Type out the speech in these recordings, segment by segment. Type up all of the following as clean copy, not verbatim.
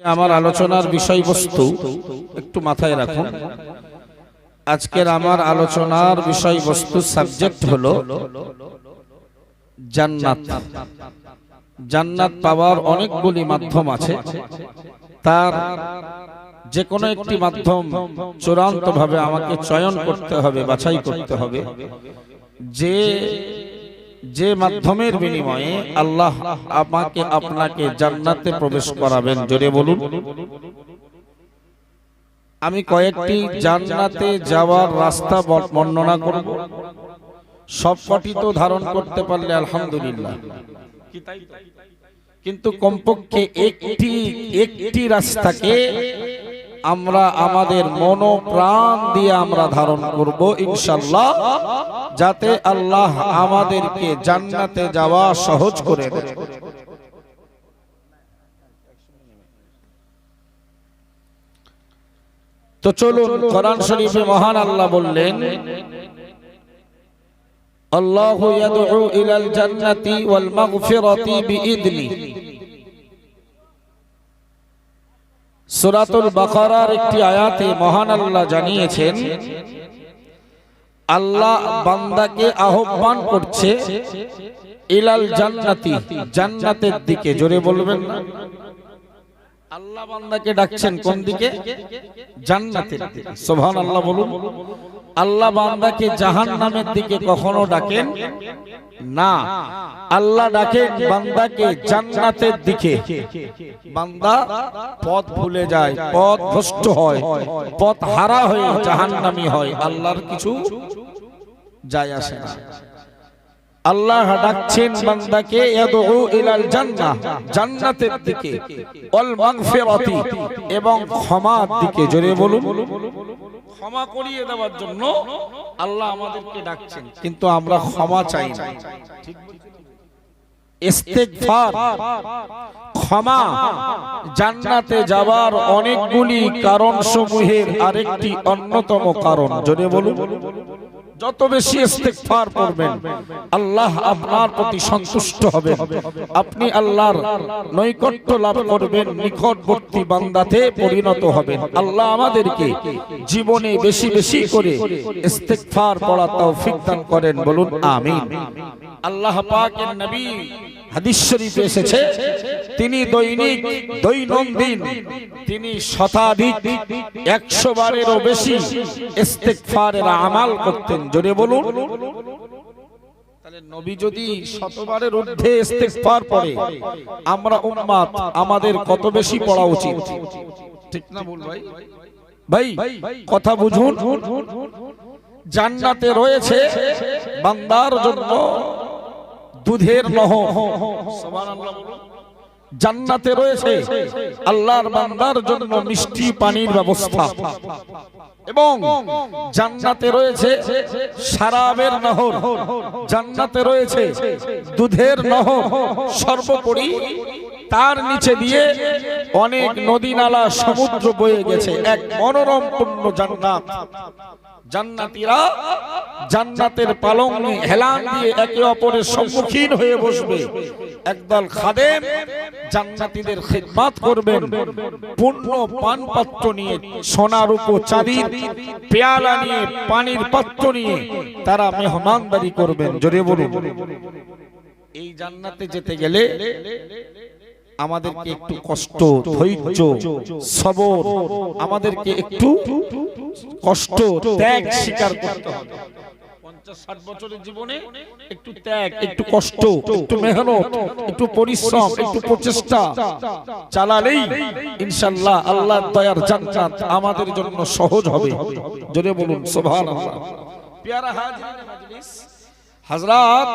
আমার আলোচনার বিষয়বস্তু একটু মাথায় রাখুন। আজকের আমার আলোচনার বিষয়বস্তু সাবজেক্ট হলো জান্নাত। জান্নাত পাওয়ার অনেকগুলি মাধ্যম আছে, তার যে কোনো একটি মাধ্যম চূড়ান্তভাবে আমাকে চয়ন করতে হবে, বাছাই করতে হবে যে মাধ্যমের বিনিময়ে আল্লাহ আমাকে আপনাকে জান্নাতে প্রবেশ করাবেন। জোরে বলুন। আমি কয়েকটি জান্নাতে যাওয়ার রাস্তা বর্ণনা করব। সবকটি তো ধারণ করতে পারলে আলহামদুলিল্লাহ, কিন্তু কমপক্ষে একটি রাস্তাকে আমরা আমাদের মন প্রাণ দিয়ে আমরা ধারণ করব ইনশাআল্লাহ, যাতে আল্লাহ আমাদেরকে জান্নাতে যাওয়া সহজ করে দেন। তো চলুন, কোরআন শরীফে মহান আল্লাহ বললেন, আল্লাহু ইয়াদউ ইলাল জান্নাতি ওয়াল মাগফিরাতি বিইذনি। সূরাতুল বাকারার একটি আয়াতে মহান আল্লাহ জানিয়েছেন, আল্লাহ বান্দাকে আহ্বান করছে ইলাল জান্নাতি, জান্নাতের দিকে। জোরে বলবেন না? আল্লাহ বান্দাকে ডাকছেন কোন দিকে? জান্নাতের দিকে। সুবহানাল্লাহ বলুন। আল্লাহ বান্দাকে জাহান্নামের দিকে কখনো ডাকেন না, আল্লাহ ডাকেন বান্দাকে জান্নাতের দিকে। বান্দা পথ ভুলে যায়, পথ ভ্রষ্ট হয়, পথ হারা হয়ে জাহান্নামী হয়, আল্লাহর কিছু যায় আসে না। আল্লাহ ডাকছেন বান্দাকে ইয়াদউ ইলাল জান্নাহ, জান্নাতের দিকে, ওয়াল মাগফিরাতি, এবং ক্ষমার দিকে। জোরে বলুন। ক্ষমা করিয়ে দেওয়ার জন্য আল্লাহ আমাদেরকে ডাকছেন, কিন্তু আমরা ক্ষমা চাই না। ইস্তিগফার, ক্ষমা জান্নাতে যাওয়ার অনেকগুলি কারণ সমূহের আরেকটি অন্যতম কারণ। জোরে বলুন। যত বেশি ইস্তিগফার করবেন আল্লাহ আপনার প্রতি সন্তুষ্ট হবেন, আপনি আল্লাহর নৈকট্য লাভ করবেন, নিকটবর্তী বান্দাতে পরিণত হবেন। আল্লাহ আমাদেরকে জীবনে বেশি বেশি করে ইস্তিগফার পড়ার তৌফিক দান করেন, বলুন আমিন। আল্লাহ পাকের নবী হাদিস শরীফে এসেছে, তিনি দৈনন্দিন তিনি শতাধিক 100 বারেরও বেশি ইস্তিগফারের আমল করতেন। জোরে বলুন। তাহলে নবী যদি 100 বারের ঊর্ধ্বে ইস্তিগফার পড়ে, আমরা উম্মত আমাদের কত বেশি পড়া উচিত? ঠিক না বল ভাই? ভাই কথা বুঝুন। জান্নাতে রয়েছে বান্দার জন্য দুধের নহর। সুবহানাল্লাহ বলুন। জান্নাতে রয়েছে আল্লাহর বান্দার জন্য মিষ্টি পানির ব্যবস্থা, এবং জান্নাতে রয়েছে শরাবের নহর, জান্নাতে রয়েছে দুধের নহর। সর্বোপরি তার নিচে দিয়ে অনেক নদী নালা সমুদ্র বয়ে গেছে। এক মনোরম পূর্ণ জান্নাত। জান্নাতীরা জান্নাতের পালঙ্কে হেলান দিয়ে একে অপরের সম্মুখীন হয়ে বসবে। একদল খাদেম জান্নাতীদের খিদমত করবেন, পূর্ণ পান পাত্র নিয়ে, সোনার উপর চাঁদির পেয়ালা নিয়ে, পানির পাত্র নিয়ে তারা মেহমানদারি করবেন। জোরে বলুন। এই জান্নাতে যেতে গেলে আমাদেরকে একটু কষ্ট, ধৈর্য, সবর, আমাদেরকে একটু কষ্ট, ত্যাগ স্বীকার করতে হবে। 50-60 বছরের জীবনে একটু ত্যাগ, একটু কষ্ট, একটু মেহনত, একটু পরিশ্রম, একটু প্রচেষ্টা চালালেই ইনশাআল্লাহ আল্লাহর দয়ার জান্নাত আমাদের জন্য সহজ হবে। জোরে বলুন সুবহানাল্লাহ। প্যারা হাজিরিন মজলিস, হযরত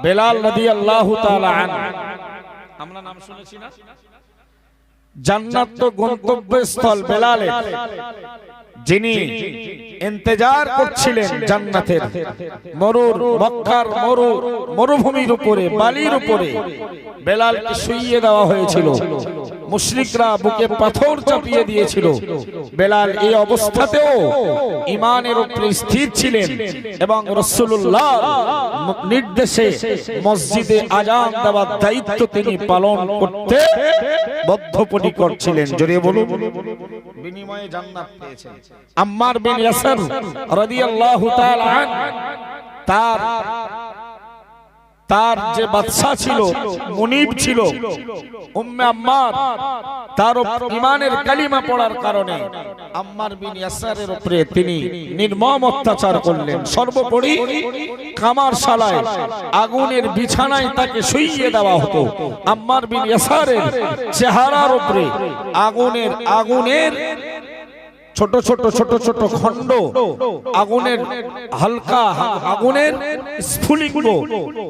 বেলাল রাদিয়াল্লাহু তাআলা আনহু, আমরা নাম শুনেছি না? জান্নাত তো গন্তব্যস্থল বেলালের, যিনি ইন্তজার করছিলেন জান্নাতের। মক্কার মরুভূমির উপরে, বালির উপরে বেলালকে শুইয়ে দেওয়া হয়েছিল। মুশরিকরা বুকে পাথর চাপিয়ে দিয়েছিল, বেলাল এই অবস্থাতেও ঈমানের উপরে স্থির ছিলেন এবং রাসূলুল্লাহ নির্দেশে মসজিদে আযান দেওয়ার দায়িত্ব তিনি পালন করতে বদ্ধপরিকর ছিলেন। জোরে বলুন, বিনিময়ে জান্নাত পেয়েছেন। আম্মার বিন ইয়াসির রাদিয়াল্লাহু তাআলা তার যে বাদশা ছিল, মুনিব ছিল উম্মে আম্মার, তার ঈমানের কালিমা পড়ার কারণে আম্মার বিন ইয়াসিরের উপরে তিনি নির্মম অত্যাচার করলেন। সর্বোপরি কামারশালায় আগুনের বিছানায় তাকে শুইয়ে দেওয়া হতো। আম্মার বিন ইয়াসিরের চেহারার উপরে আগুনের ছোট ছোট ছোট ছোট খণ্ড, আগুনের হালকা আগুনের স্ফুলিঙ্গ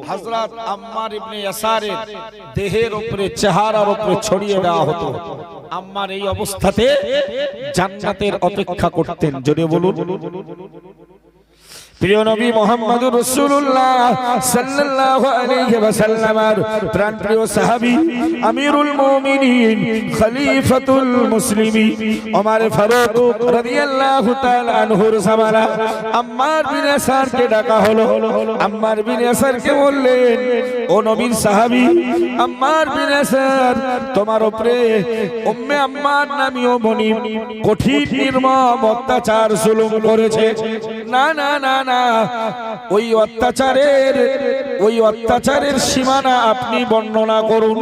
হযরত আম্মার ইবনে ইয়াসিরের দেহের উপরে, চেহারার উপরে ছড়িয়ে দেওয়া হতো। আম্মার এই অবস্থাতে জান্নাতের অপেক্ষা করতেন। জোরে বলুন। প্রিয় নবী মুহাম্মদুর রাসূলুল্লাহ সাল্লাল্লাহু আলাইহি ওয়াসাল্লামের প্রাণপ্রিয় সাহাবী আমিরুল মুমিনিন খলিফাতুল মুসলিমিন ওমর ফারুক রাদিয়াল্লাহু তাআলা আনহুর জামানা আম্মার বিন ইয়াসিরকে ডাকা হলো। আম্মার বিন ইয়াসিরকে বললেন, ও নবীর সাহাবী আম্মার বিন ইয়াসির, তোমার উপরে উম্মে আম্মার নামীয় মুনিব কঠিন নির্মম অত্যাচার জুলুম করেছে। না না না না, ওই অত্যাচারের সীমানা আপনি বর্ণনা করুন,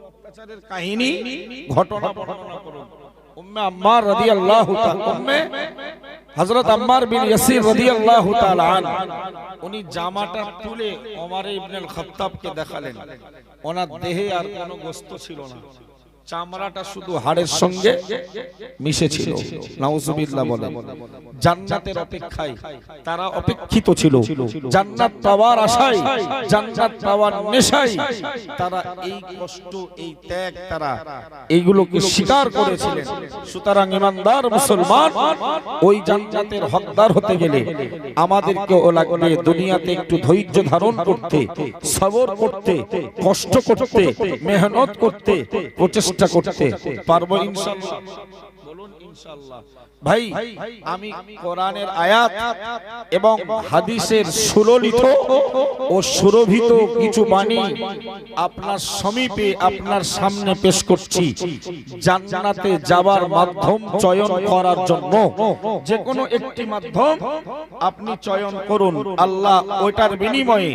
অত্যাচারের কাহিনী, ঘটনা বর্ণনা করুন। উম্মে আম্মার রাদিয়াল্লাহু তাআলা, হযরত আম্মার বিন ইয়াসির রাদিয়াল্লাহু তাআলা আনহু, উনি জামাটা তুলে ওমর ইবনে আল খাত্তাবকে দেখালেন। ওনার দেহে আর কোনো গোশত ছিল না, চামড়াটা শুধু হাড়ের সঙ্গে মিশে ছিল। নাউজুবিল্লাহ বলেন। জান্নাতের অপেক্ষায় তারা অপেক্ষিত ছিল, জান্নাত পাওয়ার আশায়, জান্নাত পাওয়ার নেশায় তারা এই কষ্ট, এই ত্যাগ, তারা এইগুলোকে স্বীকার করেছিলেন। সুতরাং ইমানদার মুসলমান, ওই জান্নাতের হকদার হতে গেলে আমাদেরকেও লাগবে দুনিয়াতে একটু ধৈর্য ধারণ করতে, সবর করতে, কষ্ট করতে, মেহনত করতে, প্রচেষ্টা করতে পারবো ইনশাআল্লাহ। বলুন ইনশাআল্লাহ। ভাই, আমি কোরআনের আয়াত এবং হাদিসের সুললিত ও সুরভিত কিছু বাণী আপনার সমীপে, আপনার সামনে পেশ করছি। জান্নাতে যাবার মাধ্যম চয়ন করার জন্য যে কোনো একটি মাধ্যম আপনি চয়ন করুন, আল্লাহ ওইটার বিনিময়ে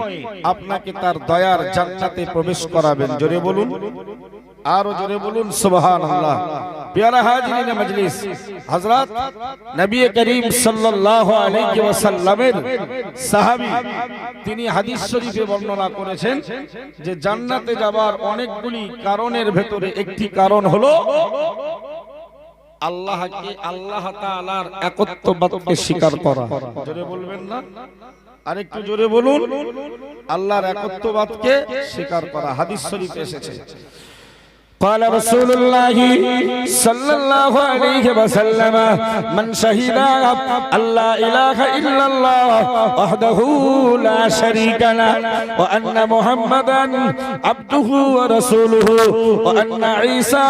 আপনাকে তার দয়ার জান্নাতে প্রবেশ করাবেন। জোরে বলুন, আরো জোরে বলুন সুবহানাল্লাহ। প্যারা হাজিরিনে মজলিস, হযরত নবী করিম সাল্লাল্লাহু আলাইহি ওয়াসাল্লামের সাহাবী, তিনি হাদিস শরীফে বর্ণনা করেছেন যে জান্নাতে যাবার অনেকগুলি কারণের ভেতরে একটি কারণ হলো আল্লাহকে, আল্লাহ তাআলার একত্ববাদকে স্বীকার করা। জোরে বলবেন না? আরেকটু জোরে বলুন। আল্লাহর একত্ববাদকে স্বীকার করা হাদিস শরীফে এসেছে। قال رسول الله صلى الله عليه وسلم من شهد أن لا إله إلا الله وحده لا شريك له وأن محمدا عبده ورسوله وأن عيسى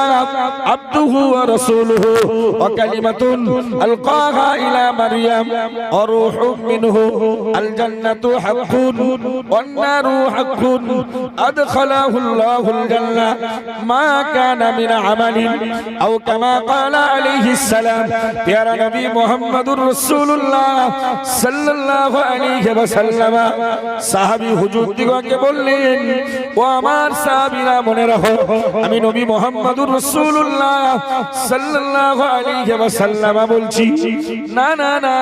عبده ورسوله وكلمة ألقاها إلى مريم وروح منه الجنة حق والنار حق أدخله الله الجنة ما كان من عمل أو كما قال عليه السلام। প্যারা নবী মুহাম্মদুর রাসূলুল্লাহ সাল্লাল্লাহু আলাইহি ওয়াসাল্লাম সাহাবী হুজুর দিগকে বললেন, ও আমার সাহাবীরা মনে রাখো, আমি নবী মুহাম্মদুর রাসূলুল্লাহ সাল্লাল্লাহু আলাইহি ওয়াসাল্লাম বলছি, না না না,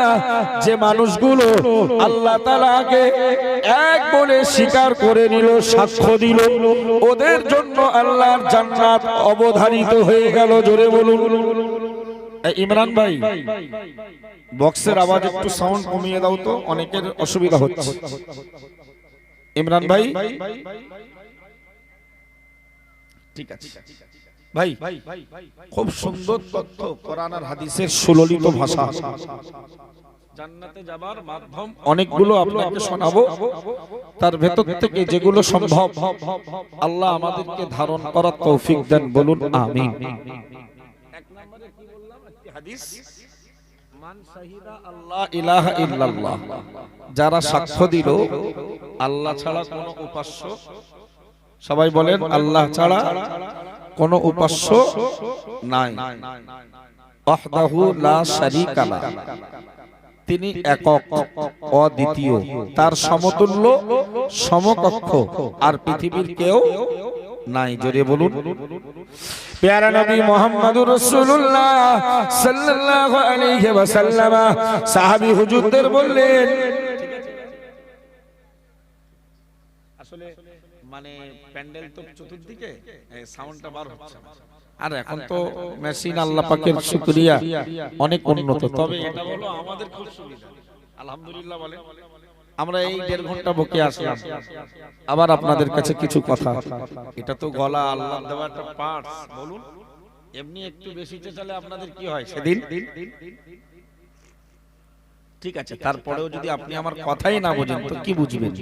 যে মানুষগুলো আল্লাহ তাআলাকে এক বলে স্বীকার করে নিল, সাক্ষ্য দিল, ওদের জন্য আল্লাহর জান্নাত অবধারিত হয়ে গেল। জোরে বলুন। ইমরান ভাই, বক্সের আওয়াজ একটু সাউন্ড কমিয়ে দাও তো, অনেকের অসুবিধা হচ্ছে। ইমরান ভাই, ঠিক আছে ভাই, খুব সুন্দর তথ্য, কোরআন আর হাদিসের সুললিত ভাষা, জান্নাতে যাবার মাধ্যম অনেকগুলো আপনাকে শোনাবো, তার ভেতর থেকে যেগুলো সম্ভব আল্লাহ আমাদেরকে ধারণ করার তৌফিক দেন, বলুন আমিন। এক নম্বরে কি বললাম, একটি হাদিস, মান শাহিদা আল্লাহ ইলাহা ইল্লাল্লাহ, যারা সাক্ষ্য দিল আল্লাহ ছাড়া কোনো উপাস্য, সবাই বলেন আল্লাহ ছাড়া কোনো উপাস্য নাই, ওয়াহদাহু লা শারীকা লা, তিনি একক অদ্বিতীয়, তার সমতুল্য সমকক্ষ আর পৃথিবীর কেউ নাই। জোরে বলুন প্যারা নবী মুহাম্মদুর রাসূলুল্লাহ সাল্লাল্লাহু আলাইহি ওয়াসাল্লাম সাহাবী হুজুরদের বললেন, আসলে মানে প্যান্ডেল তো চতুর্দিকে, সাউন্ডটা বার হচ্ছে না, আর এখন তো মেশিন, আল্লাহ পাকের শুকরিয়া অনেক উন্নত, তবে এটা হলো আমাদের খুব সুবিধা, আলহামদুলিল্লাহ বলে। আমরা এই 1.5 ঘন্টা বকে আসলাম, আবার আপনাদের কাছে কিছু কথা, এটা তো গলা আল্লাহ দেওয়া একটা পার্টস, বলুন এমনি একটু বেশি চেঁচালে আপনাদের কি হয় সেদিন, ঠিক আছে, তারপরেও যদি আপনি আমার কথাই না বোঝেন তো কি বুঝবেন?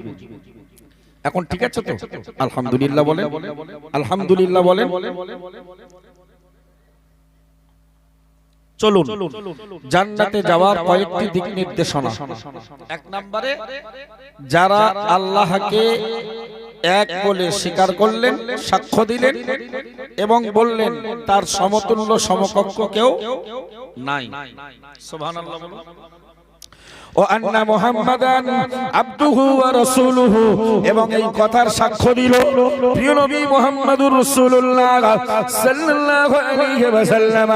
এখন ঠিক আছে তো, আলহামদুলিল্লাহ বলেন, আলহামদুলিল্লাহ বলেন। চলুন জান্নাতে যাওয়ার কয়েকটি দিক নির্দেশনা। এক নম্বরে, যারা আল্লাহকে এক বলে স্বীকার করলেন, সাক্ষ্য দিলেন এবং বললেন তার সমতুল্য সমকক্ষ কেউ নাই, সুবহানাল্লাহ বলুন। ও আন্না মুহাম্মাদান আবদুহু ওয়া রাসূলুহু, এবং এই কথার সাক্ষ্য দিল প্রিয় নবী মুহাম্মদুর রাসূলুল্লাহ সাল্লাল্লাহু আলাইহি ওয়াসাল্লাম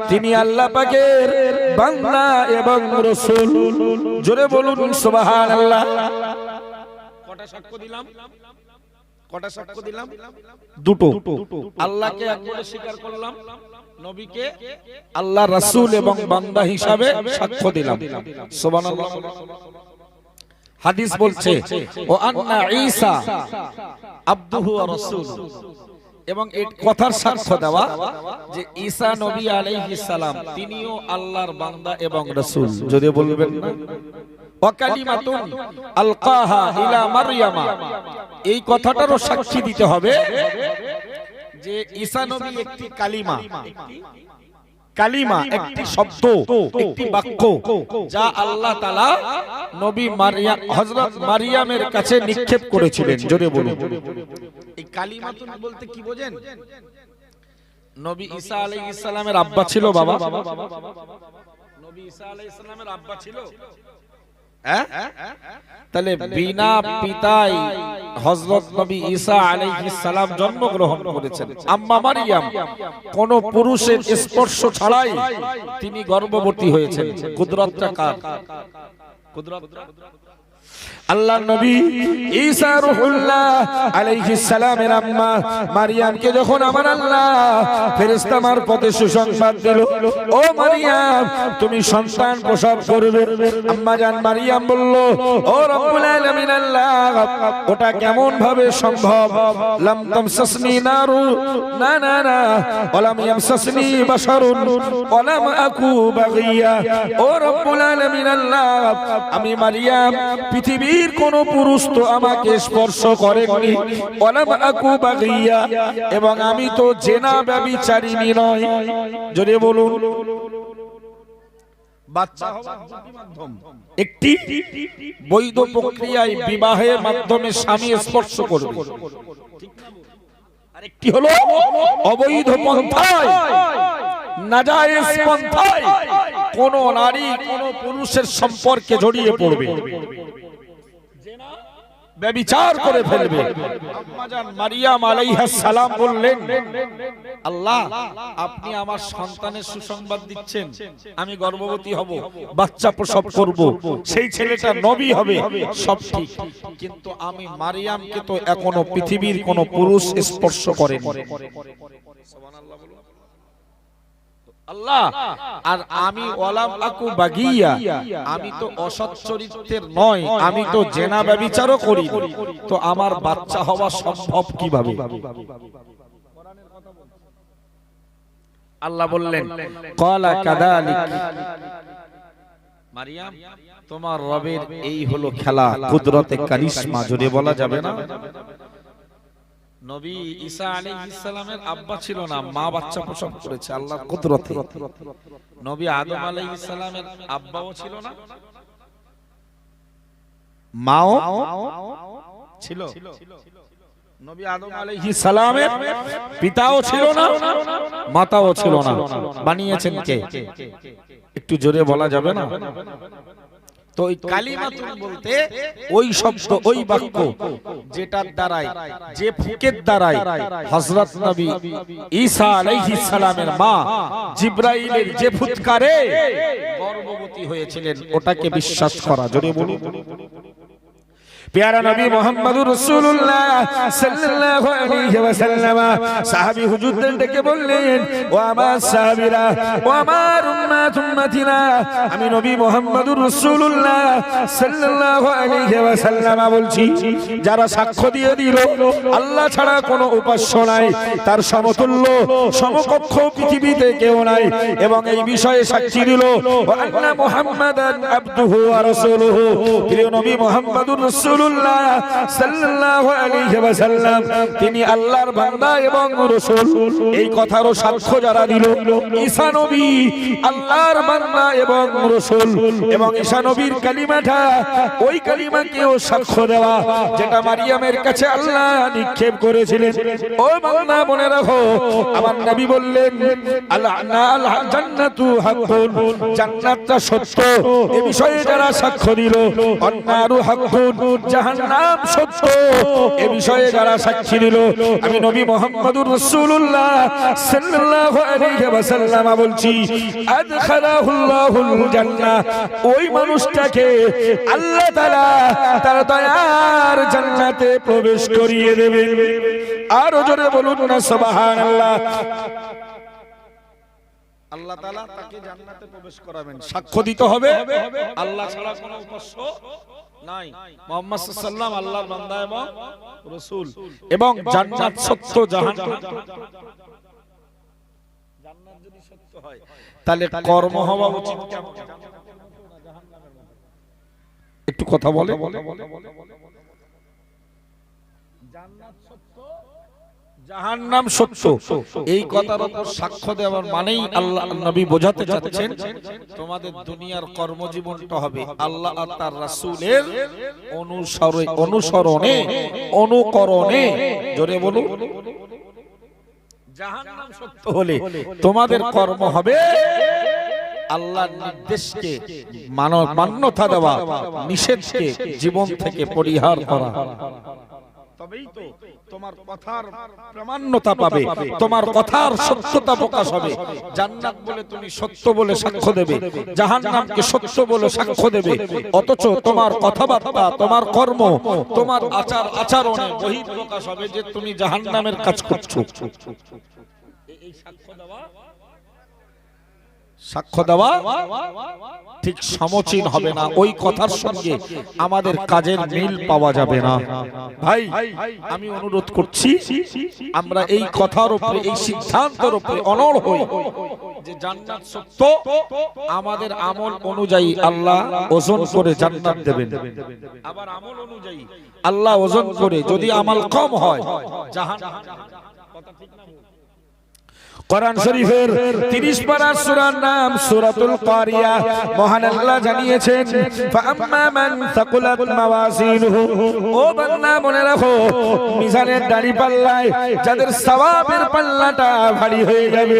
তিনি আল্লাহ পাকের বান্দা এবং রাসূল। জোরে বলুন সুবহানাল্লাহ। কটা সাক্ষ্য দিলাম? কটা সাক্ষ্য দিলাম? দুটো। আল্লাহকে এক বলে স্বীকার করলাম, নবীকে আল্লাহ রাসূল এবং বান্দা হিসাবে সাক্ষ্য দিলাম, সুবহানাল্লাহ। হাদিস বলছে ও আন্না ঈসা আবদুহু ওয়া রাসূলুহু, এবং এই কথার সাক্ষ্য দেওয়া যে ঈসা নবী আলাইহিস সালাম তিনিও আল্লাহর বান্দা এবং রাসূল। যদি বলবেন না ওয়া কালিমাতুন আলকাহা ইলা মারইয়ামা, এই কথাটারও সাক্ষী দিতে হবে যে ঈসা নবী একটি কালিমা, কালিমা একটি শব্দ, একটি বাক্য যা আল্লাহ তাআলা নবী মারইয়াম, হযরত মারইয়ামের কাছে নিক্ষেপ করেছিলেন। জোরে বলুন এই কালিমাতুন বলতে কি বোঝেন? নবী ঈসা আলাইহিস সালামের আব্বা ছিল বাবা, নবী ঈসা আলাইহিস সালামের আব্বা ছিল, তাহলে বিনা পিতাই হযরত নবী ঈসা আলাইহিস সালাম জন্মগ্রহণ করেছেন। আম্মা মারইয়াম কোন পুরুষের স্পর্শ ছাড়াই তিনি গর্ভবতী হয়েছেন। কুদরতটা কার? কুদরতটা আল্লাহর নবী ঈসা রূহুল্লাহ আলাইহিস সালামের আম্মা মারইয়ামকে যখন আমার আল্লাহ ফেরেশতা মারফতে সুসংবাদ দিল, ও মারইয়াম তুমি সন্তান প্রসব করবে, আম্মা জান মারইয়াম বলল, ও রব্বুল আলামিন আল্লাহ ওটা কেমন ভাবে সম্ভব? লাম তামসাসনি নারু, না না না, ওয়ালাম ইয়ামসাসনি বাশারুন ওয়ালাম আকু বাগিয়া, ও রব্বুল আলামিন আল্লাহ আমি মারইয়াম পৃথিবীর কোন পুরুষ তো আমাকে স্পর্শ করেনি, ওয়ালাম আকু বাগিয়া, এবং আমি তো জেনা ব্যভিচারিণী নয়। যদি বলুন বাচ্চা হওয়ার দুটি মাধ্যম, একটি বৈধ প্রক্রিয়ায় বিবাহের মাধ্যমে স্বামী স্পর্শ করবে, আরেকটি হলো অবৈধ পন্থায়, নাজায়েজ পন্থায় কোন নারী কোন পুরুষের সম্পর্কে জড়িয়ে পড়বে, ব্যভিচার করে ফেলবে। আম্মা জান মারইয়াম আলাইহিস সালাম বললেন, আল্লাহ আপনি আমার সন্তানের সুসংবাদ দিচ্ছেন, আমি গর্ভবতী হব, বাচ্চা প্রসব করব, সেই ছেলেটা নবী হবে, সব ঠিক, কিন্তু আমি মারইয়ামকে তো এখনো পৃথিবীর কোন পুরুষ স্পর্শ করেনি। সুবহানাল্লাহ বলুন। আল্লাহ আর আমি ওয়ালাম আকু বাগিয়া, আমি তো অসৎ চরিত্রের নয়, আমি তো জেনা ব্যভিচারও করি, তো আমার বাচ্চা হওয়া সম্ভব কিভাবে? আল্লাহ বললেন ক্বালা কাযালিক, মারিয়াম তোমার রবের এই হলো খেলা, কুদরতে কারিশমা, জোরে বলা যাবে না? নবী ঈসা আলাইহিস সালামের আব্বা ছিল না, মা বাচ্চা প্রসব করেছে আল্লাহর কুদরতে। নবী আদম আলাইহিস সালামের আব্বাও ছিল না, মাও ছিল। নবী আদম আলাইহিস সালামের পিতাও ছিল না, মাতাও ছিল না। বানিয়েছেন কে? একটু জোরে বলা যাবে না? তো ওই কালিমাতুন বলতে ওই শব্দ, ওই বাক্য যেটার দ্বারাই, যে ফুকের দ্বারাই হযরত নবী ঈসা আলাইহিস সালামের মা জিবরাইলের যে ফুৎকারে গর্ভবতী হয়েছিলেন, ওটাকে বিশ্বাস করা। জোরে বলুন। প্যারা নবী মুহাম্মদুর রাসূলুল্লাহ সাল্লাল্লাহু আলাইহি ওয়াসাল্লাম সাহাবী হুজুরদের ডেকে বললেন, ও আমার সাহাবীরা, ও আমার উম্মতিনা, আমি নবী মুহাম্মদুর রাসূলুল্লাহ সাল্লাল্লাহু আলাইহি ওয়াসাল্লাম বলছি, যারা সাক্ষ্য দিয়ে দিল আল্লাহ ছাড়া কোনো উপাস্য নাই, তার সমতুল্য সমকক্ষ পৃথিবীতে কেউ নাই, এবং এই বিষয়ে সাক্ষী দিল আন্না মুহাম্মাদান আবদুহু ওয়া রাসূলুহু, প্রিয় নবী মুহাম্মদুর রাসূলুল্লাহ সাল্লাল্লাহু আলাইহি ওয়াসাল্লাম তিনি আল্লাহর বান্দা এবং রাসূল, এই কথারও সাক্ষ্য যারা দিল, ঈসা নবী আল্লাহর বান্দা এবং রাসূল, এবং ঈসা নবীর কালিমাটা ওই কালিমাকেও সাক্ষ্য দেওয়া যেটা মারিয়ামের কাছে আল্লাহ নিক্ষেপ করেছিলেন। ও বান্দা মনে রাখো, আমার নবী বললেন আল জান্নাতু হাক্কুন, জান্নাতটা সত্য, এই বিষয়ে যারা সাক্ষ্য দিল, অন্নারু হাক্কুন, জাহান্নাম সত্য, এই বিষয়ে যারা সাক্ষী দিল, আমি নবী মুহাম্মদুর রাসূলুল্লাহ সাল্লাল্লাহু আলাইহি ওয়াসাল্লাম বলছি, আদখালাহুল্লাহুল জান্নাহ, ওই মানুষটাকে আল্লাহ তাআলা তার দয়ার জান্নাতে প্রবেশ করিয়ে দেবেন। আর জোরে বলুন না সুবহানাল্লাহ। আল্লাহ তাআলা তাকে জান্নাতে প্রবেশ করাবেন, সাক্ষ্য দিতে হবে আল্লাহ ছাড়া কোনো উপাস্য নাই, মুহাম্মদ সাল্লাল্লাহু আলাইহি ওয়াসাল্লাম আল্লাহর বান্দা এবং রাসূল, এবং জান্নাত সত্য, জাহান্নাম। জান্নাত যদি সত্য হয় তাহলে কর্ম হওয়া উচিত কেমন? একটু কথা বলে। জান্নাত সত্য, জাহান্নাম সত্য, এই কথার উপর সাক্ষ্য দেওয়ার মানেই আল্লাহ নবী বোঝাতে চাচ্ছেন তোমাদের দুনিয়ার কর্মজীবনটা হবে আল্লাহ আর তার রাসূলের অনুসরণে, অনুকরণে। জোরে বলুন। জাহান্নাম সত্য হলে তোমাদের কর্ম হবে আল্লাহর নির্দেশকে মান্যতা দেওয়া, নিষেধকে জীবন থেকে পরিহার করা। তবেই তো তোমার কথার প্রমাণ্যতা পাবে, তোমার কথার সত্যতা প্রকাশ হবে। জান্নাত বলে তুমি সত্য বলে সাক্ষ্য দেবে, জাহান্নামকে সত্য বলে সাক্ষ্য দেবে, অথচ তোমার কথাবার্তা, তোমার কর্ম, তোমার আচার আচরণে বহিঃপ্রকাশ হবে যে তুমি জাহান্নামের কাজ করছো। এই সাক্ষ্য দেওয়া ঠিক সমীচীন হবে না, ওই কথার সঙ্গে আমাদের কাজের মিল পাওয়া যাবে না। ভাই আমি অনুরোধ করছি, আমরা এই কথার উপরে, এই সিদ্ধান্তের উপরে অনড় হই যে জান্নাত সত্য, আমাদের আমল অনুযায়ী আল্লাহ ওজন করে জান্নাত দেবেন, আবার আমল অনুযায়ী আল্লাহ ওজন করে যদি আমল কম হয় জাহান্নাম। কথা ঠিক না? কোরআন শরীফের 30 পারা সূরার নাম সূরাতুল কারিয়া। মহান আল্লাহ জানিয়েছেন, ফাআম্মা মান সাকুলাত মাওয়াজিনুহু, ও বান্দা মনে রাখো, মিজানের দাড়ি পাল্লায় যাদের সওয়াবের পাল্লাটা ভারী হয়ে যাবে,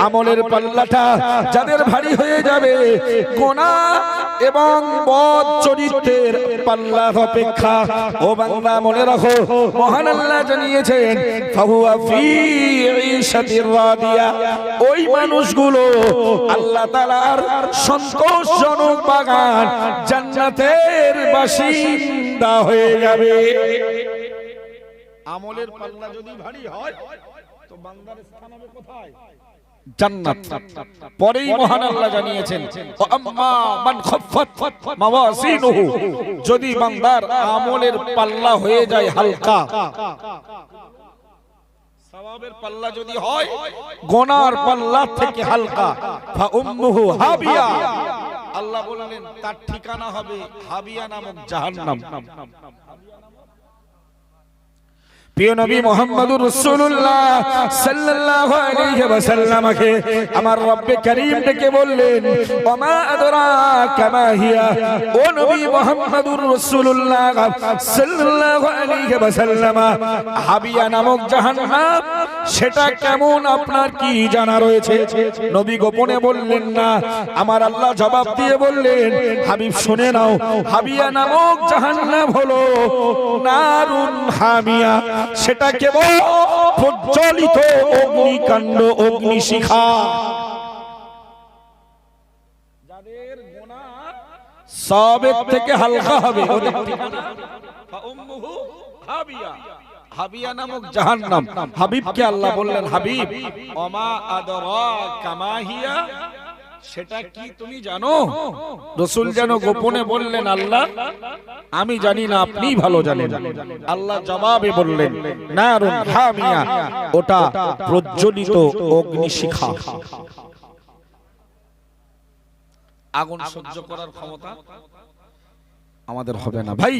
আমলের পাল্লাটা যাদের ভারী হয়ে যাবে, গুনাহ এবং বদ চরিত্রের পাল্লা অপেক্ষা, ও বান্দা মনে রাখো, মহান আল্লাহ জানিয়েছেন, ফাহুয়া ফি ঈশাতির রাদিয়া, ওই মানুষগুলো আল্লাহ তাআলার সন্তোষজনক বাগান জান্নাতের বাসিন্দা হয়ে যাবে। আমলের পাল্লা যদি ভারী হয় তো বান্দার স্থান হবে কোথায়? জান্নাত। পরেই মহান আল্লাহ জানিয়েছেন, আম্মা মান খাফফাত মাওয়াজিনুহু, যদি বান্দার আমলের পাল্লা হয়ে যায় হালকা, সওয়াবের পাল্লা যদি হয় গুনার পাল্লা থেকে হালকা, ফা উম্মুহু হাবিয়া, আল্লাহ বললেন তার ঠিকানা হবে হাবিয়া নামক জাহান্নাম। প্রিয় নবী মুহাম্মদুর রাসূলুল্লাহ সাল্লাল্লাহু আলাইহি ওয়াসাল্লামকে আমার রব্বে কারীম ডেকে বললেন ওমা আদরাকা মা হিয়া। ও নবী মুহাম্মদুর রাসূলুল্লাহ সাল্লাল্লাহু আলাইহি ওয়াসাল্লাম, হাবিয়া নামক জাহান্নাম সেটা কেমন আপনার কি জানা রয়েছে? নবী গোপনে বললেন না, আমার আল্লাহ জবাব দিয়ে বললেন হাবিব শুনে নাও, হাবিয়া নামক জাহান্নাম হলো নারুন হামিয়া, সেটা কেবল প্রজ্বলিত অগ্নিকাণ্ড, অগ্নিশিখা। যাদের গুনাহ সবের থেকে হালকা হবে ওদের ঠিকানা ফাউম্মুহু হাবিয়া, হাবিয়া নামক জাহান্নাম। হাবিবকে আল্লাহ বললেন হাবিব ওমা আদরাকা মা হিয়া, সেটা কি তুমি জানো? রাসূল যেন গোপনে বললেন আল্লাহ আমি জানি না, আপনি ভালো জানেন। আল্লাহ জবাবে বললেন নারুন হামিয়া, ওটা প্রজ্বলিত অগ্নিশিখা। আগুন সহ্য করার ক্ষমতা আমাদের হবে না ভাই।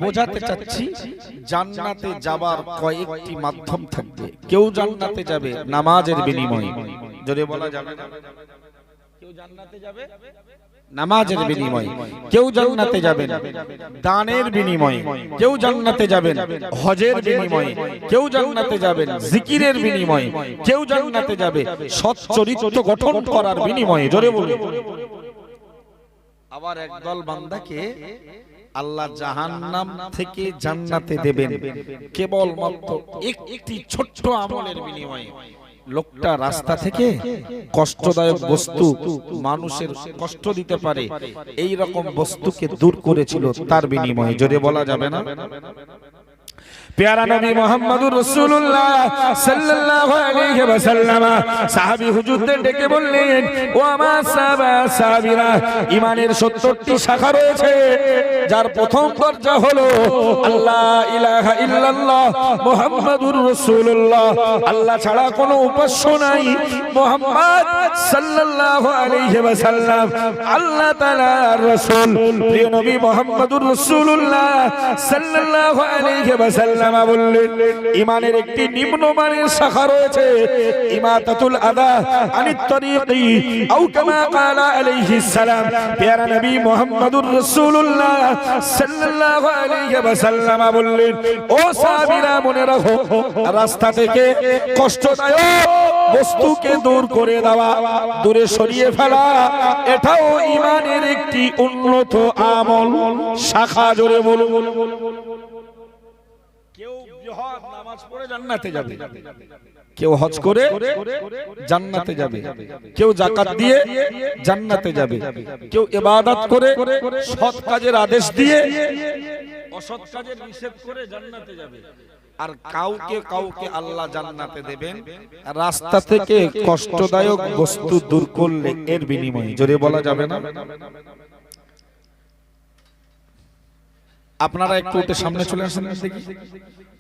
বোঝাতে চাচ্ছি জান্নাতে যাবার কয়েকটি মাধ্যম থাকবে। কেউ জান্নাতে যাবে নামাজের বিনিময়ে, যদি বলা যাবে না কেউ জান্নাতে যাবে নামাজের বিনিময়ে, কেউ জান্নাতে যাবেন দানের বিনিময়ে, কেউ জান্নাতে যাবেন হজের বিনিময়ে, কেউ জান্নাতে যাবেন জিকিরের বিনিময়ে, কেউ জান্নাতে যাবে সৎ চরিত্র গঠন করার বিনিময়ে। জোরে বলুন। আবার একদল বান্দাকে আল্লাহ জাহান্নাম থেকে জান্নাতে দেবেন কেবল মাত্র একটি ছোট্ট আমলের বিনিময়ে। লোকটা রাস্তা থেকে কষ্টদায়ক বস্তু, মানুষের কষ্ট দিতে পারে এই রকম বস্তুকে দূর করেছিল তার বিনিময়ে। জোরে বলা যাবে না? প্যারা নবী মুহাম্মদুর রাসূলুল্লাহ সাল্লাল্লাহু আলাইহি ওয়াসাল্লাম সাহাবী হুজুরদের ডেকে বললেন ও আমার সাহাবীরা, ঈমানের ৭০টি শাখা রয়েছে, যার প্রথম দরজা হলো আল্লাহ ইলাহা ইল্লাল্লাহ মুহাম্মাদুর রাসূলুল্লাহ, আল্লাহ ছাড়া কোনো উপাস্য নাই, মুহাম্মদ সাল্লাল্লাহু আলাইহি ওয়াসাল্লাম আল্লাহ তাআলার রাসূল। প্রিয় নবী মুহাম্মদুর রাসূলুল্লাহ সাল্লাল্লাহু আলাইহি ওয়াসাল্লাম বললেন ঈমানের একটি নিম্নমানের শাখা রয়েছে, ইমাতাতুল আযা আনিত তরিকি, আও কামা ক্বালা আলাইহিস সালাম। প্যারা নবী মুহাম্মদুর রাসূলুল্লাহ সাল্লাল্লাহু আলাইহি ওয়াসাল্লাম বললেন ও সাহাবীরা মনে রাখো, রাস্তা থেকে কষ্টদায়ক বস্তুকে দূর করে দেওয়া, দূরে সরিয়ে ফেলা, এটাও ঈমানের একটি উন্নত আমল শাখা। জোরে বলুন। কেউ জিহাদ নামাজ পড়ে জান্নাতে যাবে, কেউ হজ করে জান্নাতে যাবে, কেউ যাকাত দিয়ে জান্নাতে যাবে, কেউ ইবাদত করে সৎ কাজের আদেশ দিয়ে অসৎ কাজের নিষেধ করে জান্নাতে যাবে। আর কাউকে কাউকে আল্লাহ জান্নাতে দেবেন রাস্তা থেকে কষ্টদায়ক বস্তু দূর করলে এর বিনিময়ে। জোরে বলা যাবে না? আপনারা একটু সামনে চলে আসেন দেখি।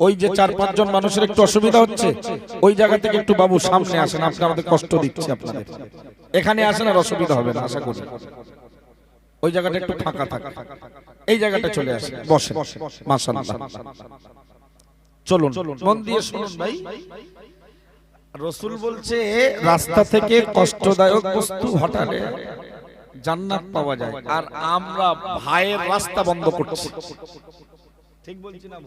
ওই যে ৪-৫ জন মানুষের একটু অসুবিধা হচ্ছে, ওই জায়গা থেকে একটু বাবু সামনে আসেন, আপনি আমাদের কষ্ট দিচ্ছি আপনাদের। এখানে আসেন আর অসুবিধা হবে না আশা করি। ওই জায়গাটা একটু ফাঁকা থাকে, এই জায়গাটা চলে আসেন, বসেন। মাশাআল্লাহ। চলুন মন দিয়ে শুনুন ভাই। রাসূল বলছে রাস্তা থেকে কষ্টদায়ক বস্তু হটালে জান্নাত পাওয়া যায়, আর আমরা ভাইয়ের রাস্তা বন্ধ করছি। ঠিক বলছি না?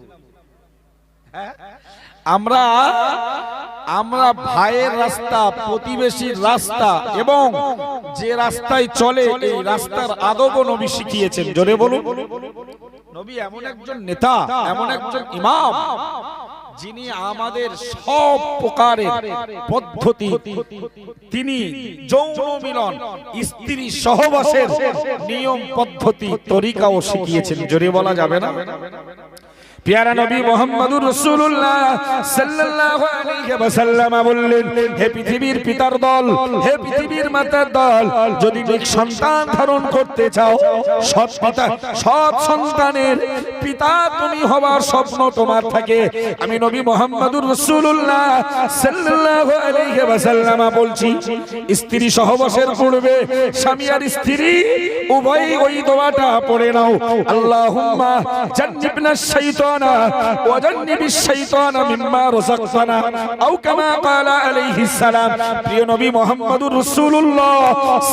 আমরা ভাইয়ের রাস্তা, প্রতিবেশীর রাস্তা এবং যে রাস্তায় চলে এই রাস্তার আদব নবী শিখিয়েছেন। জোরে বলুন। নবী এমন একজন নেতা, এমন একজন ইমাম, যিনি আমাদের সব প্রকারের পদ্ধতি, তিনি যৌন মিলন, স্ত্রী সহবাসের নিয়ম পদ্ধতি তরিকাও শিখিয়েছেন। জোরে বলা যাবে না? প্যারা নবী মুহাম্মদুর রাসূলুল্লাহ সাল্লাল্লাহু আলাইহি ওয়াসাল্লাম বললেন, হে পৃথিবীর পিতার দল, হে পৃথিবীর মাতার দল, যদি নেক সন্তান ধারণ করতে চাও, সৎ পিতা, সৎ সন্তানের পিতা তুমি হবার স্বপ্ন তোমার থাকে, আমি নবী মুহাম্মদুর রাসূলুল্লাহ সাল্লাল্লাহু আলাইহি ওয়াসাল্লাম বলছি, স্ত্রী সহবাসের পূর্বে স্বামী আর স্ত্রী উভয় ওই দোয়াটা পড়ে নাও, আল্লাহুম্মা জান্নিবনা শাইতানা ওয়া জান্নিবিশ শাইতানা মিম্মা রাযাকতানা, আও কামা ক্বালা আলাইহিস সালাম। প্রিয় নবী মুহাম্মদুর রাসূলুল্লাহ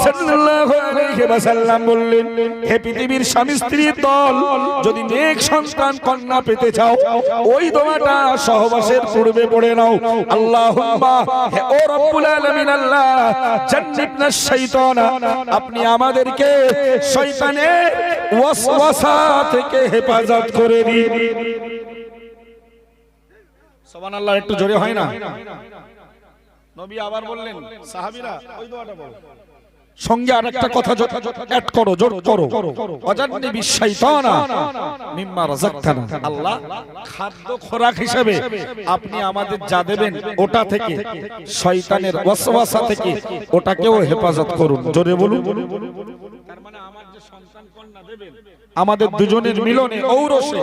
সাল্লাল্লাহু আলাইহি ওয়াসাল্লাম বললেন, হে পৃথিবীর স্বামী স্ত্রীর দল, যদি নেক সন্তান কন্যা পেতে চাও, ওই দোয়াটা সহবাসের পূর্বে পড়ে নাও, আল্লাহুম্মা, হে ও রব্বুল আলামিন আল্লাহ, জান্নিবনা শাইতানা, আপনি আমাদেরকে শয়তানের ওয়াসওয়াসা থেকে হেফাজত করে দিন। সুবহানাল্লাহ, একটু জোরে হয় না? নবী আবার বললেন, সাহাবীরা ওই দোয়াটা বলো, সঙ্গে আরেকটা কথা অ্যাড করো, জোর করো, ওয়াজান্নিবিশ শাইতানা মিম্মা রাযাকতানা, আল্লাহ খাদ্য খোরাক হিসেবে আপনি আমাদের যা দেবেন ওটা থেকে, শয়তানের ওয়াসওয়াসা থেকে ওটাকেও হেফাজত করুন। জোরে বলুন। তার মানে আমার যে সন্তান কন্যা দেবেন, আমাদের দুজনের মিলনে ঔরসে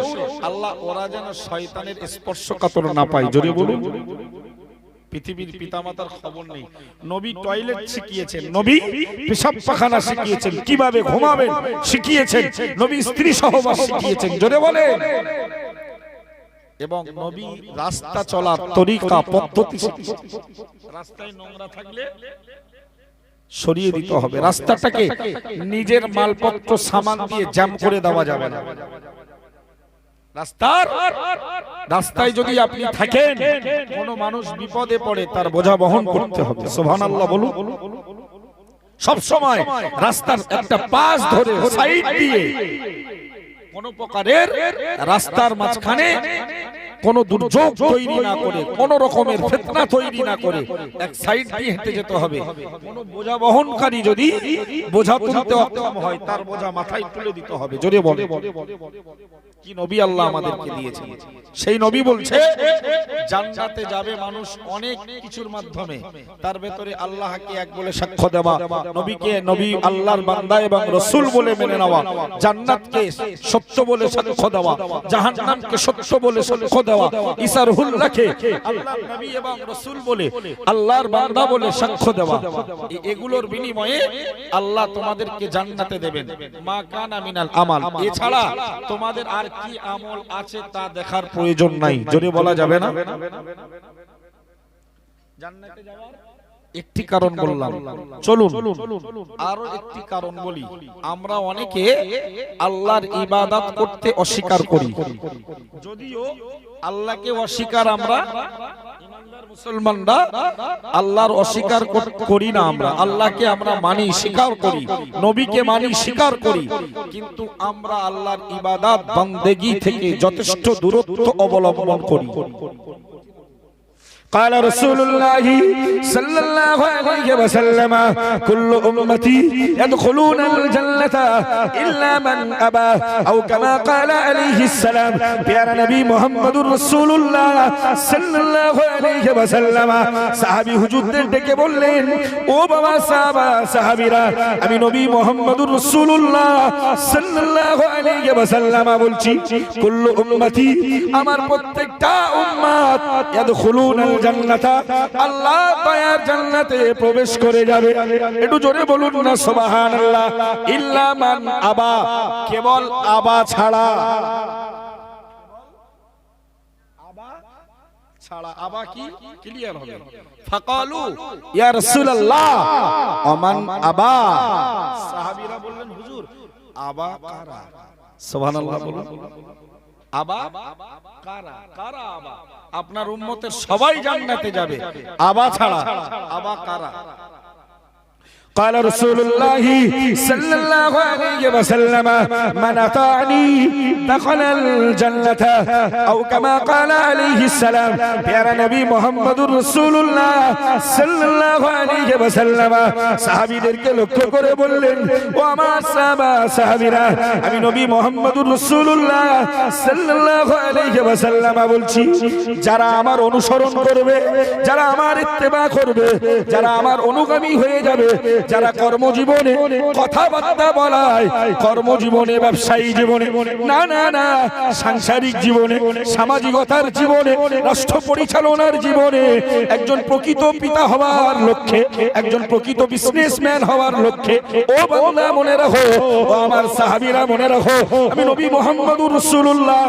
আল্লাহ ওরা যেন শয়তানের স্পর্শকাতর না পায়। জোরে বলুন। পৃথিবীর পিতামাতার খবর নেই, নবী টয়লেট শিখিয়েছেন, নবী পেশাব পায়খানা শিখিয়েছেন, কিভাবে ঘুমাবেন শিখিয়েছেন, নবী স্ত্রী সহবাস শিখিয়েছেন। জোরে বলেন। এবং নবী রাস্তা চলার তরিকা পদ্ধতি শিখিয়েছেন। রাস্তায় নোংরা থাকলে সরিয়ে দিতে হবে, রাস্তাটাকে নিজের মালপত্র সামান দিয়ে জ্যাম করে দেওয়া যাবে না। রাস্তায় যদি আপনি থাকেন, কোন মানুষ বিপদে পড়ে তার বোঝা বহন করতে হবে। সুবহানাল্লাহ বলুন। সব সময় রাস্তার একটা পাশ ধরে সাইড দিয়ে, কোন প্রকারের রাস্তার মাঝখানে কোন দুর্যোগ তৈরি না করে, কোন রকমের ফিতনা তৈরি না করে এক সাইড দিয়ে হেঁটে যেতে হবে। কোন বোঝা বহনকারী যদি বোঝা তুলতে অক্ষম হয়, তার বোঝা মাথায় তুলে দিতে হবে। জোরে বলে। কি নবী আল্লাহ আমাদেরকে দিয়েছেন। সেই নবী বলছে, জান্নাতে যাবে মানুষ অনেক কিছুর মাধ্যমে, তার ভেতরে আল্লাহকে এক বলে সাক্ষ্য দেওয়া, নবীকে নবী আল্লাহর বান্দা এবং রাসূল বলে মেনে নেওয়া, জান্নাতকে সত্য বলে সাক্ষ্য দেওয়া, জাহান্নামকে সত্য বলে সাক্ষ্য দেওয়া, ঈসা রূহুল্লাহকে আল্লাহর নবী এবং রাসূল বলে, আল্লাহর বান্দা বলে সাক্ষ্য দেওয়া। এগুলোর বিনিময়ে আল্লাহ তোমাদেরকে জান্নাতে দেবেন। মা কানা মিনাল আমাল, এছাড়া তোমাদের আর কি আমল আছে তা দেখার প্রয়োজন নাই। জোরে বলা যাবে না? জান্নাতে যাওয়ার একটি কারণ বললাম, চলুন আরো একটি কারণ বলি। আমরা অনেকে আল্লাহর ইবাদত করতে অস্বীকার করি, যদিও আল্লাহকে অস্বীকার আমরা ইমানদার মুসলমানরা আল্লাহর অস্বীকার করি না। আমরা আল্লাহকে আমরা মানি, স্বীকার করি, নবীকে মানি, স্বীকার করি, কিন্তু আমরা আল্লাহর ইবাদত বান্দেগী থেকে যথেষ্ট দূরত্ব অবলম্বন করি। قال رسول الله صلى الله عليه وسلم كل أمتي يدخلون الجنة إلا من أبى أو كما قال عليه السلام। প্যারা নবী মুহাম্মদুর রাসূলুল্লাহ সাল্লাল্লাহু আলাইহি ওয়াসাল্লাম সাহাবী হুজুরদের ডেকে বললেন, ও বাবা সাহাবীরা, আমি নবী মুহাম্মদুর রাসূলুল্লাহ সাল্লাল্লাহু আলাইহি ওয়াসাল্লাম বলছি, কুল্লু উম্মতি, আমার প্রত্যেকটা উম্মত, ইয়াদখুলুনাল জান্নাতা, আল্লাহ দয়ার জান্নাতে প্রবেশ করে যাবে। একটু জোরে বলুন না সুবহানাল্লাহ। ইল্লা মান আবা, কেবল আবা ছাড়া, আবা ছাড়া। আবা কি ক্লিয়ার হবে? ফাকালু ইয়া রাসূলুল্লাহ ওমান আবা, সাহাবীরা বললেন, হুজুর আবা কারা? সুবহানাল্লাহ বলুন। আবা কারা? কারা আবা? আপনার উম্মতের সবাই জান্নাতে যাবে, আবা ছাড়া। আবা কারা? قال رسول الله صلى الله عليه وسلم من أطاعني دخل الجنة أو كما قال عليه السلام প্যারা নবী মুহাম্মদুর রাসূলুল্লাহ সাল্লাল্লাহু আলাইহি ওয়াসাল্লাম সাহাবীদেরকে লক্ষ্য করে বললেন, ও আমার সাহাবীরা, আমি নবী মুহাম্মদুর রাসূলুল্লাহ সাল্লাল্লাহু আলাইহি ওয়াসাল্লাম বলছি, যারা আমার অনুসরণ করবে, যারা আমার ইত্তেবা করবে, যারা আমার অনুগামী হয়ে যাবে, যারা কর্মজীবনে কথাবার্তা বলায়, কর্মজীবনে, ব্যবসায়ী জীবনে, না না না, সাংসারিক জীবনে, সামাজিকতার জীবনে, রাষ্ট্র পরিচালনার জীবনে একজন প্রকৃত পিতা হওয়ার লক্ষ্যে, একজন প্রকৃত বিজনেসম্যান হওয়ার লক্ষ্যে, ও বান্দা মনে রাখো, ও আমার সাহাবীরা মনে রাখো, আমি নবী মুহাম্মদুর রাসূলুল্লাহ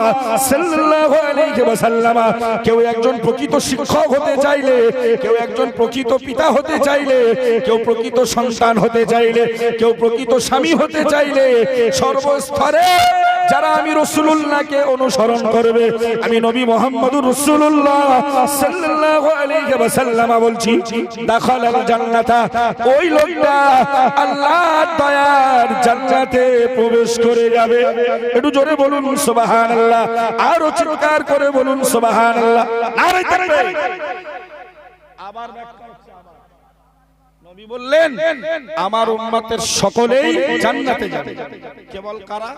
সাল্লাল্লাহু আলাইহি ওয়াসাল্লাম, কেউ একজন প্রকৃত শিক্ষক হতে চাইলে, কেউ একজন প্রকৃত পিতা হতে চাইলে, কেউ প্রকৃত সন্তান হতে চাইলে, কেউ প্রকৃত স্বামী হতে চাইলে, সর্বস্তরে যারা আমি রাসূলুল্লাহকে অনুসরণ করবে, আমি নবী মুহাম্মদুর রাসূলুল্লাহ সাল্লাল্লাহু আলাইহি ওয়াসাল্লাম বলছি, দাখালাল জান্নাতা, ওই লোকটা আল্লাহর দয়ার জান্নাতে প্রবেশ করে যাবে। একটু জোরে বলুন সুবহানাল্লাহ, আর চিৎকার করে বলুন সুবহানাল্লাহ, নারে তাকবীর। আবার ব্যাখ্যা হচ্ছে, নবী বললেন আমার উম্মতের সকলেই জান্নাতে যাবে, কেবল কারা?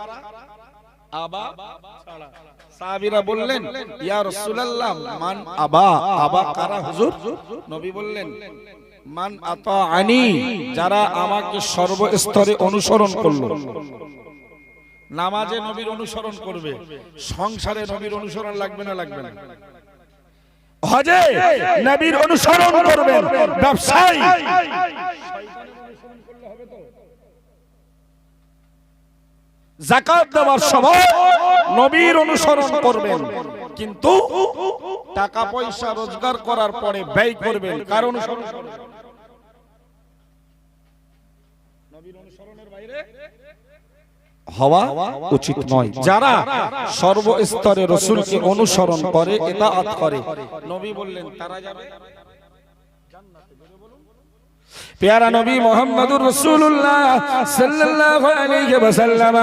আবা ছাড়া। সাহাবীরা বললেন, ইয়া রাসূলুল্লাহ মান আবা? আবা কারা হুজুর? নবী বললেন, মান আতাআনি, যারা আমাকে সর্বস্তরে অনুসরণ করলো। নামাজে নবীর অনুসরণ করবে, সংসারে নবীর অনুসরণ লাগবে না? লাগবে না। হজে নবীর অনুসরণ করবেন, ব্যবসায় যাকাত দেওয়ার সময় নবীর অনুসরণ করবেন, কিন্তু টাকা পয়সা রোজগার করার পরে ব্যয় করবেন কার অনুসরণ? নবীর অনুসরণের বাইরে হওয়া উচিত নয়। যারা সর্বস্তরে রাসূলকে অনুসরণ করে, ইতাআত করে, নবী বললেন তারা যাবে জান্নাতে। প্যারা নবী মুহাম্মদুর রাসূলুল্লাহ সাল্লাল্লাহু আলাইহি ওয়াসাল্লাম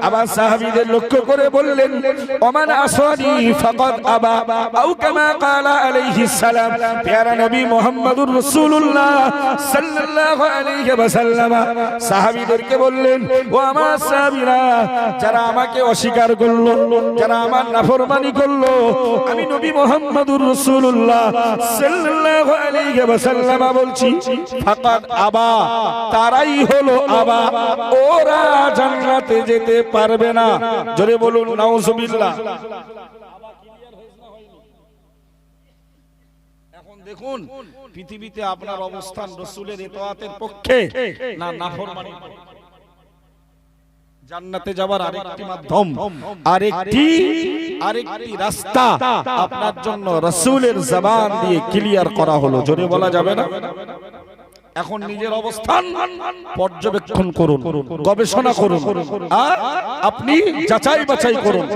আবার সাহাবীদের লক্ষ্য করে বললেন, ওমান আসানি ফাকাদ আবা, আও কামা ক্বালা আলাইহিস সালাম। প্যারা নবী মুহাম্মদুর রাসূলুল্লাহ সাল্লাল্লাহু আলাইহি ওয়াসাল্লাম সাহাবীদেরকে বললেন, ও আমার সাহাবীরা, যারা আমাকে অস্বীকার করলো, যারা আমার নাফরমানি করলো, আমি নবী মুহাম্মদুর রাসূলুল্লাহ সাল্লাল্লাহু আলাইহি ওয়াসাল্লাম বলছি, ফাকাদ আবা, তারাই হলো আবা, ওরা জান্নাতে যেতে পারবে না। জোরে বলুন নাউজুবিল্লাহ। এখন দেখুন পৃথিবীতে আপনার অবস্থান রাসূলের ইতাআতের পক্ষে না নাফরমানির পক্ষে? জান্নাতে যাওয়ার আরেকটি মাধ্যম, আরেকটি রাস্তা আপনার জন্য রাসূলের জবান দিয়ে ক্লিয়ার করা হলো। জোরে বলা যাবে না? এখন নিজের অবস্থান পর্যবেক্ষণ করুন, গবেষণা করুন, আর আপনি যাচাই বাছাই করুন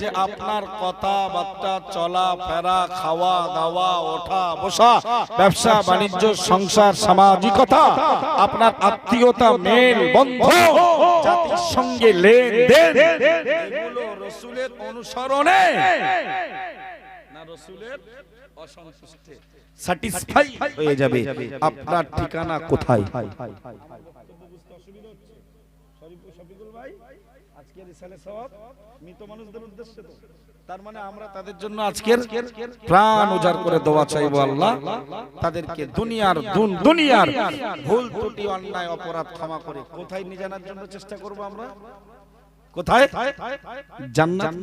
যে আপনার কথাবার্তা, চলা ফেরা, খাওয়া দাওয়া, ওঠা বসা, ব্যবসা বাণিজ্য, সংসার, সামাজিকতা, আপনার আত্মীয়তা, মেল বন্ধন, জাতির সঙ্গে লেনদেন, এগুলো রাসূলের অনুসরণে না রাসূলের অসন্তুষ্টে স্যাটিসফাই হয়ে যাবে। আপনার ঠিকানা কোথায়? তার মানে আমরা তাদের জন্য আজকের প্রাণ উজাড় করে দোয়া চাইবো, আল্লাহ তাদেরকে দুনিয়ার ভুল ত্রুটি, অন্যায় অপরাধ ক্ষমা করে কোথায় নিয়ে জানার জন্য চেষ্টা করব আমরা? কোথায়? জান্নাত।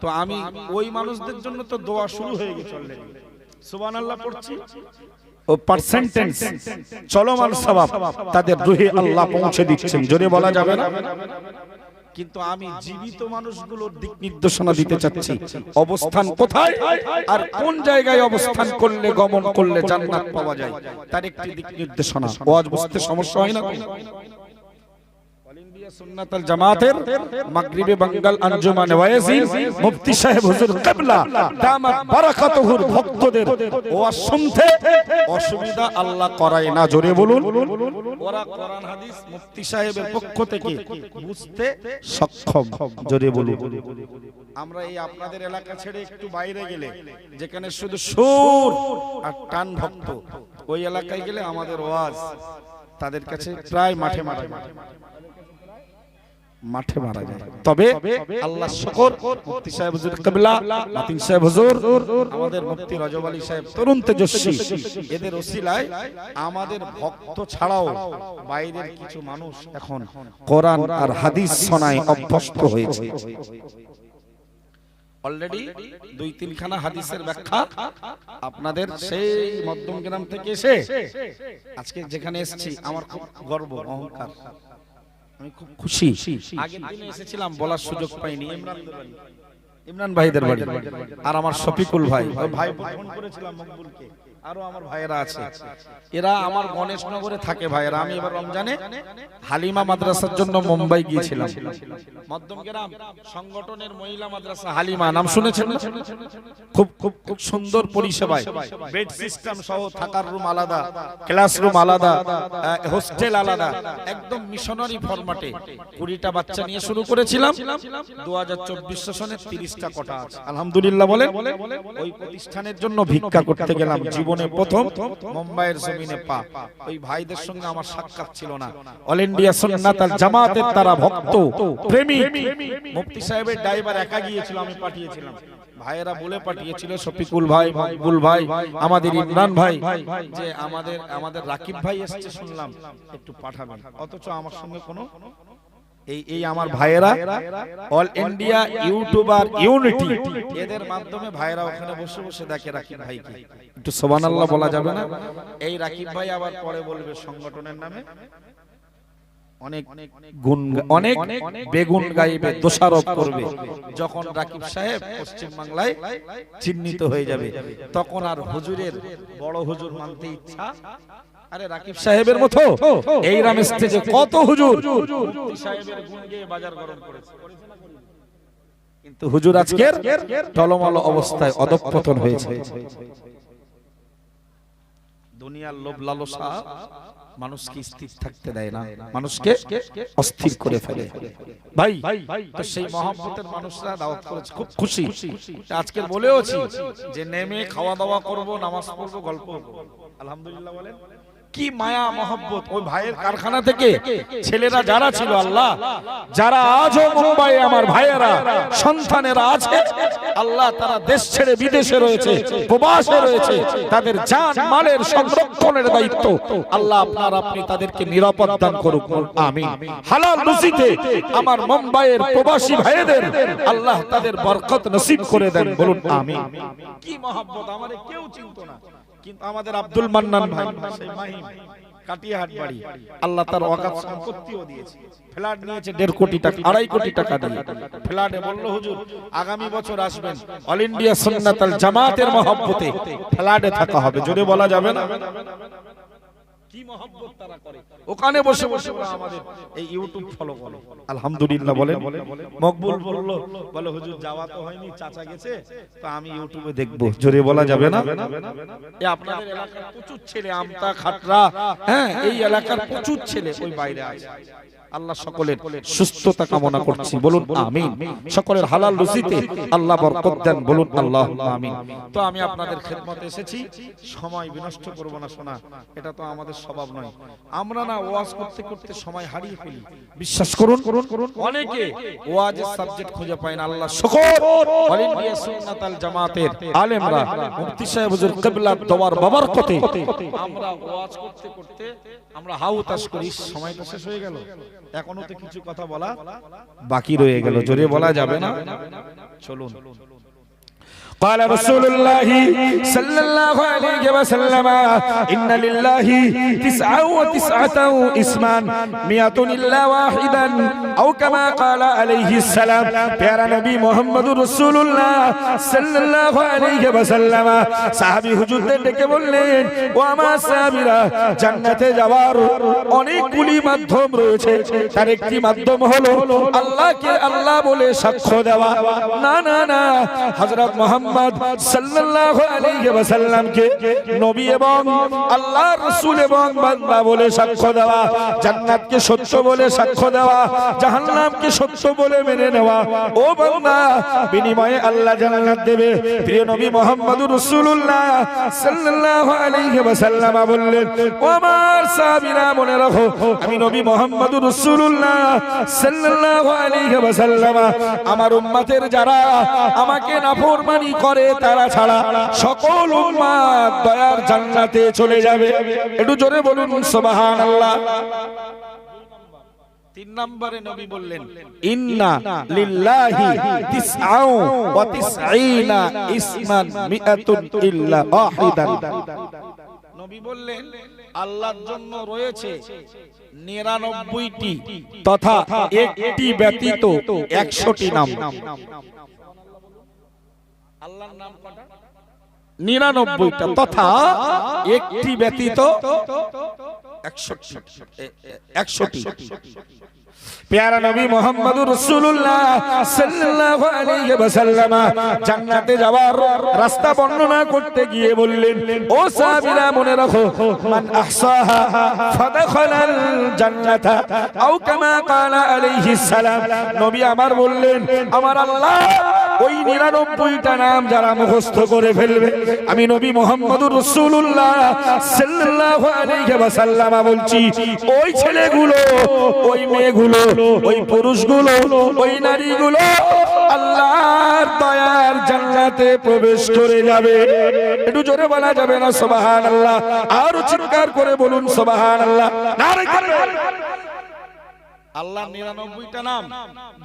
তো আমি ওই মানুষদের জন্য তো দোয়া শুরু হয়ে গেছে অলরেডি, সুবহানাল্লাহ পড়ছি, ও পার্সেন্টেজ চলমান সওয়াব তাদের রুহে আল্লাহ পৌঁছে দিচ্ছেন। জোরে বলা যাবে না? কিন্তু আমি জীবিত মানুষগুলোর দিক নির্দেশনা দিতে চাচ্ছি, অবস্থান কোথায় আর কোন জায়গায় অবস্থান করলে, গমন করলে জান্নাত পাওয়া যায়, তার একটি দিক নির্দেশনা। ওয়াজ বুঝতে সমস্যা হয় না? অল ইন্ডিয়া সুন্নাতুল জামাতের মাগরিবে বাঙ্গাল আঞ্জুমানে ওয়াইজিন মুফতি সাহেব হুজুর কিবলা দামাত বারাকাতুহুর ভক্তদের ওয়াজ শুনতে অসুবিধা আল্লাহ করায় না, জোরে বলুন। ওরা কোরআন হাদিস মুফতি সাহেবের পক্ষ থেকে বুঝতে সক্ষম, জোরে বলুন। আমরা এই আপনাদের এলাকা ছেড়ে একটু বাইরে গেলে যেখানে শুধু সুর আর টান ভক্ত, ওই এলাকায় গেলে আমাদের ওয়াজ তাদের কাছে প্রায় মাঠে মারা যায়। তবে আল্লাহ শুকর, মুফতি সাহেব হুজুর কিবলা, মাতিন সাহেব হুজুর, আমাদের মুফতি রজব আলী সাহেব তরুণ তেজস্বী, এদের ওসিলায় আমাদের ভক্ত ছাড়াও বাইরের কিছু মানুষ এখন কোরআন আর হাদিস শোনায় অভ্যস্ত হয়েছে। অলরেডি 2-3 খানা হাদিসের ব্যাখ্যা আপনাদের সেই মধ্যমগ্রাম থেকে এসে আজকে যেখানে এসেছি আমার খুব গর্ব, অহংকার, আমি খুব খুশি। আগের দিনে এসেছিলাম, বলার সুযোগ পাইনি। ইমরান ভাইদের বাড়ি আর আমার শফিকুল ভাই, ভাই ফোন করেছিলাম মকবুলকে, আরো আমার ভাইয়েরা আছে, এরা আমার গণেশনগরে থাকে ভাইয়েরা। আমি এবার রমজানে হালিমা মাদ্রাসার জন্য মুম্বাই গিয়েছিলাম। মধ্যমগ্রাম সংগঠনের মহিলা মাদ্রাসা হালিমা, নাম শুনেছেন? খুব খুব খুব সুন্দর পরিষেবায়, বেড সিস্টেম সহ, থাকার রুম আলাদা, ক্লাসরুম আলাদা, হোস্টেল আলাদা, একদম মিশনারি ফরম্যাটে 20টা বাচ্চা নিয়ে শুরু করেছিলাম। 2024 সেশনে 30টা কোটা আছে, আলহামদুলিল্লাহ বলেন। ওই প্রতিষ্ঠানের জন্য ভিক্ষা করতে গেলাম, জীবনে প্রথম মুম্বাইয়ের জমিনে পা। ওই ভাইদের সঙ্গে আমার সাক্ষাৎ ছিল না। অল ইন্ডিয়া সুন্নাতুল জামাতের তারা ভক্ত প্রেমিক। মুফতি সাহেবের ড্রাইভার একা গিয়েছিল, আমি পাঠিয়েছিলাম। ভাইয়েরা বলে পাঠিয়েছিল, শফিকুল ভাই, মকবুল ভাই, আমাদের ইমরান ভাই, যে আমাদের রাকিব ভাই এসেছে শুনলাম, একটু পাঠাবেন। অথচ আমার সঙ্গে কোনো এই আমার ভাইয়েরা অল ইন্ডিয়া ইউটিউবার ইউনিটি, এদের মাধ্যমে ভাইয়েরা ওখানে বসে বসে দেখে রাকিব ভাইকে। একটু সুবহানাল্লাহ বলা যাবে না? এই রাকিব ভাই আবার পরে বলবে সংগঠনের নামে অনেক বেগুন গাইবে, দোষারোপ করবে। যখন রাকিব সাহেব পশ্চিম বাংলায় চিহ্নিত হয়ে যাবে, তখন আর হুজুরের বড় হুজুর মানতে ইচ্ছা। আরে রাকিব সাহেবের মতো এই রাম স্টেজে কত হুজুর সাহেবের গুণ গেয়ে বাজার গরম করেছে, কিন্তু হুজুর আজকের টলমল অবস্থায় অধঃপতন হয়েছে। দুনিয়ার লোভ লালসা মানুষকে স্থির থাকতে দেয় না, মানুষকে অস্থির করে ফেলে। ভাই তো সেই মহব্বতের মানুষরা দাওয়াত করেছে, খুব খুশি। আজকে বলেওছি যে নেমে খাওয়া দাওয়া করব, নামাজ পড়ব, গল্প করব। আলহামদুলিল্লাহ বলেন। কি মায়া মহব্বত! ওই ভাইয়ের কারখানা থেকে ছেলেরা যারা ছিল, আল্লাহ, যারা আজও মুম্বাইয়ে আমার ভাইয়েরা সন্তানেরা আছে, আল্লাহ, তারা দেশ ছেড়ে বিদেশে রয়েছে, প্রবাসে রয়েছে, তাদের জান মালের সংরক্ষণের দায়িত্ব আল্লাহ আপনি তাদেরকে নিরাপদ দান করুক, আমিন। হালাল রুজিতে আমার মুম্বাইয়ের প্রবাসী ভাইদের আল্লাহ তাদের বরকত নসিব করে দেন, বলুন আমিন। কি মহব্বত! আমারে কেউ চিনতো না, কিন্তু আমাদের আব্দুল মান্নান ভাই, সেই মাহিম, কাটিয়াহাট বাড়ি, আল্লাহ তার ওয়াকাফ সম্পত্তিও দিয়েছে। ফ্ল্যাট নিয়েছে 1.5 কোটি টাকা, 2.5 কোটি টাকা দিয়ে ফ্ল্যাটে। বলল হুজুর আগামী বছর আসবেন, অল ইন্ডিয়া সুন্নাতুল জামাতের মহব্বতে ফ্ল্যাটে থাকা হবে, জোরে বলা যাবে না? কি মহব্বত তারা করে, ওখানে বসে বসে আমাদের এই ইউটিউব ফলো করে। আলহামদুলিল্লাহ বলেন। মকবুল বলে হুজুর যাওয়া তো হয়নি, চাচা গেছে, তো আমি ইউটিউবে দেখবো, জোরে বলা যাবে না? এই আপনাদের এলাকার প্রচুর ছেলে, আমতা খাটরা, হ্যাঁ, এই এলাকার প্রচুর ছেলে ওই বাইরে আছে। আল্লাহ সকলের সুস্থতা কামনা করছি, বলুন আমিন। সকলের হালাল রুজিতে আল্লাহ বরকত দেন, বলুন আল্লাহুম্মা আমিন। তো আমি আপনাদের খেদমতে এসেছি, সময় বিনষ্ট করব না শোনা, এটা তো আমাদের স্বভাব নয়। আমরা না ওয়াজ করতে করতে সময় হারিয়ে ফেলি। বিশ্বাস করুন, অনেকে ওয়াজের সাবজেক্ট খুঁজে পায় না। আল্লাহ শুকর, অল ইন্ডিয়া সুন্নাতুল জামাতের আলেমরা, মুফতি সাহেব হুজুর কিবলা দওয়ার বাবরকতে আমরা ওয়াজ করতে করতে আমরা হাউতাস করি, সময়টা শেষ হয়ে গেল, এখনো তো কিছু কথা বলা বাকি রয়ে গেল, জোরে বলা যাবে না? চলুন। قال رسول الله صلى الله عليه وسلم إن لله 99 اسما 100 إلا واحدا أو كما قال عليه السلام প্যারা নবী মুহাম্মদুর রাসূলুল্লাহ সাল্লাল্লাহু আলাইহি ওয়াসাল্লাম সাহাবী হুজুরদের ডেকে বললেন ও আমার সাহাবীরা জান্নাতে যাওয়ার অনেকগুলি মাধ্যম রয়েছে তার একটি মাধ্যম হলো আল্লাহকে আল্লাহ বলে সাক্ষ্য দেওয়া না না না হযরত মুহাম্মদ সাল্লাল্লাহু আলাইহি ওয়াসাল্লামকে নবী এবং আল্লাহর রাসূল এবং বান্দা বলে সাক্ষ্য দেওয়া জান্নাতকে সত্য বলে সাক্ষ্য দেওয়া জাহান্নামকে সত্য বলে মেনে নেওয়া ও বান্দা বিনিময়ে আল্লাহ জান্নাত দেবে প্রিয় নবী মুহাম্মদুর রাসূলুল্লাহ সাল্লাল্লাহু আলাইহি ওয়াসাল্লাম বললেন ও আমার সাহাবীরা মনে রাখো আমি নবী মুহাম্মদুর রাসূলুল্লাহ সাল্লাল্লাহু আলাইহি ওয়াসাল্লাম আমার উম্মতের যারা আমাকে নাফরমানি করে তারা ছাড়া সকল উম্মত দয়ার জান্নাতে চলে যাবে একটু জোরে বলুন সুবহানাল্লাহ 3 নম্বরে নবী বললেন ইন্না লিল্লাহি 99 ইসমান 100 ইল্লা ওয়াহিদান নবী বললেন আল্লাহর জন্য রয়েছে 99টি তথা একটি ব্যতীত 100টি নাম আল্লাহর নাম কয়টা 99টা তথা একটি ব্যতীত 100টি প্যারা নবী মুহাম্মদুর রাসূলুল্লাহ সাল্লাল্লাহু আলাইহি ওয়াসাল্লাম জান্নাতে যাওয়ার রাস্তা বর্ণনা করতে গিয়ে বললেন ও সাহাবীরা মনে রাখো মান আহসাহা ফাদখালাল জান্নাতা আও কামা ক্বালা আলাইহিস সালাম নবী আমার বললেন আমার আল্লাহ ওই 99টা নাম যারা মুখস্থ করে ফেলবে আমি নবী মুহাম্মদুর রাসূলুল্লাহ সাল্লাল্লাহু আলাইহি ওয়াসাল্লাম বলছি ওই ছেলেগুলো ওই মেয়েগুলো ওই পুরুষগুলো ওই নারীগুলো আল্লাহর দয়ার জান্নাতে প্রবেশ করে যাবে একটু জোরে বলা যাবে না সুবহানাল্লাহ আর চিৎকার করে বলুন সুবহানাল্লাহ নারে তাকবীর আল্লাহর 99টা নাম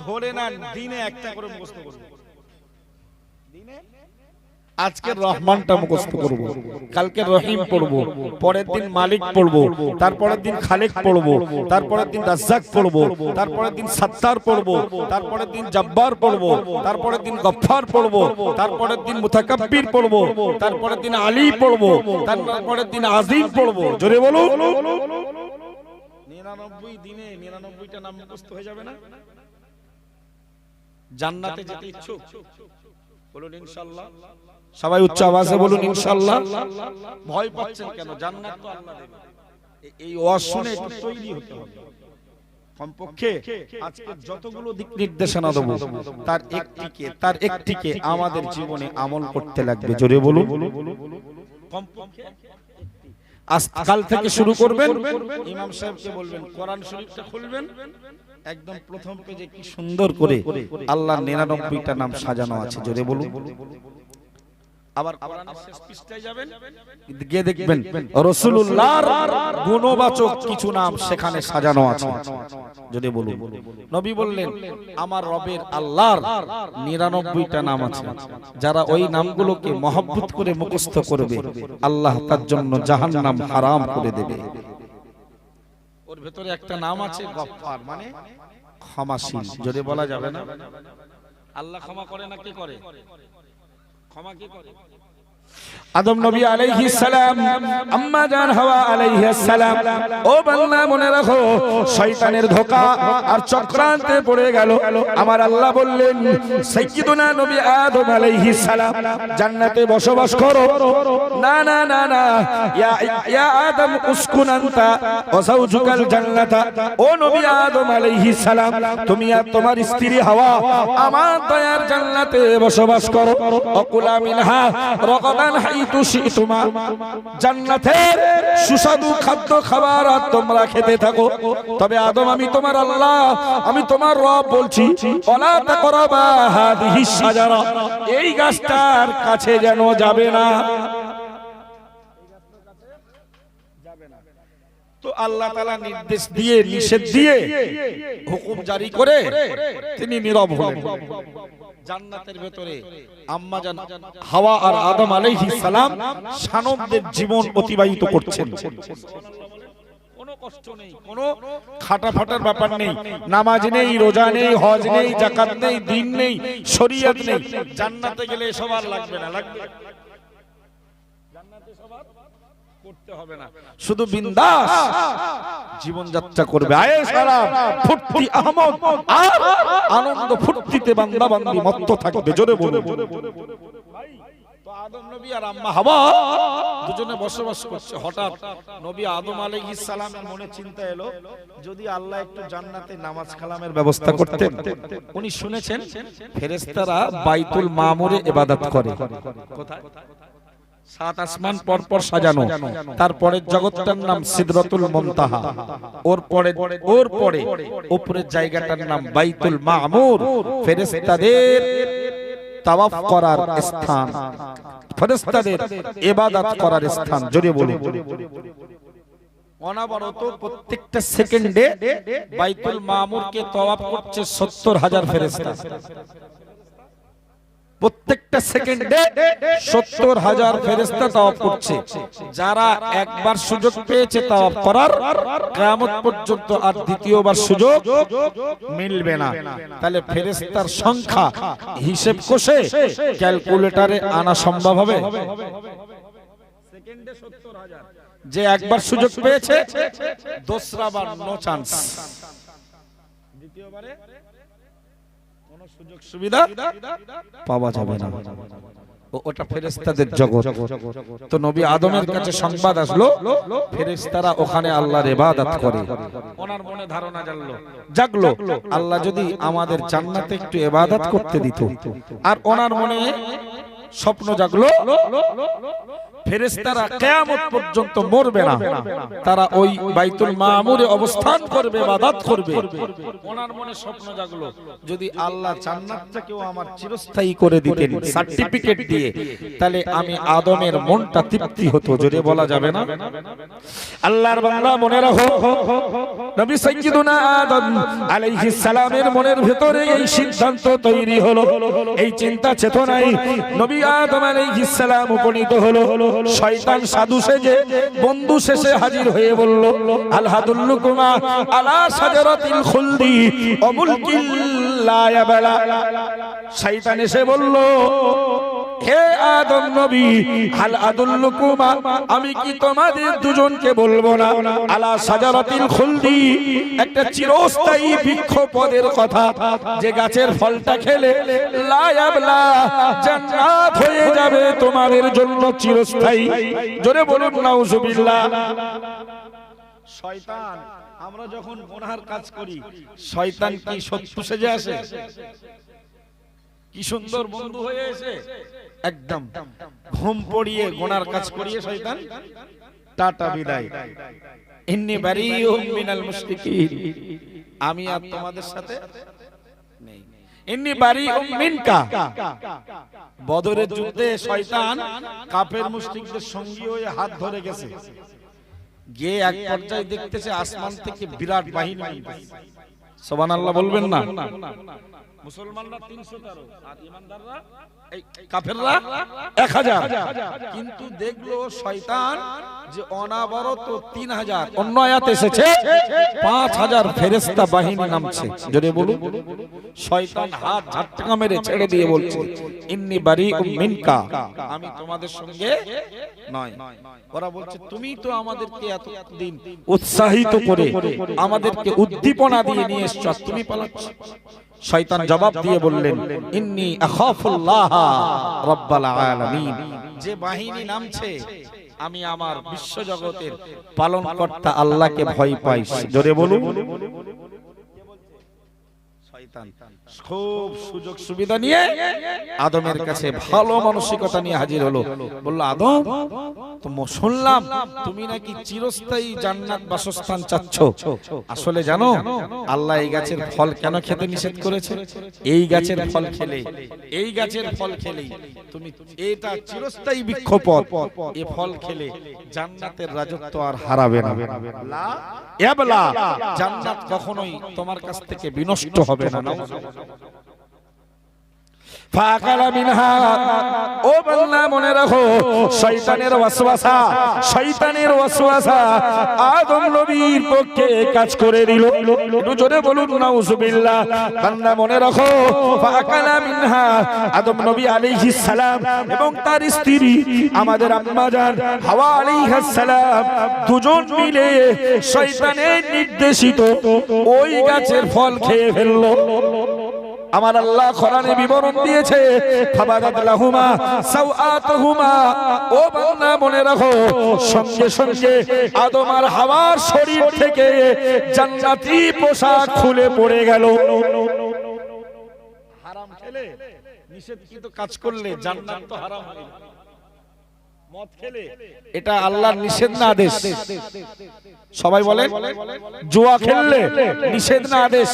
ধরে নেন দিনে একটা করে মুখস্থ করুন দিনে আজকের রহমানটা মুখস্থ করব কালকে রহিম পড়ব পরের দিন মালিক পড়ব তারপরের দিন খালেক পড়ব তারপরের দিন রাজ্জাক পড়ব তারপরের দিন সত্তার পড়ব তারপরের দিন জব্বার পড়ব তারপরের দিন গফফার পড়ব তারপরের দিন মুতাকাব্বির পড়ব তারপরের দিন আলী পড়ব তারপরের দিন আজিম পড়ব জোরে বলুন 99 দিনে 99টা নাম মুখস্থ হয়ে যাবে না জান্নাতে যেতে ইচ্ছুক বলুন ইনশাআল্লাহ সবাই উচ্চ আওয়াজে বলুন ইনশাআল্লাহ ভয় পাচ্ছেন কেন জান্নাত তো আল্লাহ দেবে এই ওয়াজ শুনে একটু তৈরি হতে হবে কমপক্ষে আজকে যতগুলো দিক নির্দেশনা দেব তার একটিকে আমাদের জীবনে আমল করতে লাগবে জোরে বলুন কমপক্ষে আজকাল থেকে শুরু করবেন ইমাম সাহেবকে বলবেন কোরআন শরীফটা খুলবেন একদম প্রথম পেজে কি সুন্দর করে আল্লাহর 99টা নাম সাজানো আছে জোরে বলুন আবার কোরআনের শেষ পৃষ্ঠায় যাবেন গিয়ে দেখবেন রাসূলুল্লাহর গুণবাচক কিছু নাম সেখানে সাজানো আছে যদি বলুন নবী বললেন আমার রবের আল্লাহর 99টা নাম আছে যারা ওই নামগুলোকে মহব্বত করে মুখস্থ করবে আল্লাহ তার জন্য জাহান্নাম হারাম করে দেবে ওর ভিতরে একটা নাম আছে গফফার মানে ক্ষমাশীল যদি বলা যাবে না আল্লাহ ক্ষমা করে না কে করে ক্ষমা কে করে আদম নবী আলাইহিস সালাম আম্মা জান হাওয়া আলাইহিস সালাম ও বান্দা মনে রাখো শয়তানের ধোঁকা আর চক্রান্তে পড়ে গেল আমার আল্লাহ বললেন সাইয়্যিদুনা নবী আদম আলাইহিস সালাম জান্নাতে বসবাস করো না না না না ইয়া আদম উসকুন আনতা ওয়া যাওজুকাল জান্নাতা ও নবী আদম আলাইহিস সালাম তুমি আর তোমার স্ত্রী হাওয়া আমার দয়ার জান্নাতে বসবাস করো অকুলা মিনহা রাগাদান হাইতু শিতুমা জান্নাতের সুস্বাদু খাদ্য খাবার তোমরা খেতে থাকো তবে আদম আমি তোমার আল্লাহ আমি তোমার রব বলছি ওয়ালা তাকরাবা হাদিহিস শাজারা এই গাছটার কাছে যেন যাবে না তো আল্লাহ তাআলা নির্দেশ দিয়ে নিষেধ দিয়ে হুকুম জারি করে তিনি নীরব হলেন। জান্নাতের ভেতরে আম্মা জান হাওয়া আর আদম আলাইহিস সালাম সানন্দের জীবন অতিবাহিত করছেন। কোনো কষ্ট নেই, কোনো খাটাফাটার ব্যাপার নেই, নামাজ নেই, রোজা নেই, হজ নেই, যাকাত নেই, দ্বীন নেই, শরীয়ত নেই। জান্নাতে গেলে সবার লাগবে না, লাগবে জান্নাতে সবার করতে হবে না, শুধু বিন্দাস জীবনযাত্রা করবে। আয়ে সালাম ফুর্তি আহমদ আর আনন্দ ফুর্তিতে বান্দা বান্দি মত্ত থাকবে। জোরে বলুন। তো আদম নবী আর আম্মা হাওয়া দুজনে বসবাস করছে। হঠাৎ নবী আদম আলাইহিস সালামের মনে চিন্তা এলো, যদি আল্লাহ একটু জান্নাতে নামাজ কালামের ব্যবস্থা করতেন। উনি শুনেছেন ফেরেশতারা বাইতুল মামুরে ইবাদত করে। কোথায়? সাত আসমান পরপর সাজানো, তারপরে জগৎটার নাম সিদরাতুল মুনতাহা, ওর পরে উপরের জায়গাটার নাম বাইতুল মামুর, ফেরেশতাদের তাওয়াফ করার স্থান, ফেরেশতাদের ইবাদত করার স্থান। জোরে বলুন। অনবরত প্রত্যেকটা সেকেন্ডে বাইতুল মামুরকে তাওয়াফ করছে ৭০,০০০ ফেরেশতা। প্রত্যেকটা সেকেন্ডে ৭০,০০০ ফেরেশতা তাওয়াফ করছে। যারা একবার সুযোগ পেয়েছে তাওয়াফ করার, কিয়ামত পর্যন্ত আর দ্বিতীয়বার সুযোগ মিলবে না। তাহলে ফেরেশতার সংখ্যা হিসাব কষে ক্যালকুলেটরে আনা সম্ভব হবে? সেকেন্ডে ৭০,০০০, যে একবার সুযোগ পেয়েছে দোসরাবার নো চান্স, দ্বিতীয়বারে সুযোগ সুবিধা পাওয়া যাবে না। ওটা ফেরেশতাদের জগৎ। তো নবী আদমের কাছে সংবাদ আসলো ফেরেশতারা ওখানে আল্লাহর ইবাদত করে। ওনার মনে ধারণা জাগলো, আল্লাহ যদি আমাদের জান্নাতে একটু ইবাদত করতে দিত। আর ওনার মনে স্বপ্ন জাগলো ফেরেশতারা কিয়ামত পর্যন্ত মরবে না, তারা ওই বাইতুল মামুরে অবস্থান করবে, ইবাদত করবে। ওনার মনে স্বপ্ন জাগলো, যদি আল্লাহ জান্নাতটাকেও আমার চিরস্থায়ী করে দিতেন সার্টিফিকেট দিয়ে, তাহলে আমি আদমের মনটা তৃপ্তি হতো। জোরে বলা যাবে না? আল্লাহর বান্দা মনে রাখো, নবী সাইয়্যিদুনা আদম আলাইহিস সালামের মনের ভিতরে এই সিদ্ধান্ত তৈরি হলো, এই চিন্তা চেতনায় নবী আদম আলাইহিস সালাম উপনীত হলো। শয়তান সাধু সেজে বন্ধু শেষে হাজির হয়ে বলল, আল হাদুল্লুকুমা আলা শাজারাতিল খুলদি ওয়া মুলকিল লা ইয়াবলা। শয়তান এসে বলল, হে আদম নবী, আল আদুল্লুকুমা, আমি কি তোমাদের দুজনকে বলবো না আলা শাজারাতিল খুলদি, একটা চিরস্থায়ী বৃক্ষ পদের কথা, যে গাছের ফলটা খেলে লা ইয়াবলা, জান্নাত হয়ে যাবে তোমাদের জন্য চিরস্থায়ী। জোরে বলুন নাউজুবিল্লাহ। শয়তান, আমরা যখন গুনাহের কাজ করি শয়তান কি শত্রু সেজে আসে? কি সুন্দর বন্ধু হয়ে এসে একদম ঘুম পড়িয়ে গুনার কাজ করিয়ে শয়তান টাটা বিদায়। ইন্নী বারিউম মিনাল মুশরিকিন, আমি আর তোমাদের সাথে নেই। ইন্নী বারিউম মিনকা, বদরের যুদ্ধে শয়তান কাফের মুশরিকদের সঙ্গী হয়ে হাত ধরে গেছে, গিয়ে এক পর্যায়ে দেখতেছে আসমান থেকে বিরাট বাহিনী নামতেছে। সুবহানাল্লাহ বলবেন না? মুসলমানরা ৩১৩ আর ঈমানদাররা এই কাফেররা ১০০০। কিন্তু দেখলো শয়তান যে অনাবরত ৩০০০, অন্য আয়াতে এসেছে ৫০০০ ফেরেশতা বাহিনী নামছে। জোরে বলুন। শয়তান হাত ঝাটকা মেরে ছেড়ে দিয়ে বলছে, ইন্নী বারিউম মিনকা, আমি তোমাদের সঙ্গে নয়। ওরা বলছে, তুমি তো আমাদেরকে এতদিন উৎসাহিত করে আমাদেরকে উদ্দীপনা দিয়ে নিয়ে এসছো, তুমি পালাচ্ছ। শয়তান জবাব দিয়ে বললেন, ইন্নী আখাফুল্লাহ রাব্বাল আলামিন, যে বাহিনী নামছে আমি আমার বিশ্ব জগতের পালনকর্তা আল্লাহকে ভয় পাই। জোরে বলুন। শয়তান খুব সুযোগ সুবিধা নিয়ে আদমের কাছে ভালো মানসিকতা নিয়ে হাজির হলো। বলল, আদম, তুমি শুনলাম তুমি নাকি চিরস্থায়ী জান্নাত বাসস্থান চাচ্ছ। আসলে জানো আল্লাহ এই গাছের ফল কেন খেতে নিষেধ করেছে? এই গাছের ফল খেলে, এই গাছের ফল খেলে তুমি, এটা চিরস্থায়ী বৃক্ষপদ, এই ফল খেলে জান্নাতের রাজত্ব আর হারাবে না। এবলা জান্নাত কখনোই তোমার কাছ থেকে বিনষ্ট হবে না। ফাকালা মিনহা, ও বান্দা মনে রাখো, শয়তানের ওয়াসওয়াসা, শয়তানের ওয়াসওয়াসা আদম নবীর পক্ষে কাজ করে দিল। একটু জোরে বলুন নাউজুবিল্লাহ। বান্দা মনে রাখো, ফাকালা মিনহা, আদম নবী আলাইহিস সালাম এবং তার স্ত্রী আমাদের আম্মা জান হাওয়া আলাইহিস সালাম দুজন মিলে শয়তানের নির্দেশিত ওই গাছের ফল খেয়ে ফেললো। আমার আল্লাহ কোরআনে বিবরণ দিয়েছে, ফাবাদাত লাহুমা সাওআতুহুমা, ও বান্দা মনে রাখো, সঙ্গে সঙ্গে আদম আর হাওয়ার শরীর থেকে জান্নাতি পোশাক খুলে পড়ে গেল। হারাম খেলে, নিষেধকৃত কাজ করলে জান্নাত তো হারাম হয়ে গেল। মদ খেলে এটা আল্লাহর নিষেধ না আদেশ? সবাই বলেন, জুয়া খেললে নিষেধ না আদেশ?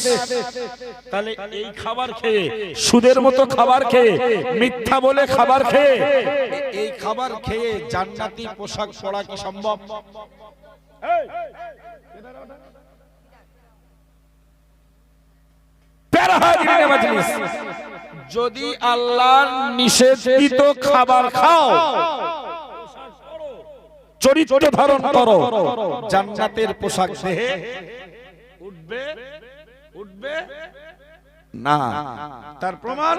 তাহলে এই খাবার খেয়ে, সুদের মতো খাবার খেয়ে, মিথ্যা বলে খাবার খেয়ে, এই খাবার খেয়ে জান্নাতি পোশাক পরা কি সম্ভব? যদি আল্লাহর নিষেধিত খাবার খাও, চরিত্র ধারণ করো, জান্নাতের পোশাক দেহে উঠবে উঠবে না। তার প্রমাণ,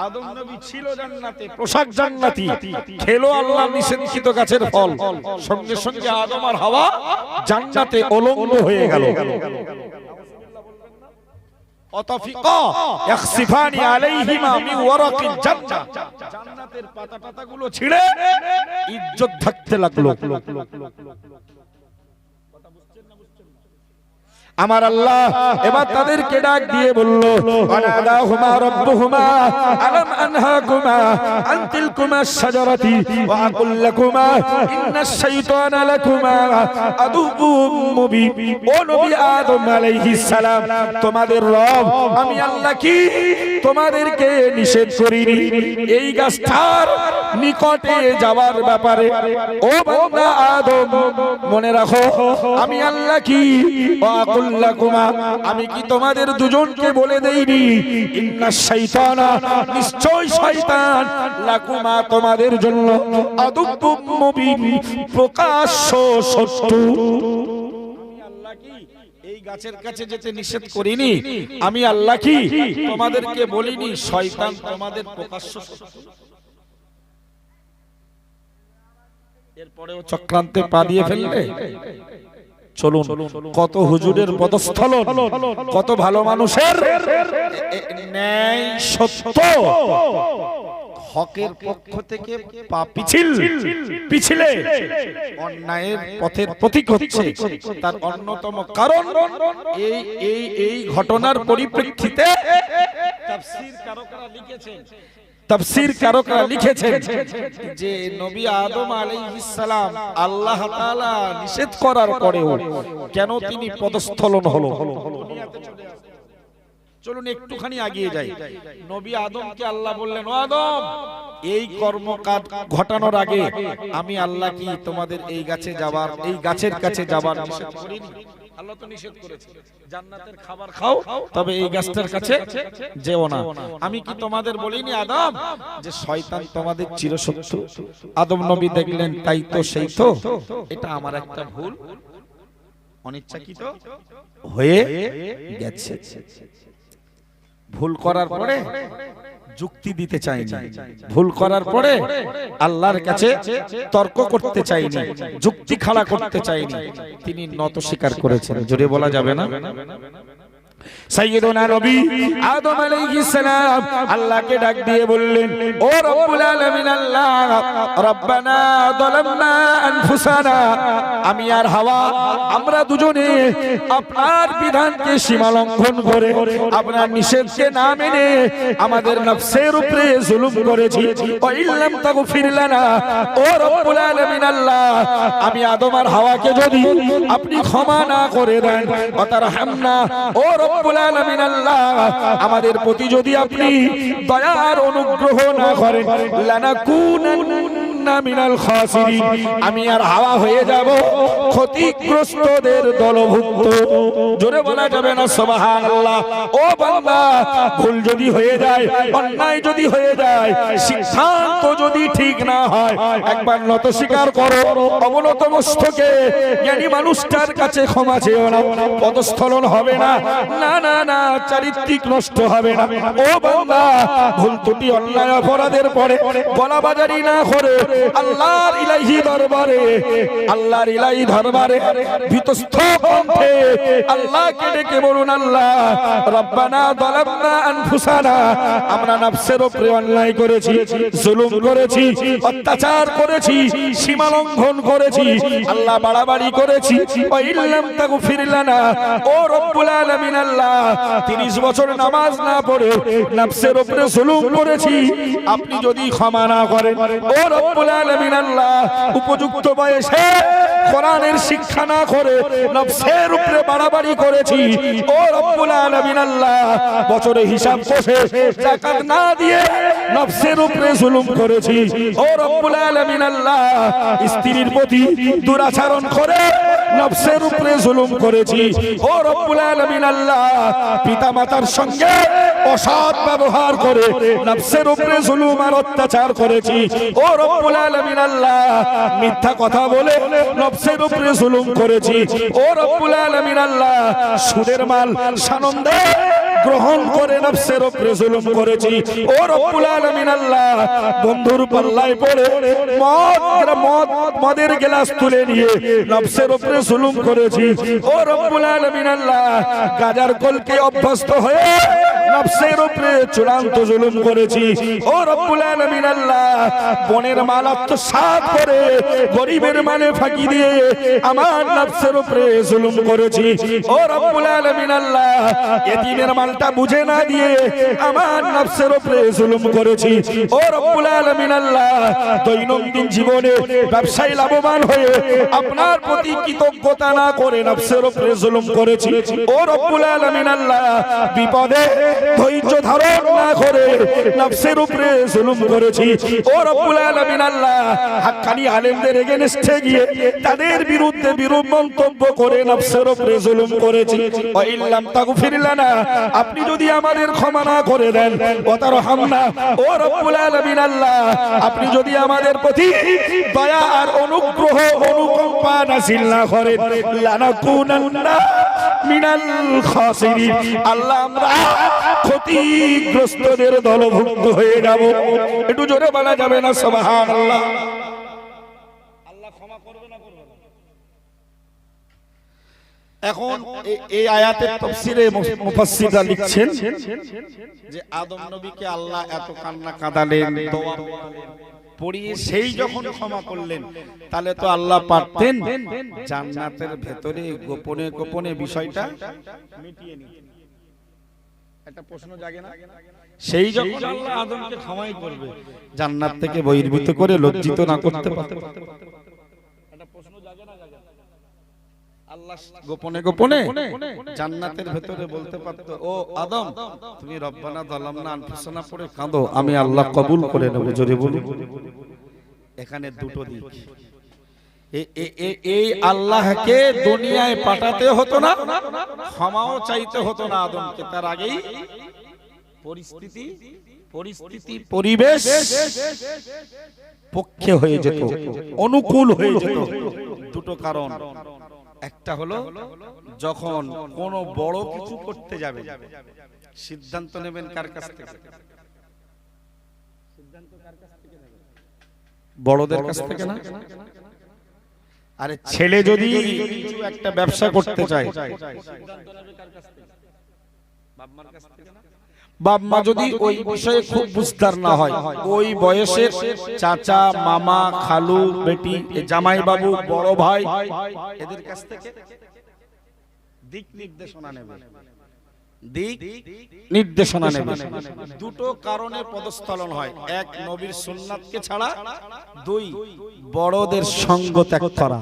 আদম নবী ছিল জান্নাতে, পোশাক জান্নাতি, খেলো আল্লাহ নিষেধিত গাছের ফল, সঙ্গে সঙ্গে আদম আর হাওয়া জান্নাতে অলঙ্গ হয়ে গেল। জান্নাতের পাতা-টাতাগুলো ছিঁড়ে ইজ্জত থাকতে লাগলো। আমার আল্লাহ এবার তাদেরকে ডাক দিয়ে বলল, ওয়ানাদাহুমা রাব্বুহুমা আলাম আনহাকুমা আন তিলকুমা শাজারাতি ওয়া আকুল লাকুমা ইন্নাশ শাইতানা লাকুমা আদুউম মুবিন। ও নবী আদম আলাইহিস সালাম, তোমাদের রব আমি আল্লাহ কি তোমাদেরকে নিষেধ করিনি এই গাছটার নিকটে যাওয়ার ব্যাপারে? ও বান্দা আদম মনে রাখো, আমি আল্লাহ কি ওয়া আকুল লাকুমা, আমি কি তোমাদের দুজনকে বলে দেইনি, ইন্নাশ শাইতানা, নিশ্চয় শয়তান, লাকুমা তোমাদের জন্য, আদুউম মুবিন, প্রকাশ্য শত্রু। আমি আল্লাহ কি এই গাছের কাছে যেতে নিষেধ করিনি? আমি আল্লাহ কি তোমাদেরকে বলিনি শয়তান তোমাদের প্রকাশ্য শত্রু? এরপরেও চক্রান্তে পা দিয়ে ফেললে। চলুন, কত হুজুরের পদস্থলন, কত ভালো মানুষের ন্যায় সত্য হকের পক্ষ থেকে পা পিছিলে অন্যায়ের পথের প্রতীক হচ্ছে। তার অন্যতম কারণ এই ঘটনার পরিপ্রেক্ষিতে তাফসীর কারকরা লিখেছেন যে নবী আদম আলাইহিস সালাম আল্লাহ তাআলা নিষেধ করার পরেও কেন তিনি পদস্থলন হলো। চলুন একটুখানি এগিয়ে যাই। নবী আদমকে আল্লাহ বললেন, ও আদম, এই কর্মকাণ্ড ঘটানোর আগে আমি আল্লাহ কি তোমাদের এই গাছে যাবার, এই গাছের কাছে যাবার নিষেধ করিনি? আল্লাহ তো নিষেধ করেছে জান্নাতের খাবার খাও, তবে এই গাছটার কাছে যেও না। আমি কি তোমাদের বলিনি আদম যে শয়তান তোমাদের চিরশত্রু? আদম নবী দেখলেন তাই তো, সেই তো, এটা আমার একটা ভুল অনিচ্ছাকৃত হয়ে গেছে। ভুল করার পরে যুক্তি দিতে চাইনি, ভুল করার পরে আল্লাহর কাছে তর্ক করতে চাইনি, যুক্তি খাড়া করতে চাইনি, তিনি নত স্বীকার করেছেন। জোরে বলা যাবে না? সাইয়্যিদুনা নবী আদম আলাইহিস সালাম আল্লাহকে ডাক দিয়ে বললেন, ও রব্বুল আলামিন আল্লাহ, রব্বানা যালামনা আনফুসানা, আমি আর হাওয়া আমরা দুজনে আপনার বিধানকে সীমা লঙ্ঘন করে আপনার নিষেধকে না মেনে আমাদের নফসের উপরে জুলুম করেছি। ওয়া ইল্লাম তাগফির লানা, ও রব্বুল আলামিন আল্লাহ, আমি আদম আর হাওয়াকে যদি আপনি ক্ষমা না করে দেন, ওয়া তারহামনা, ও রব্বুল আলামিন আল্লাহ, আমাদের প্রতি যদি আপনি দয়ার অনুগ্রহ না করেন, লানাকুনান্না মিনাল খাসিরিন, আমি আর হাওয়া হয়ে যাব ক্ষতিগ্রস্তদের দলভুক্ত। জোরে বলা যাবে না সুবহানাল্লাহ? ও বান্দা, ভুল যদি হয়ে যায়, অন্যায় যদি হয়ে যায়, সিদ্ধান্ত যদি ঠিক না হয়, একবার নত স্বীকার করো, অবনত মস্তকে জ্ঞানী মানুষটার কাছে ক্ষমা চেও না, পদস্থলন হবে না, না না না, চারিত্রিক নষ্ট হবে না। ও বান্দা, ভুল ত্রুটি অন্যায় অপরাধের পরে বলা বাজারি না করে আল্লাহর ইলাহি দরবারে, আল্লাহর ইলাহি দরবারে ভীতস্থ কণ্ঠে আল্লাহকে ডেকে বলুন, আল্লাহ রব্বানা যালামনা আনফুসানা, আমরা নফসের উপরে অন্যায় করেছি, জুলুম করেছি, অত্যাচার করেছি, সীমা লঙ্ঘন করেছি, আল্লাহ বাড়াবাড়ি করেছি। ওয়া ইল্লাম তাগফির লানা, ও রব্বুল আলামিন আল্লাহ, 30 বছর নামাজ না পড়ে নফসের উপরে জুলুম করেছি, আপনি যদি ক্ষমা না করেন, ও রব্বুল আলামিন আল্লাহ, উপযুক্ত বয়সে কোরআনের শিক্ষা না করে নফসের উপরে বাড়াবাড়ি করেছি, ও রব্বুল আলামিন আল্লাহ, বছরে হিসাব কষে যাকাত না দিয়ে নফসের উপরে জুলুম করেছি, ও রব্বুল আলামিন আল্লাহ, স্ত্রীর প্রতি দুরাচরণ করে নফসের উপরে জুলুম করেছি, ও রব্বুল আলামিন আল্লাহ, পিতামাতার সঙ্গে অসৎ ব্যবহার করে নফসের উপরে জুলুম আর অত্যাচার করেছি, ও রব্বুল আলামিন আল্লাহ, মিথ্যা কথা বলে নফসের উপরে জুলুম করেছি, ও রব্বুল আলামিন আল্লাহ, সুদের মাল সানন্দে গ্রহণ করে নফসের উপরে জুলুম করেছি, ও রব্বুল আলামিন আল্লাহ, বন্ধুর পাল্লায় পড়ে মদের গ্লাস তুলে নিয়ে নফসের উপরে জুলুম করেছি, ও রব্বুল আলামিন আল্লাহ, গাজার কলকে অভ্যস্ত হয়ে নফসের উপরে চূড়ান্ত জুলুম করেছি, ও রব্বুল আলামিন আল্লাহ, বনের মাল আত্মসাৎ করে গরিবের মালে ফাঁকি দিয়ে আমার নফসের উপরে জুলুম করেছি, ও রব্বুল আলামিন আল্লাহ, এতিমের মালটা বুঝে না দিয়ে আমার নফসের উপরে জুলুম করেছি, ও রব্বুল আলামিন আল্লাহ, দৈনন্দিন জীবনে ব্যবসায়ী লাভবান হয়ে আপনার প্রতি কৃতজ্ঞতা না করে নফসের উপরে জুলুম করেছি, ও রব্বুল আলামিন আল্লাহ, বিপদে ধৈর্য ধারণ না করে নফসের উপরে জুলুম করেছি, ও রব্বুল আলামিন আল্লাহ, হাক্কানি আলেমদের এগেইনস্টে গিয়ে তাদের বিরুদ্ধে বিরূপ মন্তব্য করে নফসের উপরে জুলুম করেছি। ওয়া ইল্লাম তাগফির লানা, আপনি যদি আমাদের ক্ষমা না করে দেন, ওয়া তারহামনা, ও রব্বুল আলামিন আল্লাহ, আপনি যদি আমাদের প্রতি দয়া আর অনুগ্রহ অনুকম্পা নাযিল না করেন, লানাকুনান্না মিনাল খাসিরিন, আল্লাহ আমরা ক্ষতিগ্রস্তদের দলভুক্ত হয়ে যাব। একটু জোরে বলা যাবে না সুবহানাল্লাহ? আল্লাহ ক্ষমা করবে না করবে না? এখন এই আয়াতের তাফসীরে মুফাসসিররা লিখছেন যে আদম নবীকে আল্লাহ এত কান্না কাঁদালেন, দোয়া পড়িয়ে সেই যখন ক্ষমা করলেন, তাহলে তো আল্লাহ পারতেন জান্নাতের ভেতরে গোপনে গোপনে বিষয়টা মিটিয়ে নিতে। একটা প্রশ্ন জাগে না? সেই যখন আল্লাহ আদমকে ক্ষমাই করবে, জান্নাত থেকে বহির্ভূত করে লজ্জিত না করতে পারতেন? একটা প্রশ্ন জাগে না? আল্লাহ গোপনে গোপনে জান্নাতের ভেতরে বলতে পারতো, ও আদম তুমি রব্বানা যালামনা আনফুসানা পড়ে কাঁদো, আমি আল্লাহ কবুল করে নেব। জোরে বলুন। এখানে দুটো দিক, এই আল্লাহকে দুনিয়ায় পাঠাতে হতো না, ক্ষমাও চাইতে হতো না আদমকে, তার আগেই পরিস্থিতি পরিবেশ পক্ষে হয়ে যেত, অনুকূল হয়ে যেত। দুটো কারণ, একটা হলো যখন কোন বড় কিছু করতে যাবে, সিদ্ধান্ত নেবেন কার কাছ থেকে? বড়দের কাছ থেকে না? আরে ছেলে যদি কিছু একটা ব্যবসা করতে চায়, বাপ মা যদি ওই বিষয়ে খুব বুঝদার না হয়, ওই বয়সের চাচা, মামা, খালু, বেটি, জামাই বাবু, বড় ভাই, এদের কাছ থেকে দিক নির্দেশনা নেবে। দিক নির্দেশনা নেবে। দুটো কারণে পদস্থলন হয়: এক, নবীর সুন্নাতকে ছাড়া; দুই, বড়দের সঙ্গ ত্যাগ করা।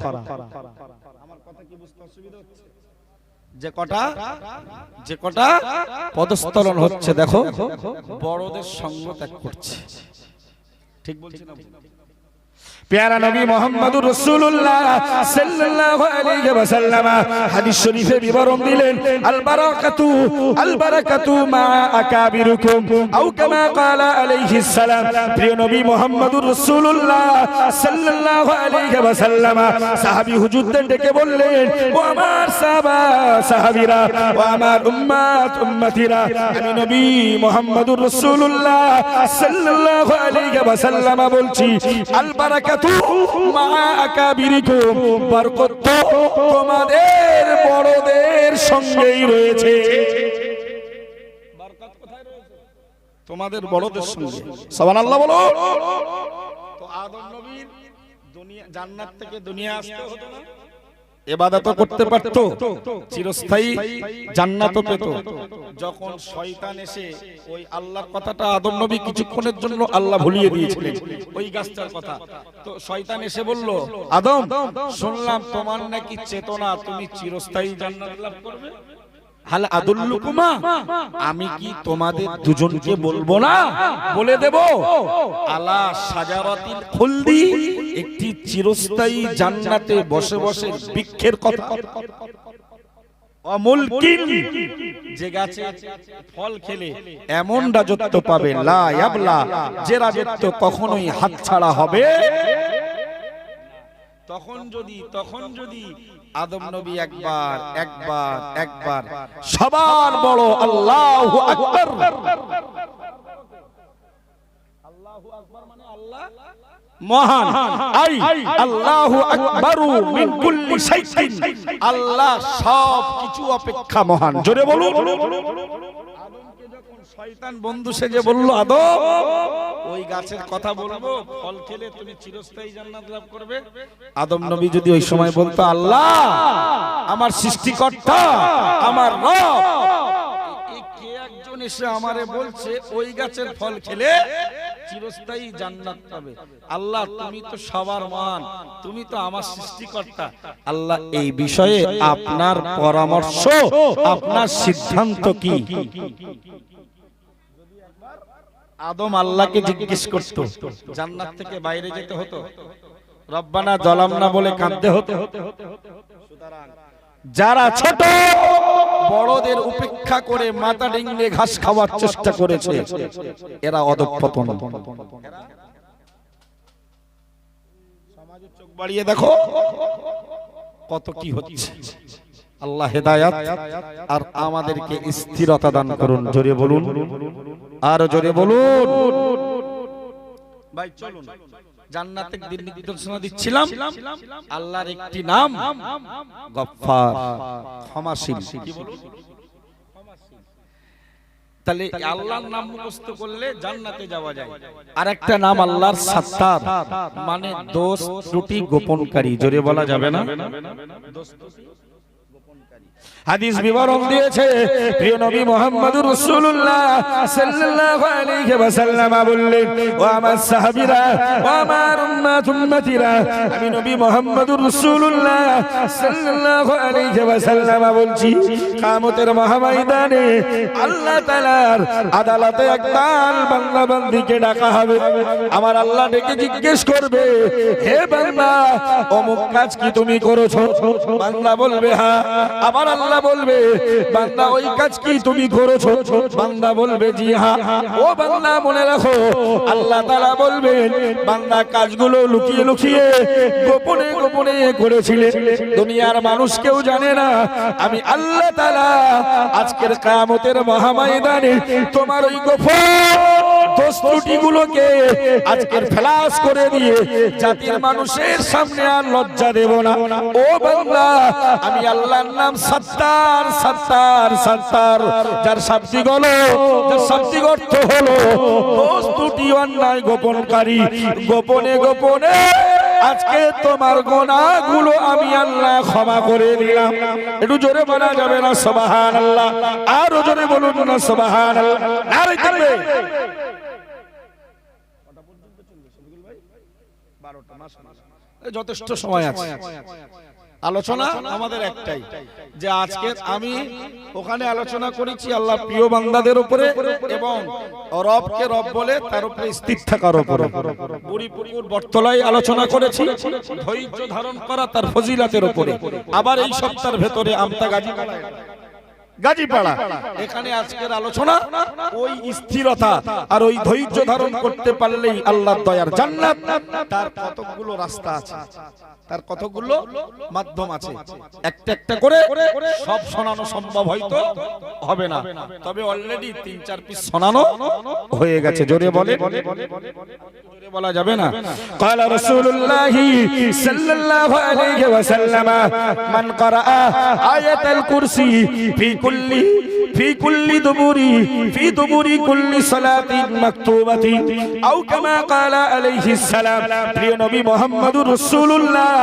আমার কথা কি বুঝতে অসুবিধা হচ্ছে? যে কটা পদস্থলন হচ্ছে, দেখো, বড়দের সঙ্গ ত্যাগ করছে। ঠিক বলছি না? প্যারা নবী মুহাম্মদুর রাসূলুল্লাহ সাল্লাল্লাহু আলাইহি ওয়াসাল্লাম হাদিস শরীফে বিবরণ দিলেন, আল বারাকাতু মা আকাবিরুকুম আও কামা ক্বালা আলাইহিস সালাম। প্রিয় নবী মুহাম্মদুর রাসূলুল্লাহ সাল্লাল্লাহু আলাইহি ওয়াসাল্লাম সাহাবী হুজুরদের ডেকে বললেন, ও আমার সাহাবীরা, ও আমার উম্মতিরা, আমি নবী মুহাম্মদুর রাসূলুল্লাহ সাল্লাল্লাহু আলাইহি ওয়াসাল্লাম বলছি, আল বারাকাতু মা আকাবিরিকুম, বরকত তোমাদের বড়দের সঙ্গেই রয়েছে। বরকত কোথায় রয়েছে? তোমাদের বড়দের সঙ্গে। সুবহানাল্লাহ বলো। তো আদম নবীর জান্নাত থেকে দুনিয়া আসতে হতো না? ইবাদত করতে পারতো, চিরস্থায়ী জান্নাতও পেত। যখন শয়তান এসে ওই আল্লাহর কথাটা আদম নবী কিছুক্ষণের জন্য আল্লাহ ভুলিয়ে দিয়েছিলেন, ওই গাছটার কথা। তো শয়তান এসে বলল, আদম, শুনলাম তোমার নাকি চেতনা, তুমি চিরস্থায়ী জান্নাত লাভ করবে। হাল আদুল্লুকুমা, আমি কি তোমাদের দুজনকে বলবো না, বলে দেব, আলা শাজারাতিল খুলদি, একটি চিরস্থায়ী জান্নাতে বসে বসে বৃক্ষের কথা, অমুলকিন, যে গাছে ফল খেলে এমন রাজত্ব পাবে, লা ইয়াবলা, যে রাজত্ব কখনোই হাতছাড়া হবে। তখন যদি আদম নবী একবার সবার বড় আল্লাহু আকবার, আল্লাহু আকবার মানে আল্লাহ মহান, আল্লাহু আকবারু মিন কুল্লি শাইইন, আল্লাহ সব কিছু অপেক্ষা মহান। জোরে বলুন। আদমকে যখন শয়তান বন্ধু সেজে বলল, আদম, ওই গাছের কথা বলবো, ফল খেলে তুমি চিরস্থায়ী জান্নাত লাভ করবে। আদম নবী যদি ওই সময় বলতো, আল্লাহ আমার সৃষ্টিকর্তা, আমার রব, কে একজন এসে আমারে বলছে ওই গাছের ফল খেলে চিরস্থায়ী জান্নাত পাবে। আল্লাহ তুমি তো সবার মহান, তুমি তো আমার সৃষ্টিকর্তা। আল্লাহ এই বিষয়ে আপনার পরামর্শ, আপনার সিদ্ধান্ত কি? আদম আল্লাহকে জিজ্ঞেস করত, জান্নাত থেকে বাইরে যেতে হতো, রব্বানা যালামনা বলে কাঁদতে হতো। যারা ছোট বড়দের উপেক্ষা করে মাথা ডিঙ্গিয়ে ঘাস খাওয়ার চেষ্টা করেছে, এরা অধঃপতন। সমাজে চোখ বাড়িয়ে দেখো কত কি হচ্ছে। আল্লাহ হেদায়াত আর আমাদেরকে স্থিরতা দান করুন। জোরে বলুন, আর জোরে বলুন। ভাই চলুন, জান্নাতের দিন নির্দেশনা দিচ্ছিলাম, আল্লাহর একটি নাম গফফার, ক্ষমাশীল। কি বলুন? তাহলে আল্লাহর নাম মুখস্থ করলে জান্নাতে যাওয়া যায়। আর একটা নাম আল্লাহর সাত্তার, মানে দোষ ত্রুটি গোপনকারী। জোরে বলা যাবে না? দোষ ত্রুটি গোপনকারী। হাদিস বিবরণ দিয়েছে প্রিয় নবী মুহাম্মদুর রাসূলুল্লাহ সাল্লাল্লাহু আলাইহি ওয়াসাল্লাম বললেন, ও আমার সাহাবীরা, ও আমার উম্মতিরা, আমি নবী মুহাম্মদুর রাসূলুল্লাহ সাল্লাল্লাহু আলাইহি ওয়াসাল্লাম বলছি, কিয়ামতের মহাময়দানে আল্লাহ তাআলার আদালতে একদল বান্দা বান্দীকে ডাকা হবে। আমার আল্লাহ ডেকে জিজ্ঞেস করবে, হে বান্দা, অমুক কাজ কি তুমি করেছো? বান্দা বলবে হ্যাঁ। আবার আল্লাহ বলবে, বান্দা ওই কাজ কি তুমি করেছো? বান্দা বলবে জি হ্যাঁ। ও বান্দা মনে রাখো, আল্লাহ তাআলা বলবেন, বান্দা কাজগুলো লুকিয়ে লুকিয়ে গোপনে গোপনে করেছিলে, দুনিয়ার মানুষ কেউ জানে না। আমি আল্লাহ তাআলা আজকের কিয়ামতের মহাময়দানে তোমার ওই গোপন দোষ ত্রুটিগুলোকে আজকের ফ্লাশ করে দিয়ে জাতির মানুষের সামনে আর লজ্জা দেব না। ও বান্দা, আমি আল্লাহর নাম সত্তার সত্তার সত্তার, যার শাব্দিক হলো, যার শাব্দিক অর্থ হলো দোষ ত্রুটি অন্যায় গোপনকারী। গোপনে গোপনে আজকে তোমার গুনাহগুলো আমি আল্লাহ ক্ষমা করে দিলাম। একটু জোরে বলা যাবে না সুবহানাল্লাহ? আরো জোরে বলুন না সুবহানাল্লাহ। নারে তাকবীর। যথেষ্ট সময় আছে। আলোচনা আমাদের একটাই, যে আজকে আমি ওখানে আলোচনা করেছি আল্লাহ প্রিয় বান্দাদের উপরে এবং রবকে রব বলে তার উপরে স্থির থাকার উপরে। বুড়ি পুকুর বটতলায় আলোচনা করেছি ধৈর্য ধারণ করা তার ফজিলাতের উপরে। আবার এই সপ্তাহের ভেতরে আমতা গাজীপাড়া এখানে আজকের আলোচনা ওই স্থিরতা আর ওই ধৈর্য ধারণ করতে পারলেই আল্লাহর দয়ার জান্নাত। তার কতগুলো রাস্তা আছে, তার কতগুলো মাধ্যম আছে, একটা একটা করে সব শোনানো সম্ভব হয়তো হবে না, তবে অলরেডি ৩-৪ পিস শোনানো হয়ে গেছে। জোরে বলে, জোরে বলা যাবে না? قال رسول الله صلى الله عليه وسلم من قرأ آية الكرسي في كل دبر كل صلاة مكتوبة أو كما قال عليه السلام। প্রিয় নবী মুহাম্মদুর রাসূলুল্লাহ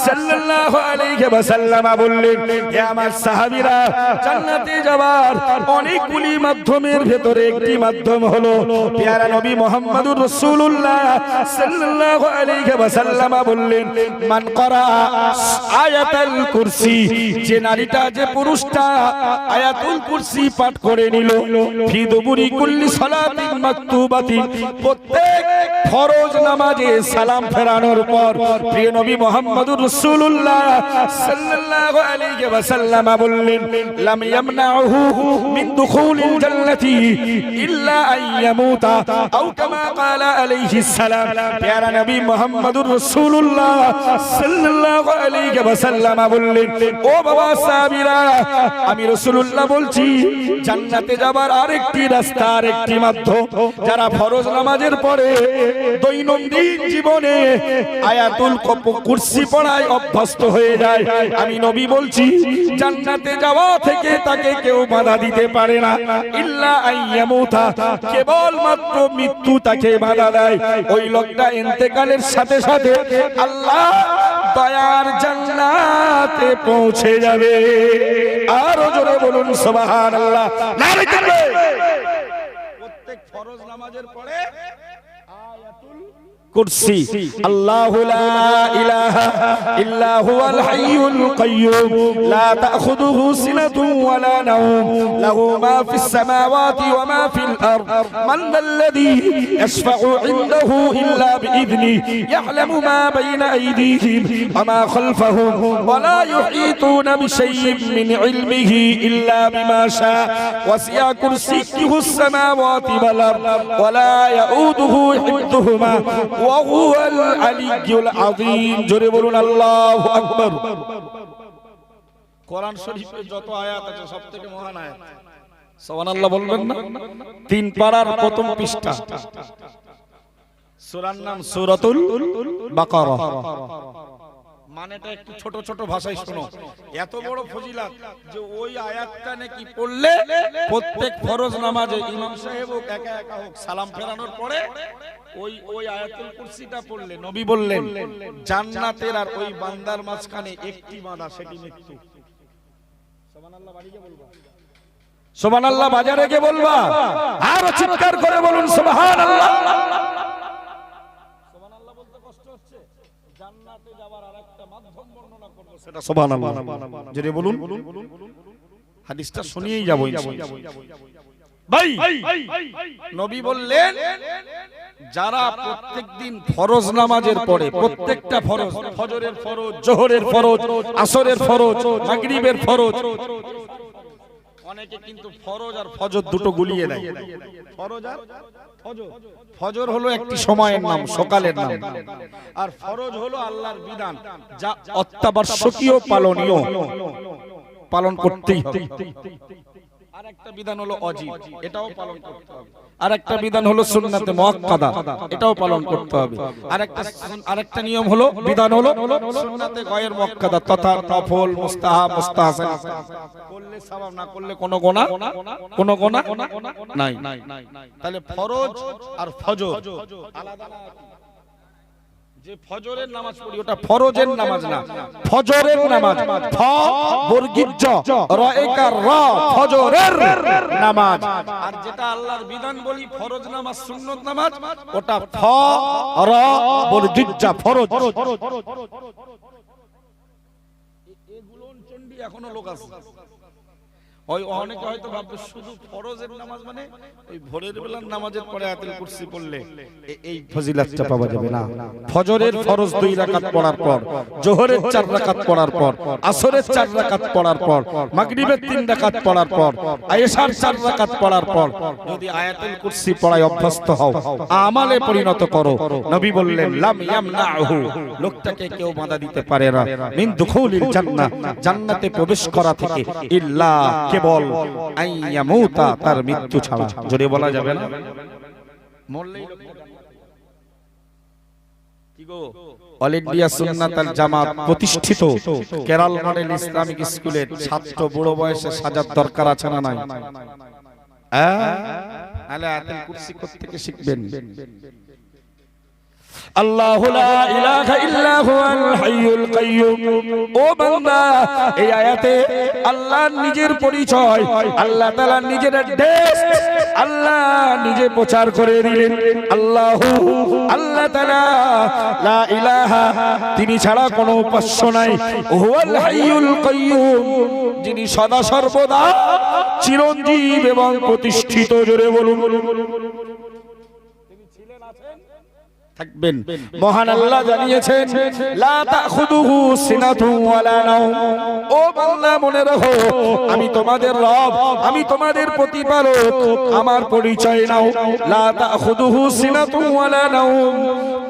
সাল্লাল্লাহু আলাইহি ওয়াসাল্লাম বললেন, হে আমার সাহাবীরা, জান্নাতে যাওয়ার অনেকগুলি মাধ্যমের ভেতরে একটি মাধ্যম হলো প্যারা নবী মুহাম্মদুর রাসূলুল্লাহ সাল্লাল্লাহু আলাইহি ওয়াসাল্লাম বললেন, মান করা আয়াতুল কুরসি, যে নারীটা যে পুরুষটা আয়াতুল কুরসি পাঠ করে নিল, ফি দুবুরি কুল্লি সালাতিন মাকতুবাতিন, প্রত্যেক ফরজ নামাজে সালাম ফেরানোর পর প্রিয় নবী মুহাম্মদুর রাসূলুল্লাহ সাল্লাল্লাহু আলাইহি ওয়াসাল্লাম বললেন, লাম ইয়ামনাহু মিন দুখুলিল জান্নাতি ইল্লা আইয়ামুতা আও কামা ক্বালা আলাইহিস সালাম। প্যারা নবী মুহাম্মদুর রাসূলুল্লাহ সাল্লাল্লাহু আলাইহি ওয়াসাল্লাম বললেন, ও বাবা সাহাবীরা, আমি রাসূলুল্লাহ বলছি, জান্নাতে যাবার আরেকটি রাস্তা, আরেকটি মাধ্যম, যারা ফরজ নামাজের পরে দৈনন্দিন জীবনে আয়াতুল কুরসি পড়ায় অভ্যস্ত হয়ে যায়, আমি নবী বলছি জান্নাতে যাওয়া থেকে তাকে কেউ বাধা দিতে পারে না, ইল্লা আইয়ামুতা, কেবল মাত্র মৃত্যু তাকে বাধা দেয়। ওই লোকটা ইন্তেকালের সাথে সাথে আল্লাহ দয়ার জান্নাতে পৌঁছে যাবে। আরো জোরে বলুন সুবহানাল্লাহ। নারে তাকবীর। প্রত্যেক ফরজ নামাজের পরে আয়াতুল কুরসি, আল্লাহু লা ইলাহা ইল্লা হুয়াল হাইয়ুল কাইয়্যুম লা তাখুযুহু সিনাতুন ওয়া লা নাওম লাহু মা ফিস সামাওয়াতি ওয়া মা ফিল আরদ মান যাল্লাযী ইয়াশফা'ু ইনদাহু ইল্লা বিইذনি ইয়া'লামু মা বাইনা আইদিহিম ওয়া মা খালফাহুম ওয়া লা ইউহীতুনা বিশাইইন মিন ইলমিহি ইল্লা বিমা শা'a ওয়াসি'a কুরসিয়্যুহুস সামাওয়াতি ওয়াল আরদ ওয়া লা ইয়াউদুহু হিফযুহুমা ওয়া হুয়াল আলিয়্যুল আযীম। জোরে বলুন আল্লাহু আকবার। কোরআন শরীফে যত আয়াত আছে সবথেকে মহান আয়াত, সুবহানাল্লাহ বলবেন না? 3 পারার প্রথম পৃষ্ঠা, সূরার নাম সূরাতুল বাকারা। মানেটা একটু ছোট ছোট ভাষায় শোনো, এত বড় ফজিলাত যে ওই আয়াতটা নাকি পড়লে প্রত্যেক ফরজ নামাজে ইমাম সাহেব হোক একা একা হোক সালাম ফেরানোর পরে ওই আয়াতুল কুরসিটা পড়লে নবী বললেন জান্নাতের আর ওই বান্দার মাঝখানে একটি বাধা, সেটি মৃত্যু। সুবহানাল্লাহ বাড়িতে বলবা, সুবহানাল্লাহ বাজারে গিয়ে বলবা, আর চিৎকার করে বলুন সুবহানাল্লাহ। সুবহানাল্লাহ বলতে কষ্ট হচ্ছে, জান্নাতে যাওয়ার আরেকটা মাধ্যম বর্ণনা করব, সেটা সুবহানাল্লাহ। যদি বলুন হাদিসটা শুনিয়েই যাব ইনশাআল্লাহ। ভাই নবী বললেন, যারা প্রত্যেকদিন ফরজ নামাজের পরে প্রত্যেকটা ফরজ, ফজরের ফরজ, যোহরের ফরজ, আসরের ফরজ, মাগরিবের ফরজ, অনেকে কিন্তু ফরজ আর ফজর দুটো গুলিয়ে দেয়। ফরজ আর ফজর, ফজর হলো একটি সময়ের নাম, সকালের নাম, আর ফরজ হলো আল্লাহর বিধান যা অত্যাবশ্যকীয় পালনীয়, পালন করতেই হবে। আর একটা বিধান হলো ওয়াজিব, এটাও পালন করতে হবে। আর একটা বিধান হলো সুন্নাতে মুআক্কাদা, এটাও পালন করতে হবে। আর একটা নিয়ম হলো বিধান হলো সুন্নাতে গায়ের মুআক্কাদা তথা নফল, মুস্তাহাব, মুস্তাহসান, করলে সওয়াব, না করলে কোনো গুনাহ নাই। তাহলে ফরজ আর ফজর আলাদা না। যে ফজরের নামাজ পড়ি ওটা ফরজের নামাজ না, ফজরের নামাজ। ফ বর্গীয় জ র একার র, ফজরের নামাজ। আর যেটা আল্লাহর বিধান বলি ফরজ নামাজ, সুন্নত নামাজ, ওটা ফ র বর্গীয় জ ফরজ। এগুলো চন্ডী এখনো লোক আছে। ওই অনেকে হয়তো ভাববে শুধু ফরজের নামাজ মানে ওই ভোরের বেলার নামাজের পরে আয়াতুল কুরসি পড়লে এই ফজিলতটা পাওয়া যাবে না। ফজরের ফরজ 2 রাকাত পড়ার পর, জোহরের 4 রাকাত পড়ার পর, আসরের 4 রাকাত পড়ার পর, মাগরিবের 3 রাকাত পড়ার পর, আয়েশার 4 রাকাত পড়ার পর যদি আয়াতুল কুরসি পড়ায় অভ্যস্ত হও, আমালে পরিণত করো, নবী বললেন লাম ইয়ামনাহু, লোকটাকে কেউ বাধা দিতে পারে না, মিন দুখুলিল জান্নাহ, জান্নাতে প্রবেশ করা থেকে, ইল্লা কেবল আইয়ামুতা, তার মৃত্যু ছাড়া। জোরে বলা যাবে না, মরলেই কি গো। অল ইন্ডিয়া সুন্নাতুল জামাত প্রতিষ্ঠিত কেরাল মডেল ইসলামিক স্কুলের ছাত্র বুড়ো বয়সে সাজার দরকার আছে না নাই? আলে আয়াতুল কুরসি থেকে শিখবেন। আল্লাহু লা ইলাহা ইল্লা হুয়াল হাইয়ুল কাইয়্যুম। ও বান্দা, এই আয়াতে আল্লাহর নিজের পরিচয়, আল্লাহ তাআলা নিজের অ্যাড্রেস আল্লাহ নিজে প্রচার করে দিলেন। আল্লাহু, আল্লাহ তাআলা, লা ইলাহা, তিনি ছাড়া কোনো উপাস্য নাই, হুয়াল হাইয়ুল কাইয়্যুম, যিনি সদা সর্বদা চিরঞ্জীব এবং প্রতিষ্ঠিত। জোরে বলুন। থাকবেন। মহান আল্লাহ জানিয়েছেন লা তাখুদুহু সিনাতুন ওয়ালা নাওম। ও বান্দা মনে রাখো, আমি তোমাদের রব, আমি তোমাদের প্রতিপালক, আমার পরিচয় নাও। লা তাখুদুহু সিনাতুন ওয়ালা নাওম,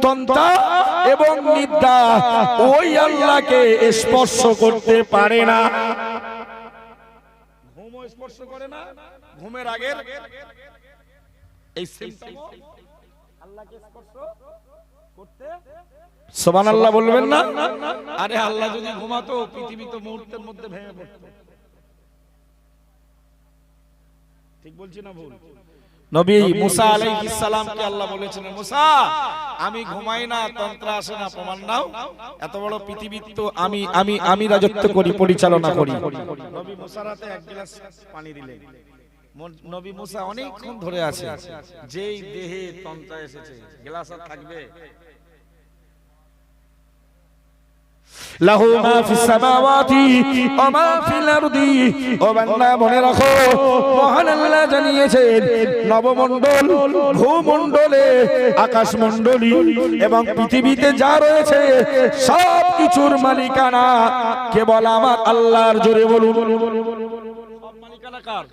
তন্তা এবং নিদ্রা ওই আল্লাহকে স্পর্শ করতে পারে না। ঘুমও স্পর্শ করে না, ঘুমের আগের এই সিস্টেম আল্লাহকে স্পর্শ করতে। সুবহানাল্লাহ বলবেন না? আরে আল্লাহ যদি ঘুমাতো পৃথিবী তো মুহূর্তের মধ্যে ভেঙে পড়তো। ঠিক বলছি না ভুল? নবী মুসা আলাইহিস সালামকে আল্লাহ বলেছেন, মুসা আমি ঘুমাই না, তন্ত্র আসে না, প্রমাণ নাও। এত বড় পৃথিবী তো আমি রাজত্ব করি, পরিচালনা করি। নবী মুসার হাতে এক গ্লাস পানি দিলেন। নবী মুসা অনেকক্ষণ ধরে আছে, যেই দেহে তন্ত্র এসেছে গ্লাস আর থাকবে। লাহু মা ফিস সামাওয়াতি ওয়া মা ফিল আরদি। ও বান্দা মনে রাখো, মহান আল্লাহ জানিয়েছেন নবমণ্ডল, ভূমণ্ডলে, আকাশমণ্ডলী এবং পৃথিবীতে যা রয়েছে সব কিছুর মালিকানা কেবল আমার আল্লাহর। জোরে বলুন। সব মালিকানা কার?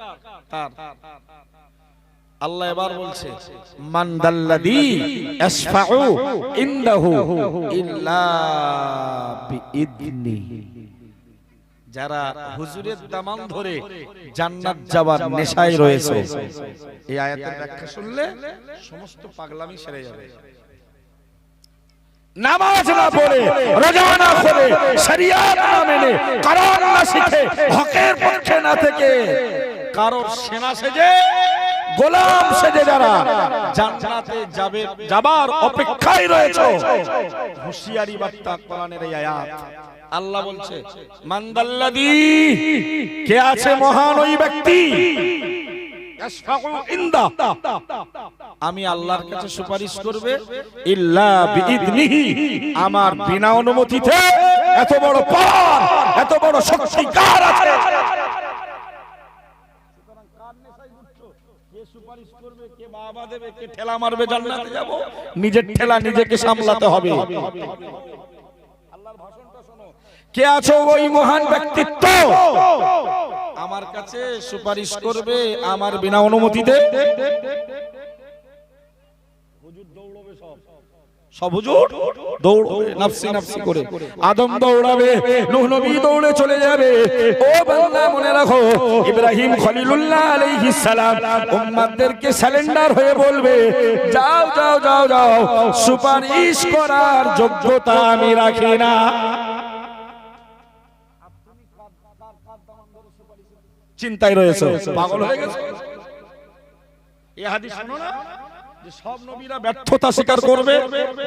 তার। আল্লাহ এবার বলছে মান দাল্লাযী ইয়াশফাউ ইনদাহু ইল্লা বিইذনি। যারা হুজুরের দামান ধরে জান্নাত যাওয়ার নেশায় রয়েছে, এই আয়াতের ব্যাখ্যা শুনলে সমস্ত পাগলামি সেরে যাবে। নামাজ না পড়ে, রোজা না করে, শরিয়াত না মেনে, কোরআন না শিখে, হকের পক্ষে না থেকে কারোর সেনা সেজে, গোলাম সেজে যারা জান্নাতে যাবার অপেক্ষায় রয়েছে, হুঁশিয়ারি বার্তা কোরআনের এই আয়াত। আল্লাহ বলছে মান দাল্লাযী, কে আছে মহান ওই ব্যক্তি, ইয়াশফাউ ইনদা, আমি আল্লাহর কাছে সুপারিশ করবে, ইল্লা বিইذনিহি, আমার বিনা অনুমতিতে। এত বড় পাওয়ার, এত বড় শক্তি কার আছে? কে সুপারিশ করবে, কে বাবা দেবে, কে ঠেলা মারবে জান্নাতে যাব? নিজের ঠেলা নিজেকে সামলাতে হবে। আল্লাহর ভাষণটা শোনো। কে আছে ওই মহান ব্যক্তিত্ব আমার কাছে সুপারিশ করবে আমার বিনা অনুমতিতে? হুজুর দৌড়বে সব, সব হুজুর দৌড়বে নাফসি নাফসি করে, আদম দৌড়াবে, নূহ নবী দৌড়ে চলে যাবে। ও বান্দা মনে রাখো, ইব্রাহিম খলিলুল্লাহ আলাইহিস সালাম উম্মতদেরকে স্যালেন্ডার হয়ে বলবে, যাও যাও যাও যাও, সুপারিশ করার যোগ্যতা আমি রাখি না। চিন্তায় রয়েছে, পাগল হয়ে গেছে। এই হাদিস শোনো না, যে সব নবীরা ব্যর্থতা স্বীকার করবে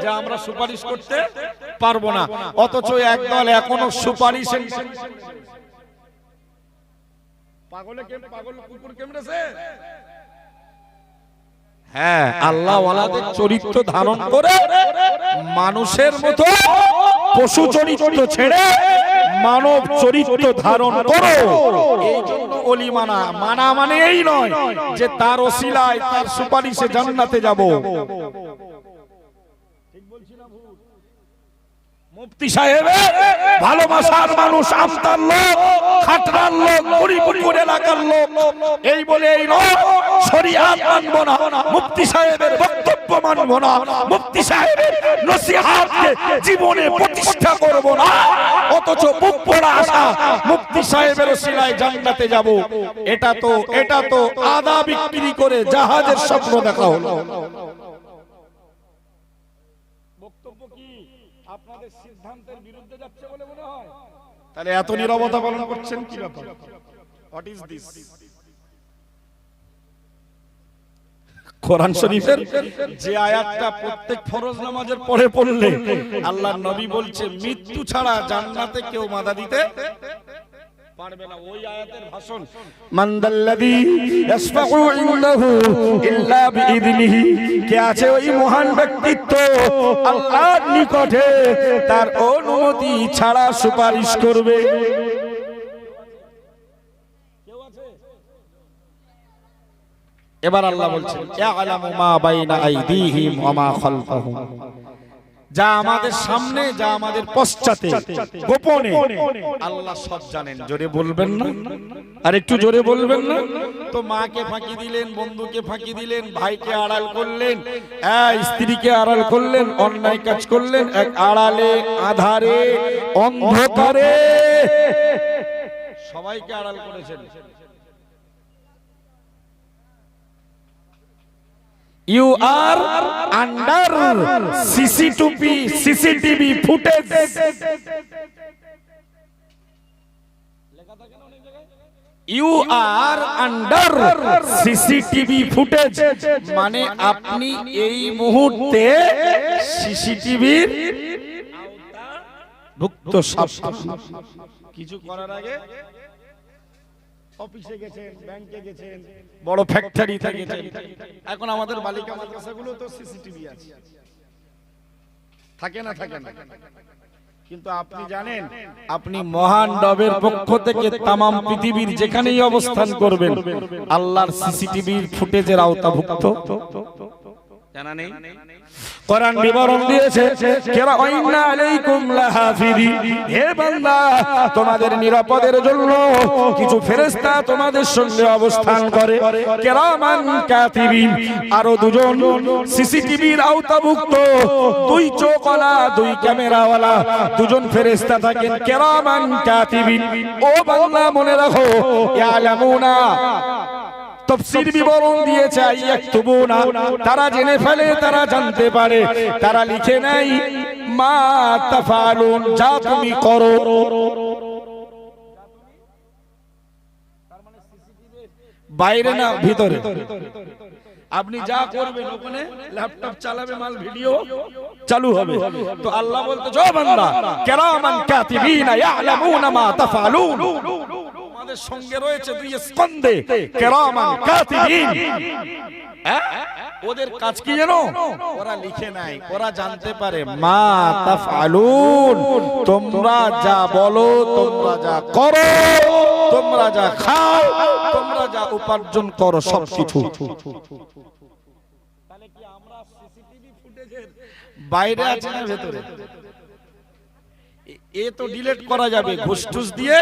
যে আমরা সুপারিশ করতে পারবো না, অথচ একদল এখনো সুপারিশ। পাগল কুকুর কেমড়েছে। হ্যাঁ, আল্লাহ ওয়ালাদের চরিত্র ধারণ করে মানুষের মতো পশু চরিত্র ছেড়ে মানব চরিত্র ধারণ করো। এই জন্য ওলি মানা, মানা মানে এই নয় যে তার ওসিলায় তার সুপারিশে জান্নাতে যাব। ঠিক বলছি না ভুল? মুফতি সাহেবের ভালোবাসার মানুষ, আমতার লোক, খাটরার লোক, গরিবপুর এলাকার লোক, এই বলে এই নয় শরিয়াত মানব না, মুফতি সাহেবের বক্তব্য মানব না, মুফতি সাহেবের নসিহতকে জীবনে প্রতিষ্ঠা করব না, অথচ বুক পোড়া আশা মুফতি সাহেবের ওসিলায় জান্নাতে যাব। এটা তো আদা বিক্রি করে জাহাজের স্বপ্ন দেখা হলো। বক্তব্য কি আপনাদের সিদ্ধান্তের বিরুদ্ধে যাচ্ছে বলে মনে হয়? তাহলে এত নীরবতা পালন করছেন কি ব্যাপার? What is this? কোরআন শরীফের যে আয়াতটা প্রত্যেক ফরজ নামাজের পরে পড়লে আল্লাহর নবী বলছে মৃত্যু ছাড়া জান্নাতে কেউ বাধা দিতে পারবে না, ওই আয়াতের ভাষণ, মানদাল্লাযী ইয়াশফাউ ইনদাহু ইল্লা বিইذনিহি, কে আছে ওই মহান ব্যক্তিত্ব আল্লাহর নিকটে তার অনুমতি ছাড়া সুপারিশ করবে। কেউ আছে? এবার আল্লাহ বলছেন ইয়ালামু মা বাইনা আইদিহিম ওয়া মা খালফাহুম, যা আমাদের সামনে যা আমাদের পশ্চাতে গোপনে আল্লাহ সব জানেন। জোরে বলবেন না? আর একটু জোরে বলবেন না? তো মাকে ফাঁকি দিলেন, বন্ধুকে ফাঁকি দিলেন, ভাইকে আড়াল করলেন, স্ত্রীকে আড়াল করলেন, অন্যায় কাজ করলেন, এক আড়ালে আধারে অন্ধকারে সবাইকে আড়াল করেছেন। You are under CCTV footage. You are under CCTV footage, মানে আপনি এই মুহূর্তে সিসিটিভির ভুক্ত। কিছু করার আগে অফিসে গেছেন, ব্যাংকে গেছেন, বড় ফ্যাক্টরিতে গেছেন, এখন আমাদের বালিকা মাদ্রাসাগুলো তো সিসিটিভি আছে, থাকে না? থাকে না। কিন্তু আপনি জানেন আপনি মহান রবের পক্ষ থেকে তাম পৃথিবীর যেখানেই অবস্থান করবেন আল্লাহর সিসিটিভির ফুটেজের আওতাভুক্ত। জানা নেই? কোরআন বিবরণ দিয়েছে কিরামান আলাইকুম লাহাফিদিন, হে বান্দা তোমাদের নিরাপদের জন্য কিছু ফেরেশতা তোমাদের সঙ্গে অবস্থান করে, কিরামান কাতিবিন, আরো দুজন সিসিটিভির আওতাভুক্ত, দুই চোখওয়ালা, দুই ক্যামেরাওয়ালা দুজন ফেরেশতা থাকেন, কিরামান কাতিবিন। ও বান্দা মনে রাখো, ইয়ালামুনা, তাফসীর বিবরণ দিয়েছে ইয়াকতুবুনা, তারা জেনে ফেলে, তারা জানতে পারে, তারা লিখে নেয় মা তাফালুন, যা তুমি করো। তার মানে সিসিটিভি বাইরে না ভিতরে, আপনি যা করবেন ওখানে ল্যাপটপ চালাবে, মাল ভিডিও চালু হবে। তো আল্লাহ বলতে, ও বান্দা কিরামান কাতিবিনা ইয়ালামুনা মা তাফালুন, আমাদের সঙ্গে রয়েছে দুই স্কন্ধে কিরামান কাতিবিন। ওদের কাজ কি জানো? ওরা লিখে নাই, ওরা জানতে পারে মা তাফআলুন, তোমরা যা বলো, তোমরা যা করো, তোমরা যা খাও, তোমরা যা উপার্জন করো, সবকিছু। তাহলে কি আমরা সিসিটিভি ফুটেজের বাইরে আছি না ভেতরে? এ তো ডিলিট করা যাবে ঘুষ টুস দিয়ে।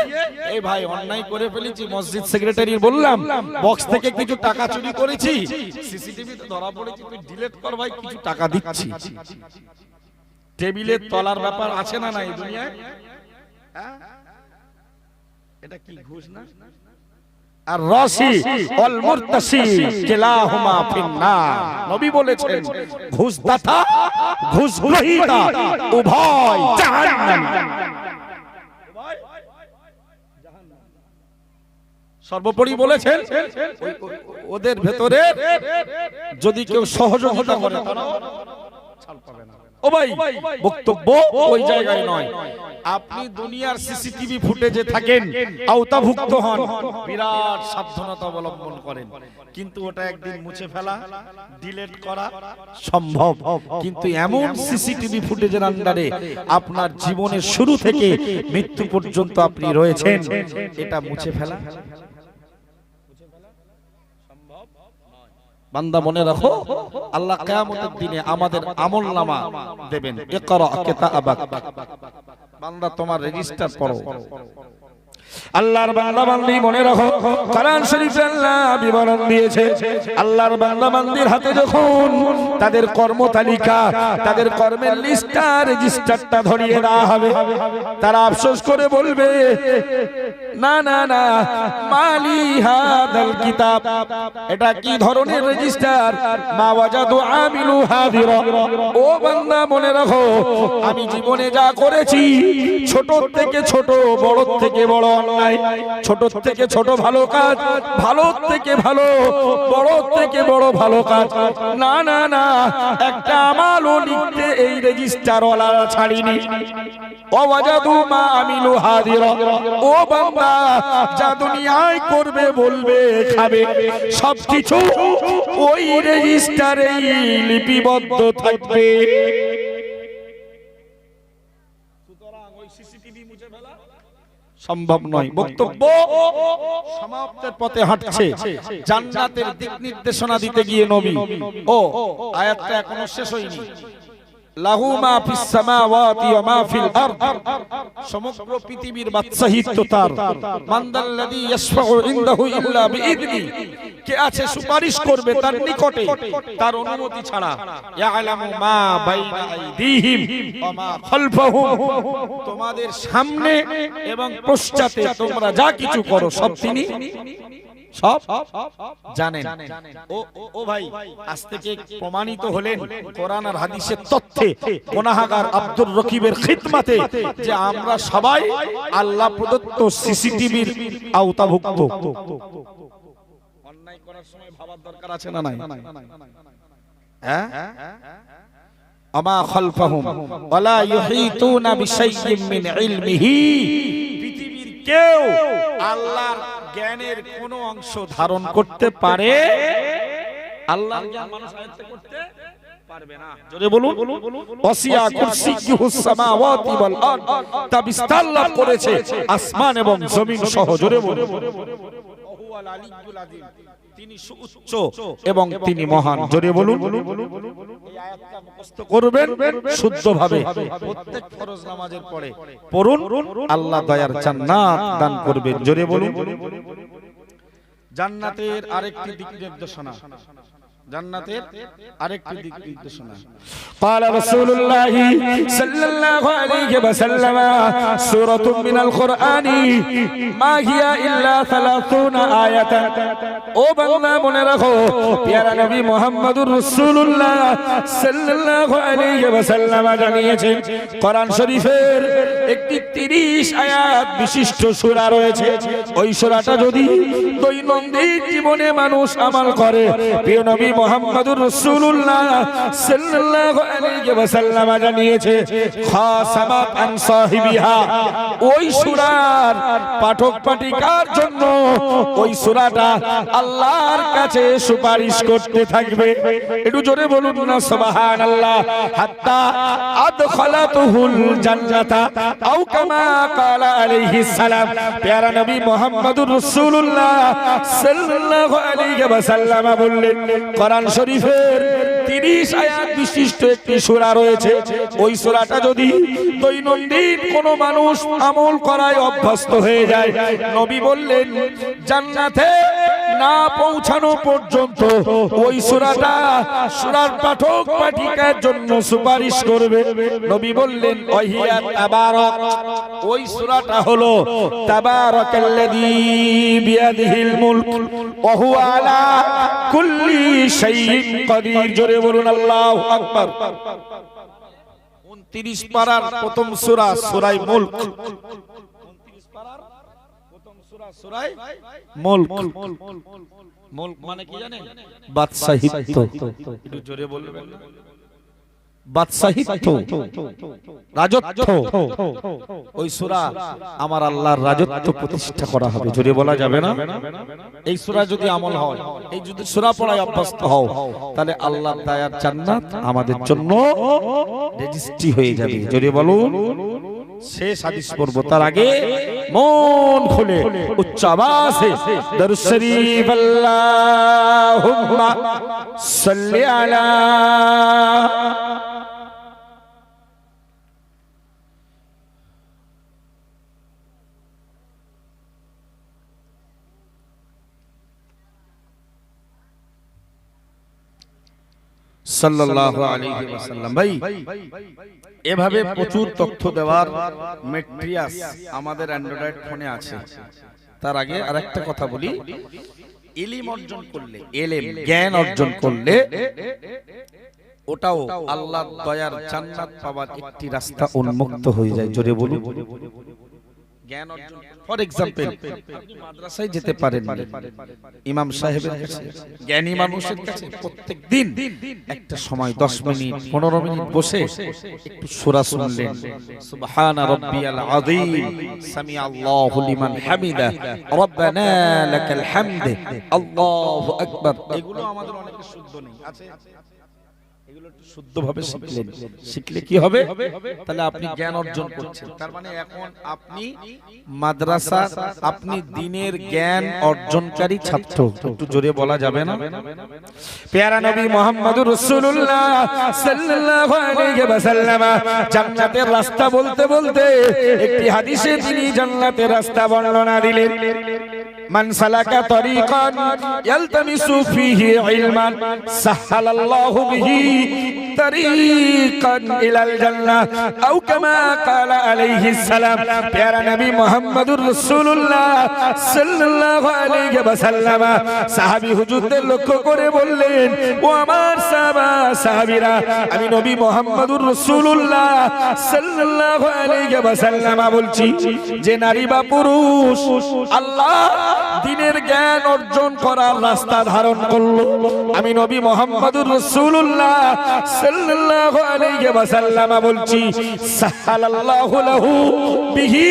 এই ভাই অন্যায় করে ফেলেছি, মসজিদ সেক্রেটারি বললাম বক্স থেকে কিছু টাকা চুরি করেছি, সিসিটিভি তো ধরা পড়েছি, তুই ডিলিট কর ভাই, কিছু টাকা দিচ্ছি। টেবিলের তলার ব্যাপার আছে না নাই দুনিয়ায়? এটা কি ঘুষ না? আর রাশি ওয়াল মুরতাসি কিলাহুমা ফিন্নার। নবী বলেছেন ঘুষদাতা ঘুষ গ্রহীতা উভয় জাহান্নামী। সর্বোপরি বলেছেন ওদের ভেতরে যদি কেউ সহযোগিতা করে তারাও ছাড় পাবে না। ও ভাই, বক্তব্য ওই জায়গায় নয়। আপনি দুনিয়ার সিসিটিভি ফুটেজে থাকেন, আওতাভুক্ত হন, বিরাট সাবধানতা অবলম্বন করেন, কিন্তু ওটা একদিন মুছে ফেলা, ডিলিট করা সম্ভব। কিন্তু এমন সিসিটিভি ফুটেজের আন্ডারে আপনার জীবনের শুরু থেকে মৃত্যু পর্যন্ত আপনি রয়েছেন, এটা মুছে ফেলা বান্দা মনে রাখো, আল্লাহ কিয়ামতের দিনে আমাদের আমলনামা দেবেন। ইকরা কিতাবাক, বান্দা তোমার রেজিস্টার পড়ো। আল্লাহর বান্দা বান্দি মনে রাখো, কোরআন শরীফে আল্লাহ বিবরণ দিয়েছে, আল্লাহর বান্দা বান্দির হাতে যখন তাদের কর্ম তালিকা, তাদের কর্মের লিস্টটা, রেজিস্টারটা ধরিয়ে দেওয়া হবে, তারা আফসোস করে বলবে, না না না, মালি হাদাল কিতাব, এটা কি ধরনের রেজিস্টার? মা ওয়াজাদু আমিলু হাদিরা। ও বান্দা মনে রাখো, আমি জীবনে যা করেছি, ছোট থেকে ছোট, বড় থেকে বড় অন্যায়, ছোট থেকে ছোট ভালো কাজ, ভালো থেকে ভালো, বড় থেকে বড় ভালো কাজ, না না না, একটা আমালও লিখতে এই রেজিস্টার ওয়ালা ছাড়িনি। ওয়াজাদু মা আমিলু হাদিরা। ও বান্দা, যা দুনিয়ায় করবে, বলবে, খাবে, সবকিছু ওই রেজিস্টারেই লিপিবদ্ধ থাকবে। সুতরাং ওই সিসিটিভি মুছে ফেলা সম্ভব নয়। বক্তব্য সমাপ্তের পথে হাঁটছে, জান্নাতের দিক নির্দেশনা দিতে গিয়ে নবী, ও আয়াতটা এখনো শেষ হয়নি, লাহু মা ফিস সামাওয়াতি ওয়া মা ফিল আরদ, সমগ্র পৃথিবীর বাদশাহিত্ব তার। মানদাল্লাযী ইয়াশফাউ ইনদাহু ইল্লা বিইذনি, কে আছে সুপারিশ করবে তার নিকটে তার অনুমতি ছাড়া। ইয়ালামু মা বাইনা আইদিহিম ওয়া মা খালফাহুম, তোমাদের সামনে এবং পশ্চাতে তোমরা যা কিছু করো সব তিনি সব জানেন। ও ভাই, আজ থেকে প্রমাণিত হলেন কোরআন আর হাদিসের তথ্যে, গুনাহগার আব্দুর রকিবের খিদমতে, যে আমরা সবাই আল্লাহ প্রদত্ত সিসিটিভির আওতাভুক্ত। অন্যায় করার সময় ভাবার দরকার আছে না নাই? হ্যাঁ, আমা খালফাহুম ওয়ালা ইউহিতুনা বিশাইইন মিন ইলমিহি, পৃথিবীর কেউ আল্লাহর জ্ঞানের কোন অংশ ধারণ করতে পারে? আল্লাহর জ্ঞান মানুষ আয়ত্ত করতে পারবে না। জোরে বলুন, ওয়াসিয়া কুরসিয়ুহুস সামাওয়াতি ওয়াল আরদ, তা বিস্তার লাভ করেছে আসমান এবং জমিন সহ। জোরে বলুন, ওহুয়াল আলিয়্যুল আযীম, তিনি সুউচ্চ এবং তিনি মহান। জোরে বলুন। এই আয়াতটা মুখস্থ করবেন শুদ্ধভাবে, প্রত্যেক ফরজ নামাজের পরে পড়ুন, আল্লাহ দয়ার জান্নাত দান করবেন। জোরে বলুন। জান্নাতের আরেকটি দিক নির্দেশনা, জান্নাতের আরেকটি দিক নির্দেশনা। قال رسول الله صلى الله عليه وسلم سورة من القرآن ما هي إلا 30 آية। ও বান্দা মনে রাখো, প্যারা নবী মুহাম্মদুর রাসূলুল্লাহ সাল্লাল্লাহু আলাইহি ওয়াসাল্লাম জানিয়েছেন, কোরআন শরীফের একটি 30 আয়াত বিশিষ্ট সূরা রয়েছে। ওই সূরাটা যদি দৈনন্দিন জীবনে মানুষ আমল করে, প্রিয় নবী মুহাম্মদুর রাসূলুল্লাহ সাল্লাল্লাহু আলাইহি ওয়াসাল্লাম জানিয়েছে, খাসামাত আন সাহিবিহা, ওই সূরার পাঠক পাঠিকার জন্য ওই সূরাটা আল্লাহর কাছে সুপারিশ করতে থাকবে। একটু জোরে বলুন না সুবহানাল্লাহ। হাত্তা আদখালাতুহুল জান্নাতা আও কামা ক্বালা আলাইহিস সালাম, প্যারা নবী মুহাম্মদুর রাসূলুল্লাহ সাল্লাল্লাহু আলাইহি ওয়াসাল্লাম বললেন, কোরআন শরীফের 30 আয়াত বিশিষ্ট একটি সূরা রয়েছে। ওই সূরাটা যদি দৈনন্দিন কোন মানুষ আমল করায় অভ্যস্ত হয়ে যায়, নবী বললেন জান্নাতে না পৌঁছানো পর্যন্ত ওই সূরাটা সূরার পাঠক পাঠিকার জন্য সুপারিশ করবে। নবী বললেন ওয়াহিয়া তাবারাক, ওই সূরাটা হলো তাবারাকাল্লাযী বিয়াদিহিল মুলক ওয়া হুয়া আলা কুল্লি শাইইন কাদির। জোরে বলুন আল্লাহু আকবার। 29 পারার প্রথম সূরা সূরা মুলক। 29 পারার প্রথম সূরা সূরা মুলক। মুলক মানে কি জানেন? বাদশাহিত্ব। একটু জোরে বলবেন না? বাদশাহিত্ব, রাজত্ব। ওই সূরা আমার আল্লাহর রাজত্ব প্রতিষ্ঠা করা হবে। জোরে বলা যাবে না? এই সূরা যদি আমল হয়, এই যদি সূরা পড়ায় অভ্যস্ত হও, তাহলে আল্লাহর দয়ার জান্নাত আমাদের জন্য রেজিস্ট্রি হয়ে যাবে। জোরে বলুন। শেষ হাদিস পড়ব, তার আগে মন খুলে উচ্চ আওয়াজে দরুদ শরীফ আল্লাহুম্মা সাল্লি আলা সাল্লাল্লাহু আলাইহি ওয়াসাল্লাম। ভাই, এভাবে প্রচুর তথ্য দেওয়ার ম্যাট্রিয়াস আমাদের অ্যান্ড্রয়েড ফোনে আছে। তার আগে আরেকটা কথা বলি, ইলম অর্জন করলে, ইলম জ্ঞান অর্জন করলে ওটাও আল্লাহর দয়ার জান্নাত পাওয়ার একটি রাস্তা উন্মুক্ত হয়ে যায়। জোরে বলুন। জ্ঞান অর্জন, ফর এক্সাম্পল, আপনি মাদ্রাসায় যেতে পারেন না, ইমাম সাহেবের কাছে, জ্ঞানী মানুষের কাছে প্রত্যেক দিন একটা সময় 10 মিনিট 15 মিনিট বসে একটু সূরা শুনলেন, সুবহানা রাব্বিয়াল আযীম, সামি আল্লাহু লিমান হামিদা, রব্বানা লাকাল হামদ, আল্লাহু আকবার। এগুলো আমাদের অনেকে শুদ্ধ নেই, আছে? এগুলো একটু শুদ্ধভাবে শিখলেন, শিখলে কি হবে? তাহলে আপনি জ্ঞান অর্জন করছেন। তার মানে এখন আপনি মাদ্রাসা, আপনি দ্বীনের জ্ঞান অর্জনকারী ছাত্র। একটু জোরে বলা যাবে না? প্যারা নবী মুহাম্মদুর রাসূলুল্লাহ সাল্লাল্লাহু আলাইহি ওয়াসাল্লাম জান্নাতের রাস্তা বলতে বলতে একটি হাদিসে তিনি জান্নাতের রাস্তা বর্ণনা দিলেন। মান সালাকা তরিকান ইয়ালতামিসু ফীহি ইলমান সাহালাল্লাহু বিহি তরিকান ইলাল জান্নাহ আও কামা ক্বালা আলাইহিস সালাম। প্যারা নবী মুহাম্মদুর রাসূলুল্লাহ সাল্লাল্লাহু আলাইহি ওয়াসাল্লাম সাহাবী হুজুরদের লক্ষ্য করে বললেন, ও আমার সাহাবীরা, আমি নবী মুহাম্মদুর রাসূলুল্লাহ সাল্লাল্লাহু আলাইহি ওয়াসাল্লাম বলছি যে নারী বা পুরুষ আল্লাহ দ্বীনের জ্ঞান অর্জন করার রাস্তা ধারণ করলো, আমি নবী মুহাম্মদুর রাসূলুল্লাহ সাল্লাল্লাহু আলাইহি ওয়াসাল্লাম বলছি সাহালাল্লাহু লাহু বিহি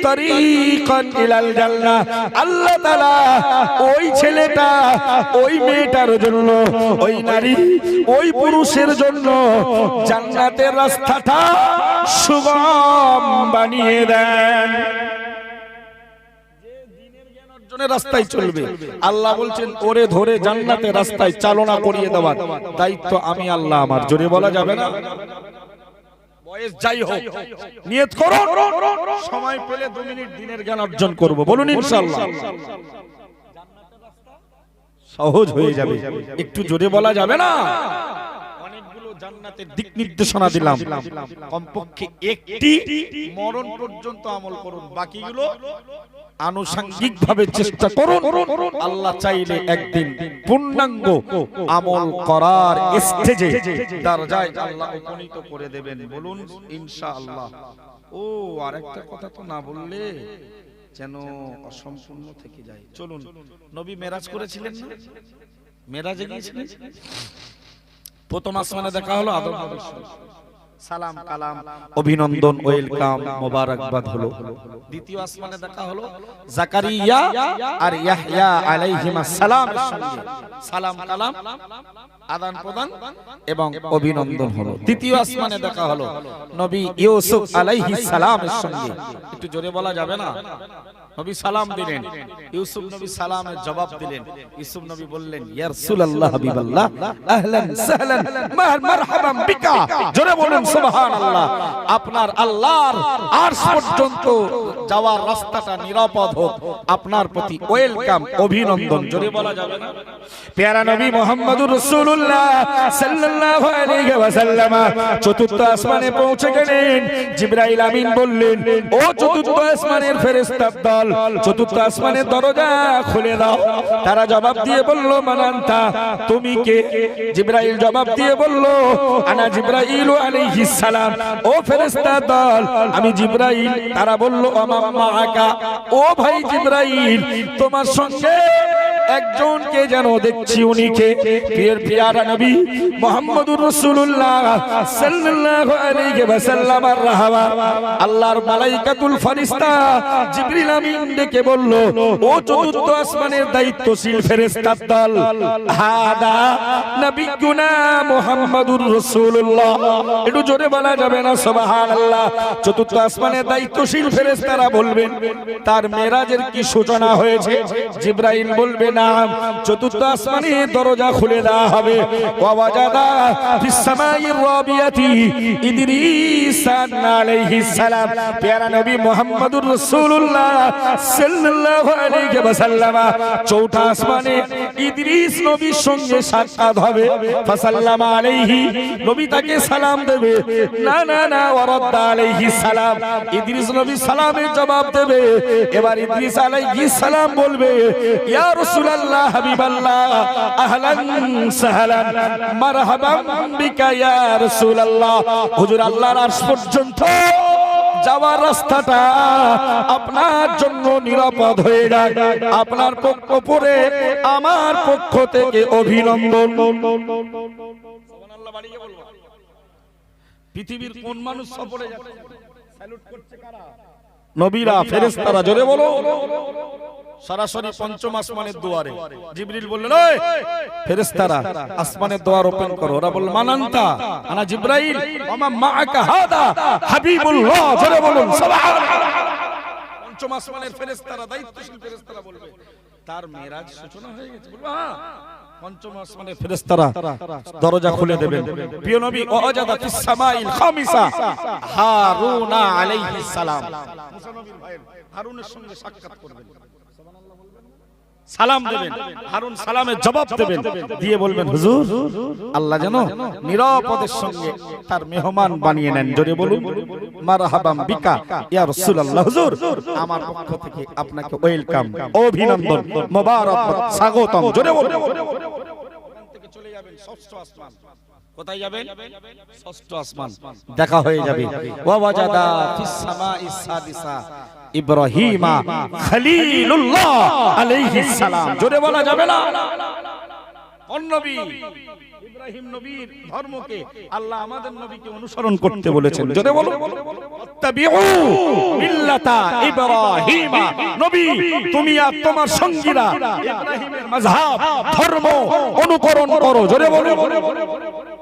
তরিকান ইলাল জান্নাহ। আল্লাহ তাআলা ওই ছেলেটা, ওই মেয়েটার জন্য, ওই নারী, ওই পুরুষের জন্য জান্নাতের রাস্তাটা সুগম বানিয়ে দেন। রাস্তায় চলবে, আল্লাহ বলছেন ওরে ধরে জান্নাতের রাস্তায় চালনা করিয়ে দেওয়ার দায়িত্ব আমি আল্লাহ আমার। জোরে বলা যাবে না? বয়স যাই হোক, নিয়ত করো, সময় পেলে 2 মিনিট দ্বীনের জ্ঞান অর্জন করব। বলুন ইনশাআল্লাহ। সহজ হয়ে যাবে। একটু জোরে বলা যাবে না? অনেকগুলো জান্নাতের দিক নির্দেশনা দিলাম, কমপক্ষে একটি মরণ পর্যন্ত আমল করুন, বাকিগুলো আনুষঙ্গিক ভাবে চেষ্টা করুন। আল্লাহ চাইলে একদিন পূর্ণাঙ্গ আমল করার স্টেজে, দরজায় আল্লাহ উপনীত করে দেবেন। বলুন ইনশাআল্লাহ। ও আরেকটা কথা তো না বললে যেন অসম্পূর্ণ থেকে যায়। চলুন, নবী মেরাজ করেছিলেন না? মেরাজে গিয়েছিলেন, প্রথম আসমানে দেখা হলো আদম নবীর সঙ্গে, সালাম কালাম, অভিনন্দন, ওয়েলকাম, মোবারকবাদ হলো। দ্বিতীয় আসমানে দেখা হলো জাকারিয়া আর ইয়াহইয়া আলাইহিমা সালামের সঙ্গে, সালাম কালাম, আদান প্রদান এবং অভিনন্দন হলো। তৃতীয় আসমানে দেখা হলো নবী ইউসুফ আলাইহিস সালামের সঙ্গে। একটু জোরে বলা যাবে না? নবী সালাম দিলেন, ইউসুফ নবী সালামের জবাব দিলেন। ইউসুফ নবী বললেন, ইয়া রাসূলুল্লাহ হাবিবাল্লাহ, আহলান সাহলান মারহাবান বিকা। জোরে বলুন সুবহানাল্লাহ। আপনার আল্লাহর আরশ পর্যন্ত যাওয়ার রাস্তাটা নিরাপদ হোক, আপনার প্রতি ওয়েলকাম, অভিনন্দন। জোরে বলা যাবে না? প্যারা নবী মুহাম্মদুর রাসূলুল্লাহ সাল্লাল্লাহু আলাইহি ওয়াসাল্লাম চতুর্থ আসমানে পৌঁছে গেলেন। জিবরাইল আমিন বললেন, ও চতুর্থ আসমানের ফেরেশতার দল, চতুর্থ আসমানের দরজা খুলে দাও। তারা জবাব দিয়ে বলল, মান আনতা, তুমি কে? জিবরাইল জবাব দিয়ে বলল, আনা জিবরাইল আলাইহিস সালাম। ও ফেরেশতার দল, আমি জিবরাইল। তারা বলল, আমা মাআকা, ও ভাই জিবরাইল, তোমার সঙ্গে একজনকে যেন দেখছি, উনি কে? প্রিয়ারা নবী মুহাম্মদুর রাসূলুল্লাহ সাল্লাল্লাহু আলাইহি ওয়াসাল্লাম রাহাবা। আল্লাহর মালাইকাতুল ফেরেশতা জিবরিল আমিন ডেকে বলল, ও চতুর্থ আসমানের দায়িত্বশীল ফেরেশতার দল, হাদা নবিয়ুনা মুহাম্মদুর রাসূলুল্লাহ। একটু জোরে বলা যাবে না সুবহানাল্লাহ? চতুর্থ আসমানের দায়িত্বশীল ফেরেশতারা বলবেন, তার মেরাজের কি সূচনা হয়েছে? জিবরাইল বলবে, নাম। চতুর্থ আসমানে দরজা খুলে দেওয়া হবে। ওয়াজাদা ফিস সামাইর রাবিয়াতি ইদরিস আলাইহিস সালাম। প্যারা নবী মুহাম্মদুর রাসূলুল্লাহ সাল্লাল্লাহু আলাইহি ওয়াসাল্লাম চৌথা আসমানে ইদরিস নবীর সঙ্গে সাক্ষাৎ হবে। ফাসাল্লামা আলাইহি, নবী তাকে সালাম দেবে। না না না, ওয়ারাদ্দা আলাইহিস সালাম, ইদরিস নবী সালামের জবাব দেবে। এবার ইদরিস আলাইহিস সালাম বলবে, ইয়া রাসূলুল্লাহ হাবিবাল্লাহ, আহলান সাহলান মারহাবান বিকা ইয়া রাসূলুল্লাহ। হুজুর, আল্লাহর আরশ পর্যন্ত যাওয়ার রাস্তাটা আপনার জন্য নিরাপদ হয়ে যায়। আপনার পক্ষ পরে আমার পক্ষ থেকে অভিনন্দন। সুবহানাল্লাহ বাড়িয়ে বলবো। পৃথিবীর কোন মানুষ সফরে যাচ্ছে, স্যালুট করছে কারা? নবীরা, ফেরেশতারা। জোরে বলো। সরাসরি পঞ্চম আসমানের দুয়ারে জিবরিল বললেন, ওই ফেরেশতারা আসমানের দুয়ার ওপেন করো। ওরা বলল, মান আনতা? আনা জিবরাইল। ওয়া মাআকা হাদা হাবিবুল্লাহ। জোরে বলুন সুবহানাল্লাহ। পঞ্চম আসমানের ফেরেশতারা, দায়িত্বশীল ফেরেশতারা বলবে, তার মেরাজ সূচনা হয়ে গেছে। বলবে, হ্যাঁ। পঞ্চম আসমানের ফেরেশতারা দরজা খুলে দেবেন। প্রিয় নবী, ওয়াজাদা ফিস সামাইল খামিসা হারুন আলাইহিস সালাম। মুসা নবীর ভাই হারুনের সঙ্গে সাক্ষাৎ করবেন, সালাম দেবেন। হারুন সালামের জবাব দেবেন, দিয়ে বলবেন, হুজুর, আল্লাহ যেন নিরাপদের সঙ্গে তার মেহমান বানিয়ে নেন। জোরে বলুন, মারহাবান বিকা ইয়া রাসূলুল্লাহ। হুজুর, আমার পক্ষ থেকে আপনাকে ওয়েলকাম, অভিনন্দন, মোবারক, স্বাগতম। জোরে বলুন। ওখান থেকে চলে যাবেন ষষ্ঠ আসমান। কোথায় যাবেন? ষষ্ঠ আসমান। দেখা হয়ে যাবে। ওয়া ওয়াজাদা ফিস সামাইস সাদিসা ইব্রাহিমা খলিলুল্লাহ আলাইহিস সালাম। জোরে বলা যাবে না? কোন নবী? ইব্রাহিম নবীর ধর্মকে আল্লাহ আমাদের নবীকে অনুসরণ করতে বলেছেন। জোরে বলো। তাবিউ মিল্লাতা ইব্রাহিমা। নবী, তুমি আর তোমার সঙ্গীরা ইব্রাহিমের মাযহাব, ধর্ম অনুকরণ করো। জোরে বলো।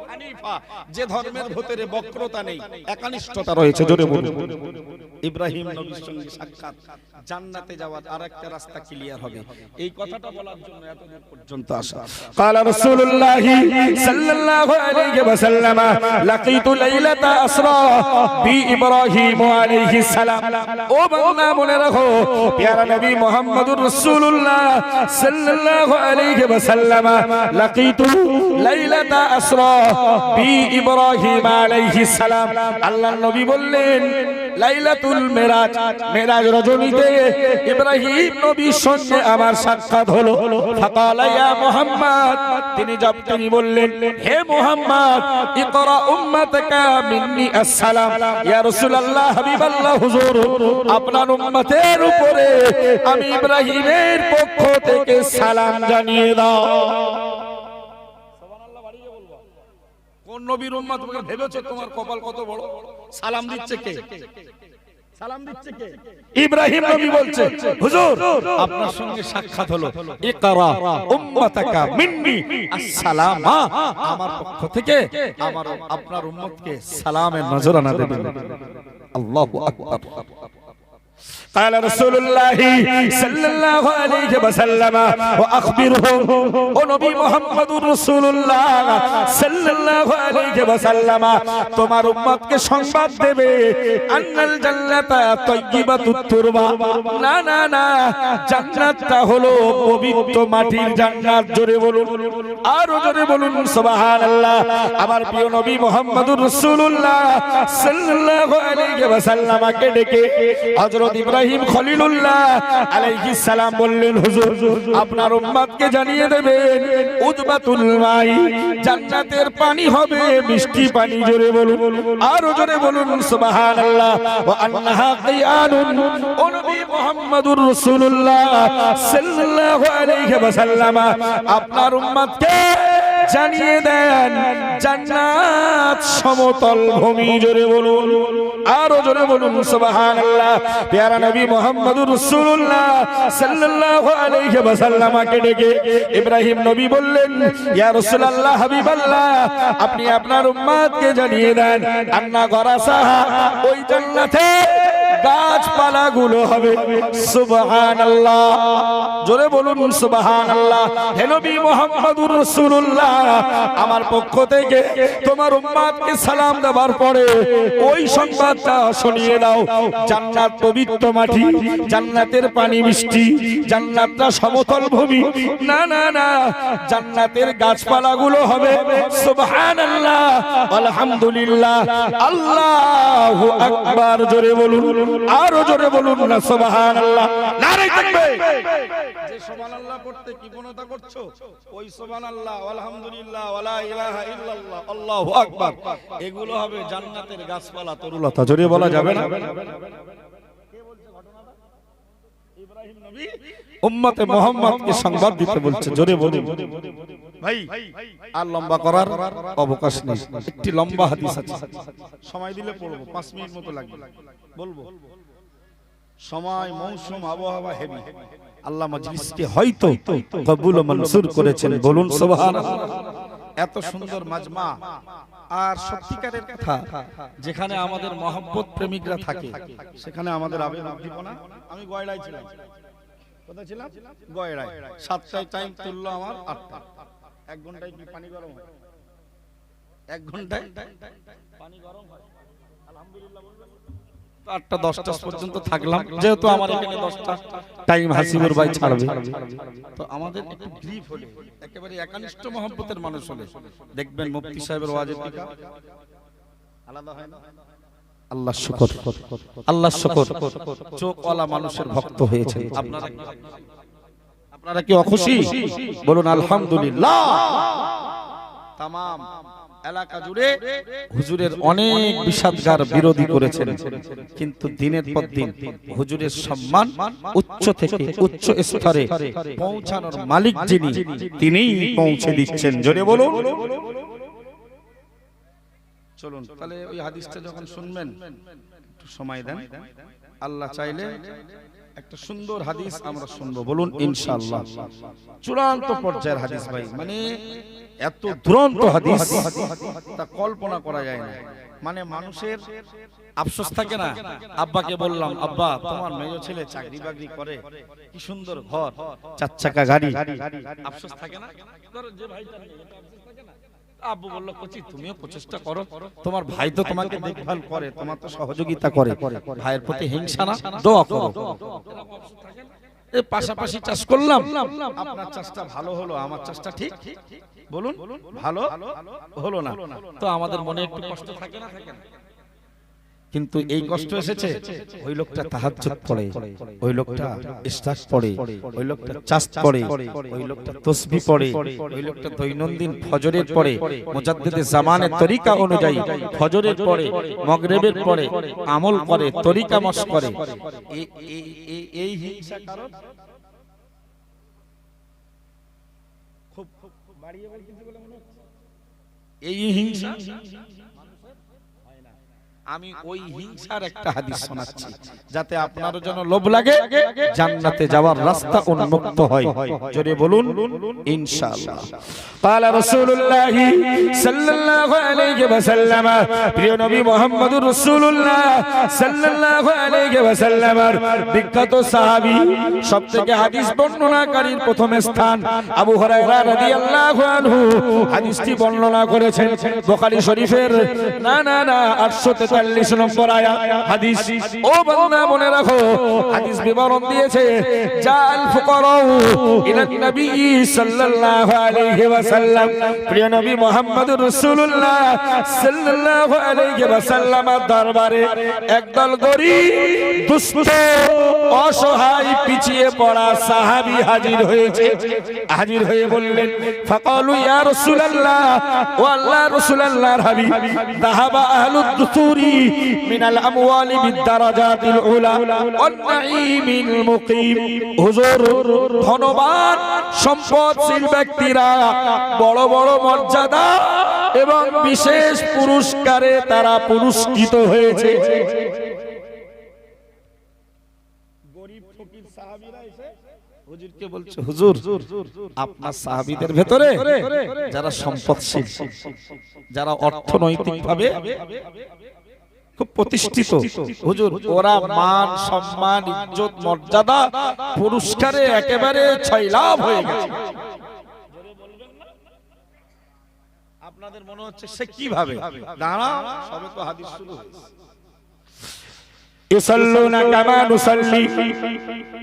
হানিফা, যে ধর্মের ভিতরে বক্রতা নেই, একনিষ্ঠতা রয়েছে। জোরে বলো। ইব্রাহিম নবীর সঙ্গে সাক্ষাৎ, জান্নাতে যাওয়ার আরেকটা রাস্তা ক্লিয়ার হবে। এই কথাটা বলার জন্য এতদূর পর্যন্ত আসা। ক্বালা রাসূলুল্লাহ সাল্লাল্লাহু আলাইহি ওয়াসাল্লাম, লাকিতু লাইলাতা আসরা বি ইব্রাহিম আলাইহিস সালাম। ও বান্দা, মনে রাখো, প্যারা নবী মুহাম্মদুর রাসূলুল্লাহ সাল্লাল্লাহু আলাইহি ওয়াসাল্লাম, লাকিতু লাইলাতা আসরা বি ইব্রাহিম আলাইহিস সালাম। আল্লাহর নবী বললেন, লাইলাতুল মেরাজ, মেরাজ রজনীতে ইব্রাহিম নবীর সঙ্গে আমার সাক্ষাৎ হলো। ফাকালা ইয়া মুহাম্মদ, তিনি বললেন, হে মুহাম্মদ, ইকরা উম্মাতাকা মিন্নি আসসালাম। ইয়া রাসূলুল্লাহ, হাবিবাল্লাহ, হুজুর, আপনার উম্মতের উপরে আমি ইব্রাহিমের পক্ষ থেকে সালাম জানিয়ে দাও। সুবহানাল্লাহ বাড়িয়ে বলবো। কোন নবীর উম্মত তোমরা ভেবেছো তোমার কপাল কত বড়? সালাম দিচ্ছে কে? সালাম দিচ্ছে কে? ইব্রাহিম নবী বলছে, হুজুর, আপনার সঙ্গে সাক্ষাৎ হলো। ইকরা উম্মাতাকা মিন্নি আসসালাম। আমার পক্ষ থেকে আপনার উম্মতকে সালামের নজরানা দেবেন। আল্লাহু আকবার। قال رسول الله صلى الله عليه وسلم واخبرهم ও নবী মুহাম্মদুর রাসূলুল্লাহ সাল্লাল্লাহু আলাইহি ওয়াসাল্লাম তোমার উম্মতকে সংবাদ দেবে আন্নাল জান্নাতা তাইয়্যিবাতুত তুরবা না না না জান্নাতটা হলো পবিত্র মাটির জান্নাত জোরে বলুন আর জোরে বলুন সুবহানাল্লাহ আমার প্রিয় নবী মুহাম্মদুর রাসূলুল্লাহ সাল্লাল্লাহু আলাইহি ওয়াসাল্লামকে ডেকে হযরত ইব্রাহিম খলিলুল্লাহ আলাইহিস সালাম বললেন হুজুর আপনার উম্মতকে জানিয়ে দেবেন উদবাতুল মাই জান্নাতের পানি হবে মিষ্টি পানি জোরে বলুন আর জোরে বলুন সুবহানাল্লাহ ওয়া আন্নাহা কিয়ানুন ও নবী মুহাম্মদুর রাসূলুল্লাহ সাল্লাল্লাহু আলাইহি ওয়াসাল্লাম আপনার উম্মতকে জানিয়ে দেন জান্নাত সমতল ভূমি জোরে বলুন আর জোরে বলুন সুবহানাল্লাহ প্যারা নবী মুহাম্মদুর রাসূলুল্লাহ সাল্লাল্লাহু আলাইহি ওয়াসাল্লামকে ডেকে ইব্রাহিম নবী বললেন ইয়া রাসূলুল্লাহ হাবিবাল্লাহ আপনি আপনার উম্মতকে জানিয়ে দেন আন্না গরাসাহা ওই জান্নাতে গাছপালাগুলো হবে সুবহানাল্লাহ জোরে বলুন সুবহানাল্লাহ হে নবী মুহাম্মদুর রাসূলুল্লাহ আমার পক্ষ থেকে তোমার উম্মতকে সালাম দেওয়ার পরে ওই সংবাদটা শুনিয়ে দাও জান্নাত পবিত্র মাটি জান্নাতের পানি মিষ্টি জান্নাতটা সমতল ভূমি না না না জান্নাতের গাছপালাগুলো হবে সুবহানাল্লাহ আলহামদুলিল্লাহ আল্লাহু আকবার জোরে বলুন আর জোরে বলুন না সুবহানাল্লাহ নারে তাকবীর যে সুবহানাল্লাহ পড়তে কি গুণতা করছো ওই সুবহানাল্লাহ আলহামদুলিল্লাহ ওয়ালা ইলাহা ইল্লাল্লাহ আল্লাহু আকবার এগুলো হবে জান্নাতের গাছপালা তরুলতা জোরে বলা যাবে না কে বলছে ঘটনাটা ইব্রাহিম নবী উম্মতে মুহাম্মদকে সংবাদ দিতে বলছে জোরে বলুন ভাই আর লম্বা করার অবকাশ নেই একটি লম্বা হাদিস আছে সময় দিলে পড়বো 5 মিনিট মতো লাগবে বলবো সময় মৌসুম আবহাওয়া হেভি আল্লাহ মজলিসকে হয়তো কবুল ও মনসুর করেছেন বলুন সুবহানাল্লাহ এত সুন্দর মাজমা আর সত্যিকারের কথা যেখানে আমাদের মহব্বত প্রেমিকরা থাকে সেখানে আমাদের আবেগ উদ্দীপনা আমি গয়ড়ায় ছিলাম কোথায় ছিলাম গয়ড়ায় 7টায় টাইম তুললো আমার 8টা 1 ঘন্টায় কি পানি গরম হয় 1 ঘন্টায় পানি গরম হয় আলহামদুলিল্লাহ বলবেন 8টা 10টা পর্যন্ত থাকলাম যেহেতু আমার এখানে 10টা টাইম হাসিবুর ভাই ছাড়বে তো আমাদের একটু গ্রিপ হলে একেবারে একানিষ্ঠ মহব্বতের মানুষ হলে দেখবেন মুফতি সাহেবের ওয়াজের টিকা আলাদা হয় না আল্লাহ শুকর আল্লাহ শুকর চোখওয়ালা মানুষের ভক্ত হয়েছে আপনারা কি অখুশি বলুন আলহামদুলিল্লাহ তামাম এলাকা জুড়ে হুজুরের অনেক বিষাদগার বিরোধী করেছেন কিন্তু দিনের পর দিন হুজুরের সম্মান উচ্চ থেকে উচ্চ স্তরে পৌঁছানোর মালিক যিনি তিনিই পৌঁছে দিচ্ছেন জোরে বলুন চলুন তাহলে ওই হাদিসটা যখন শুনবেন একটু সময় দেন আল্লাহ চাইলে একটা সুন্দর হাদিস আমরা শুনবো বলুন ইনশাআল্লাহ চূড়ান্ত পর্যায়ের হাদিস ভাই মানে এত দুরন্ত হাদিস তা কল্পনা করা যায় না মানে মানুষের আফসোস থাকে না আব্বাকে বললাম আব্বা তোমার মেয়ে ছেলে চাকরি বাকরি করে কি সুন্দর ঘর 4 চাকা গাড়ি আফসোস থাকে না যে ভাইটা নেই এটা আফসোস থাকে না আব্বু বলল কোচি তুমিও প্রচেষ্টা করো তোমার ভাই তো তোমাকে দেখভাল করে তোমার তো সহযোগিতা করে ভাইয়ের প্রতি হিংসা না দোয়া করো এই পাশাপাশি চাষ করলাম আপনার চাষটা ভালো হলো আমার চাষটা ঠিক বলুন ভালো হলো না তো আমাদের মনে একটু কষ্ট থাকে না থাকে না কিন্তু এই কষ্ট এসেছে ওই লোকটা তাহাজ্জুদ পড়ে ওই লোকটা ইসরাক পড়ে ওই লোকটা চাস্ত পড়ে ওই লোকটা তাসবিহ পড়ে ওই লোকটা দৈনন্দিন ফজরের পড়ে মুজাদ্দিদে জামানের তরিকা অনুযায়ী ফজরের পড়ে মাগরিবের পড়ে আমল করে তরিকা মশ করে এই হিংসা কারণ খুব বাড়িয়ে বলতেছি বলে মনে হচ্ছে এই হিংসা আমি ওই হিংসার একটা হাদিস শোনাচ্ছি যাতে আপনার জন্য লোভ লাগে, জান্নাতে যাওয়ার রাস্তা উন্মুক্ত হয়। জোরে বলুন ইনশাআল্লাহ। قال رسول الله صلى الله عليه وسلم, প্রিয় নবী মুহাম্মদুর রাসূলুল্লাহ সাল্লাল্লাহু আলাইহি ওয়াসাল্লামের বিখ্যাত সাহাবী, সবথেকে হাদিস বর্ণনাকারীর প্রথম স্থান আবু হুরায়রা রাদিয়াল্লাহু আনহু হাদিসটি বর্ণনা করেছেন বুখারী শরীফের 843 নম্বর আয়াত হাদিস। ও বান্দা মনে রাখো, হাদিস বিবরণ দিয়েছে জাল ফুকারাউ ইলান নবী সাল্লাল্লাহু আলাইহি ওয়াসাল্লাম, প্রিয় নবী মুহাম্মদুর রাসূলুল্লাহ সাল্লাল্লাহু আলাইহি ওয়াসাল্লামের দরবারে একদল গরীব, দুস্থ, অসহায়, পিছিয়ে পড়া সাহাবী হাজির হয়ে বললেন, ফাকালু ইয়া রাসূলুল্লাহ, ও আল্লাহর রাসূলুল্লাহর হাবিব, যাহাবা আহলুদ দুসুরি মিনাল আমওয়ালি বিদ্দারাজাতিল উলা ওয়ান নাঈমিল মুকিম। হুজুর, ধনবান সম্পদশীল ব্যক্তিরা বড় বড় মর্যাদা এবং বিশেষ পুরস্কারে তারা পুরস্কৃত হয়েছে। গরীব ফকির সাহাবীরা এসে হুজুরকে বলছে, হুজুর আপনার সাহাবীদের ভেতরে যারা সম্পদশীল, যারা অর্থনৈতিকভাবে খুব প্রতিষ্ঠিত, হুজুর ওরা মান সম্মান ইজ্জত মর্যাদা পুরস্কারে একেবারে ছয়লাভ হয়ে গেছে। আপনাদের মনে হচ্ছে সে কিভাবে? দাঁড়া, সবে তো হাদিস শুরু হয়েছে। ইসাল্লুনা কামা নুসাল্লি।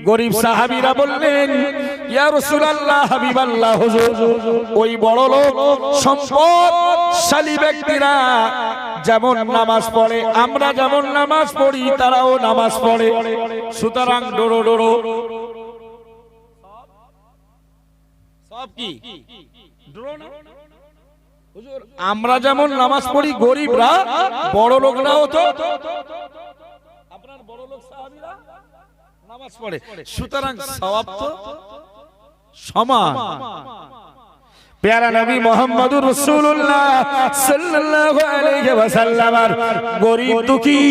গরীব সাহাবীরা বললেন, ইয়া রাসূলুল্লাহ, হাবিবাল্লাহ, হুজুর ওই বড় লোক সম্পদশালী ব্যক্তিরা যেমন নামাজ পড়ে, আমরা যেমন নামাজ পড়ি, তারাও নামাজ পড়ে, সুতরাং ডোরো ডোরো সব কি ডোরো না? হুজুর আমরা যেমন নামাজ পড়ি, গরীবরা বড় লোকরাও তো আপনার বড় লোক সাহাবীরা নামাজ পড়ে, সুতরাং সওয়াব তো সমান। প্যারা নবী মুহাম্মদুর রাসূলুল্লাহ সাল্লাল্লাহু আলাইহি ওয়াসাল্লামের গরীব দুঃখী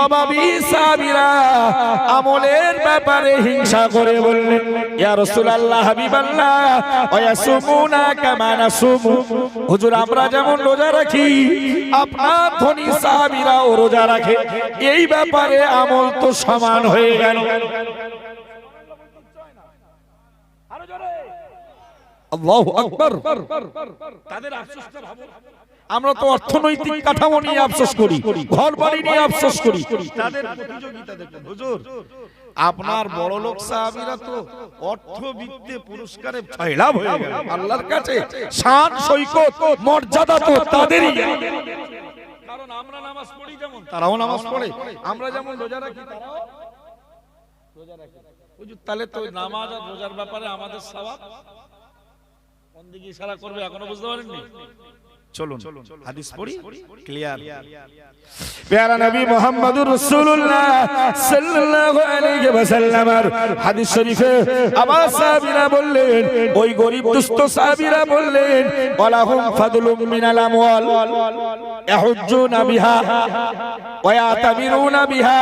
অভাবী সাহাবীরা আমলের ব্যাপারে হিংসা করে বললেন, ইয়া রাসূলুল্লাহ, হাবিবাল্লাহ, ওয়ায়াসুমুনা কামা নাসুমু। হুজুর আমরা যেমন রোজা রাখি, আপনার ধনী সাহাবীরাও রোজা রাখে, এই ব্যাপারে আমল তো সমান হয়ে গেল। আল্লাহু আকবার। তাদের আফসোসটা ভাবো, আমরা তো অর্থনৈতিক কাঠামো নিয়ে আফসোস করি, ঘর বাড়ি নিয়ে আফসোস করি, তাদের প্রতিযোগিতা দেখুন। হুজুর আপনার বড় লোক সাহাবীরা তো অর্থবিত্তে পুরস্কারে ছয়লাভ হয়ে গেল আল্লাহর কাছে, শান সৈকত মর্যাদা তো তাদেরই। কারণ আমরা নামাজ পড়ি যেমন, তারাও নামাজ পড়ে, আমরা যেমন রোজা রাখি, তারাও রোজা রাখে। হুজুর তাহলে তো নামাজ আর রোজার ব্যাপারে আমাদের সওয়াব কোন দিকে ইশারা করবে এখনো বুঝতে পারেননি? চলুন হাদিস পড়ি, ক্লিয়ার। প্যারা নবী মুহাম্মদুর রাসূলুল্লাহ সাল্লাল্লাহু আলাইহি ওয়াসাল্লামের হাদিস শরীফে আবা সাহাবীরা বললেন, ওই গরীব দুস্থ সাহাবীরা বললেন, ওয়ালাহুম ফাদলুম মিনাল আমওয়াল ইয়াহুজ্জুনা বিহা ওয়া ইয়াতামিরুনা বিহা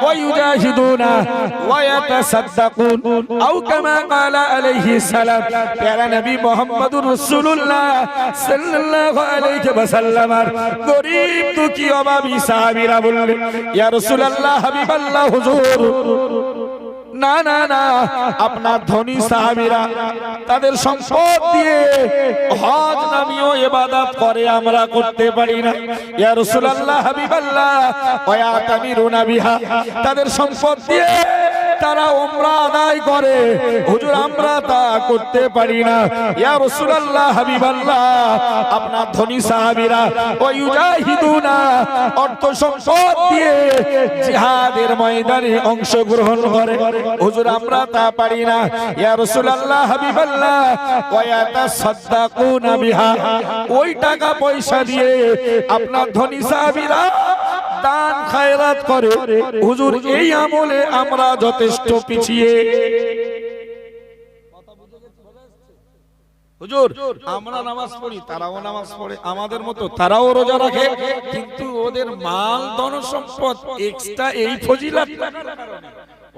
ওয়া ইউজাহিদুনা ওয়া ইয়াতাসাদ্দাকুন আও কামা ক্বালা আলাইহিস সালাম। প্যারা নবী মুহাম্মদুর রাসূলুল্লাহ সাল্লাল্লাহু আলাইহি ওয়াসাল্লামের গরীব দুঃখী অভাবী সাহাবীরা বললেন, ইয়া রাসূলুল্লাহ, হাবিবাল্লাহ, হুজুর না না না, আপনার ধনী সাহাবীরা তাদের সম্পদ দিয়ে হজ নামীয় ইবাদত করে, আমরা করতে পারি না। ইয়া রাসূলুল্লাহ, হাবিবাল্লাহ, ওয়া ইয়াতামিরুনা বিহা, তাদের সম্পদ দিয়ে তারা উমরা আদায় করে, হুজুর আমরা তা করতে পারি না। ইয়া রাসূলুল্লাহ, হাবিবাল্লাহ, আপনার ধনী সাহাবীরা ওয়া ইউজাহিদুনা, অর্থ সম্পদ দিয়ে জিহাদের ময়দানে অংশগ্রহণ করে, হুজুর আমরা তা পারি না। ইয়া রাসূলুল্লাহ, হাবিবাল্লাহ, ওয়া ইয়াতাসাদ্দাকুনা বিহা, ওই টাকা পয়সা দিয়ে আপনার ধনী সাহাবীরা দান খায়রাত করে, হুজুর এই আমলে আমরা যথেষ্ট পিছিয়ে। হুজুর আমরা নামাজ পড়ি, তারাও নামাজ পড়ে আমাদের মতো, তারাও রোজা রাখে, কিন্তু ওদের মাল ধন সম্পদ এক্সট্রা এই ফজিলত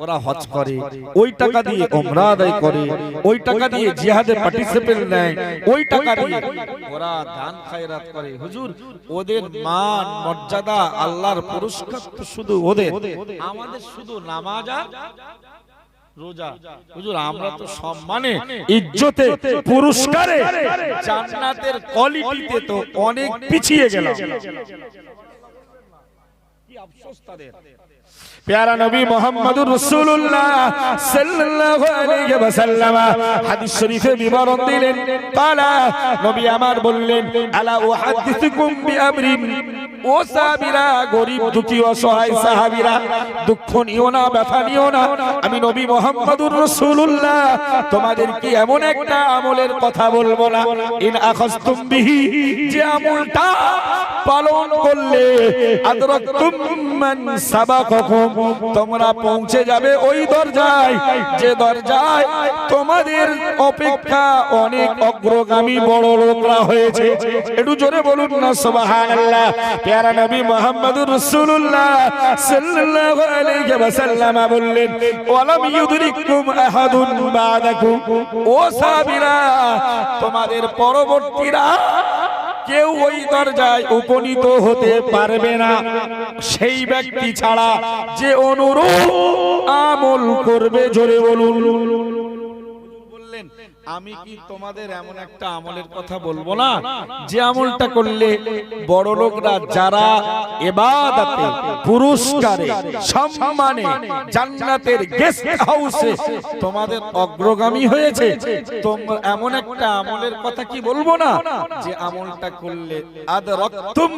ওরা হজ করে, ওই টাকা দিয়ে উমরা আদায় করে, ওই টাকা দিয়ে জিহাদে পার্টিসিপেট নেয়, ওই টাকা দিয়ে ওরা দান খায়রাত করে। হুজুর ওদের মান মর্যাদা আল্লাহর পুরস্কার তো শুধু ওদের, আমাদের শুধু নামাজ আর রোজা। হুজুর আমরা তো সম্মানে, ইজ্জতে, পুরস্কারে, জান্নাতের কোয়ালিটিতে তো অনেক পিছিয়ে গেলাম। কি আফসোস তাদের। প্যারা নবী মুহাম্মদুর রাসূলুল্লাহ সাল্লাল্লাহু আলাইহি ওয়াসাল্লাম হাদিস শরীফে বিবরণ দিলেন, قالا নবী আমার বললেন, আলা উহাদ্দিসুকুম বিআমরিন, ও সাহাবীরা, গরীব দুঃখী অসহায় সাহাবীরা, দুঃখ নিও না, ব্যথা নিও না, আমি নবী মুহাম্মদুর রাসূলুল্লাহ তোমাদের কি এমন একটা আমলের কথা বলবো না, ইন আখাযতুম বিহি, যে আমলটা পালন করলে আদরাকতুম মান সাবাকাকুম, তোমরা পৌঁছে যাবে ওই দরজায় যে দরজায় তোমাদের অপেক্ষা অনেক অগ্রগামী বড় লোকরা হয়েছে। একটু জোরে বলুন না সুবহানাল্লাহ। প্যারা নবী মুহাম্মদুর রাসূলুল্লাহ সাল্লাল্লাহু আলাইহি ওয়াসাল্লাম বললেন, ওয়ালাম ইউদরিকুম আহাদুন বাদাকুম, ও সাহাবীরা তোমাদের পরবর্তীরা কেউ ওই দরজায় উপনীত হতে পারবে না সেই ব্যক্তি ছাড়া যে অনুরূপ আমল করবে। জোরে বলুন। বললেন, আমি কি তোমাদের এমন একটা আমলের কথা বলবো না যে আমলটা করলে বড় লোকরা যারা ইবাদতে, পুরস্কারে, সম্মানে, জান্নাতের গেস্ট হাউসে তোমাদের অগ্রগামী হয়েছে, তোমরা এমন একটা আমলের কথা কি বলবো না যে আমলটা করলে আদরাকতুম,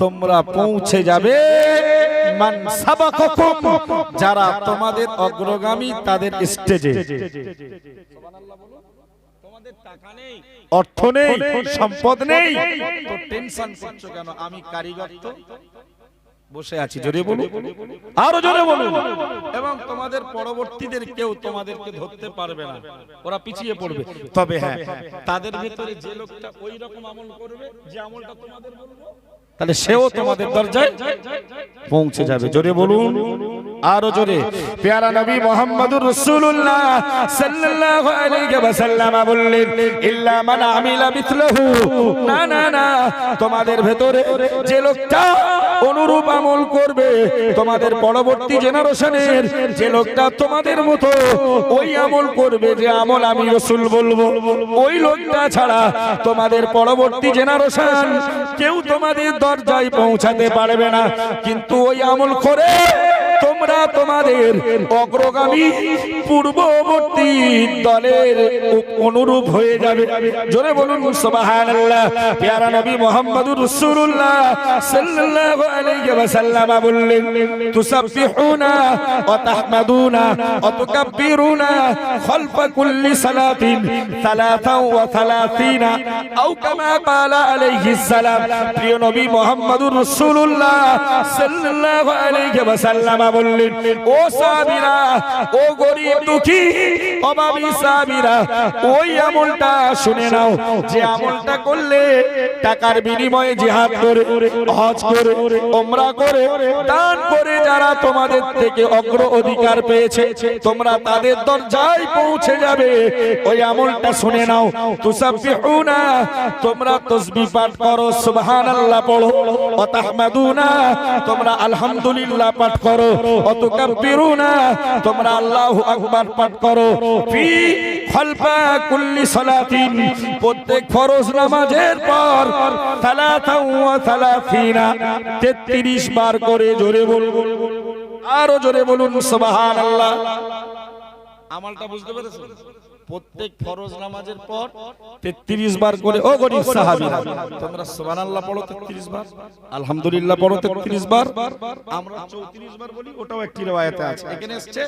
তোমরা পৌঁছে যাবে মান সাবাকাকুম, যারা তোমাদের অগ্রগামী তাদের স্টেজে। সুবহানাল্লাহ বলো। তোমাদের টাকা নেই, অর্থ নেই, সম্পদ নেই, তো টেনশন করছো কেন? আমি কারিগর তো বসে আছি। জোরে বলুন, আরো জোরে বলুন। এবং তোমাদের পরবর্তীদের কেউ তোমাদেরকে ধরতে পারবে না, ওরা পিছিয়ে পড়বে। তবে হ্যাঁ, তাদের ভিতরে যে লোকটা ওই রকম আমল করবে যে আমলটা তোমাদের বলবো, তাহলে সেও তোমাদের দরজায় পৌঁছে যাবে। জোরে বলুন, আরো জোরে। প্যারা নবী মুহাম্মদুর রাসূলুল্লাহ সাল্লাল্লাহু আলাইহি ওয়াসাল্লাম বললেন, ইল্লা মান আমিলা মিথলাহু, না না না, তোমাদের ভেতরে যে লোকটা অনুরূপ আমল করবে, তোমাদের পরবর্তী জেনারেশনের যে লোকটা তোমাদের মতো ওই আমল করবে যে আমল আমি রাসূল বলবো, ওই লোকটা ছাড়া তোমাদের পরবর্তী জেনারেশন কেউ তোমাদের দরজায় পৌঁছাতে পারবে না। কিন্তু ওই আমল করে তোমরা তোমাদের অগ্রগামী পূর্ববর্তী দলের অনুরূপ হয়ে যাবে। জোরে বলুন সুবহানাল্লাহ। প্যারা নবী মুহাম্মদুর রাসূলুল্লাহ সাল্লাল্লাহু আলাইহি ওয়াসাল্লাম বললেন, তুসাব্বিহুনা ওয়া তাহমাদুনা ওয়া তুকাব্বিরুনা খালফা কুল্লি সালাতিন 33 আও কামা ক্বালা আলাইহিস সালাম। প্রিয় নবী মুহাম্মদুর রাসূলুল্লাহ সাল্লাল্লাহু আলাইহি ওয়াসাল্লাম বললেন, ও সাহাবীরা, ও গরীব দুঃখী অভাবী সাহাবীরা, ওই আমলটা শুনে নাও যে আমলটা করলে টাকার বিনিময়ে জিহাদ করে, হজ করে, উমরা করে, দান করে যারা তোমাদের থেকে অগ্র অধিকার পেয়েছে তোমরা তাদের দরজায় পৌঁছে যাবে। ওই আমলটা শুনে নাও। তুসাব্বিহুনা, তোমরা তাসবিহ পাঠ করো, সুবহানাল্লাহ পড়ো, ওয়া তাহমাদুনা, তোমরা আলহামদুলিল্লাহ পাঠ করো, ওয়া তুকাব্বিরুনা, তোমরা আল্লাহু আকবার পাঠ করো, ফি খালফা কুল্লি সালাতিন, প্রত্যেক ফরজ নামাজের পর 33 বার করে। জোরে বলুন, আরো জোরে বলুন সুবহানাল্লাহ। আমলটা বুঝতে পেরেছেন? প্রত্যেক ফরজ নামাজের পর 33 বার করে। ও গরীব সাহাবীরা, তোমরা সুবহানাল্লাহ পড়ো 33 বার, আলহামদুলিল্লাহ পড়ো 33 বার, আমরা 34 বার বলি, ওটাও একটি riwayate আছে। এখানে এসেছে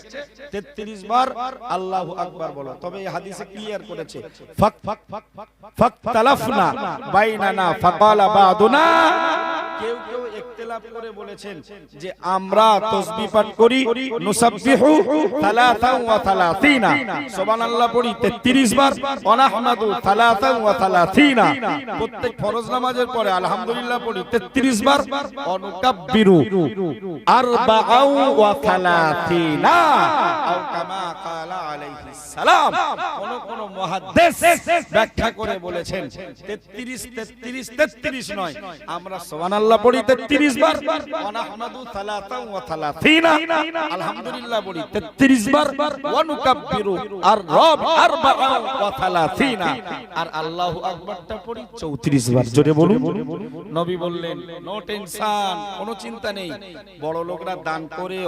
33 বার আল্লাহু আকবার বলো। তবে এই হাদিসে ক্লিয়ার করেছে, ফাকতালাফনা বাইনানা ফাকালা বাদুনা, কেউ কেউ ইখতিলাফ করে বলেছেন যে আমরা তাসবিহ পাঠ করি নুসাব্বিহু 33 সুবহানাল্লাহ পড়ি 33 বার ওয়া নাহমাদু 33 প্রত্যেক ফরজ নামাজের পরে আলহামদুলিল্লাহ পড়ি 33 বার ওয়া নুকাব্বিরু 34 আও কামা ক্বালা আলাইহিস সালাম। কোন মুহাদ্দিস ব্যাখ্যা করে বলেছেন 33 নয়, আমরা সুবহানাল্লাহ পড়ি 33 বার ওয়া নাহমাদু 33 আলহামদুলিল্লাহ পড়ি 33 বার ওয়া নুকাব্বিরু আর 34 আর আল্লাহু আকবারটা পড়ি 34 বার। জোরে বলুন। নবী বললেন নো টেনশন, কোনো চিন্তা নেই, বড় লোকরা দান করে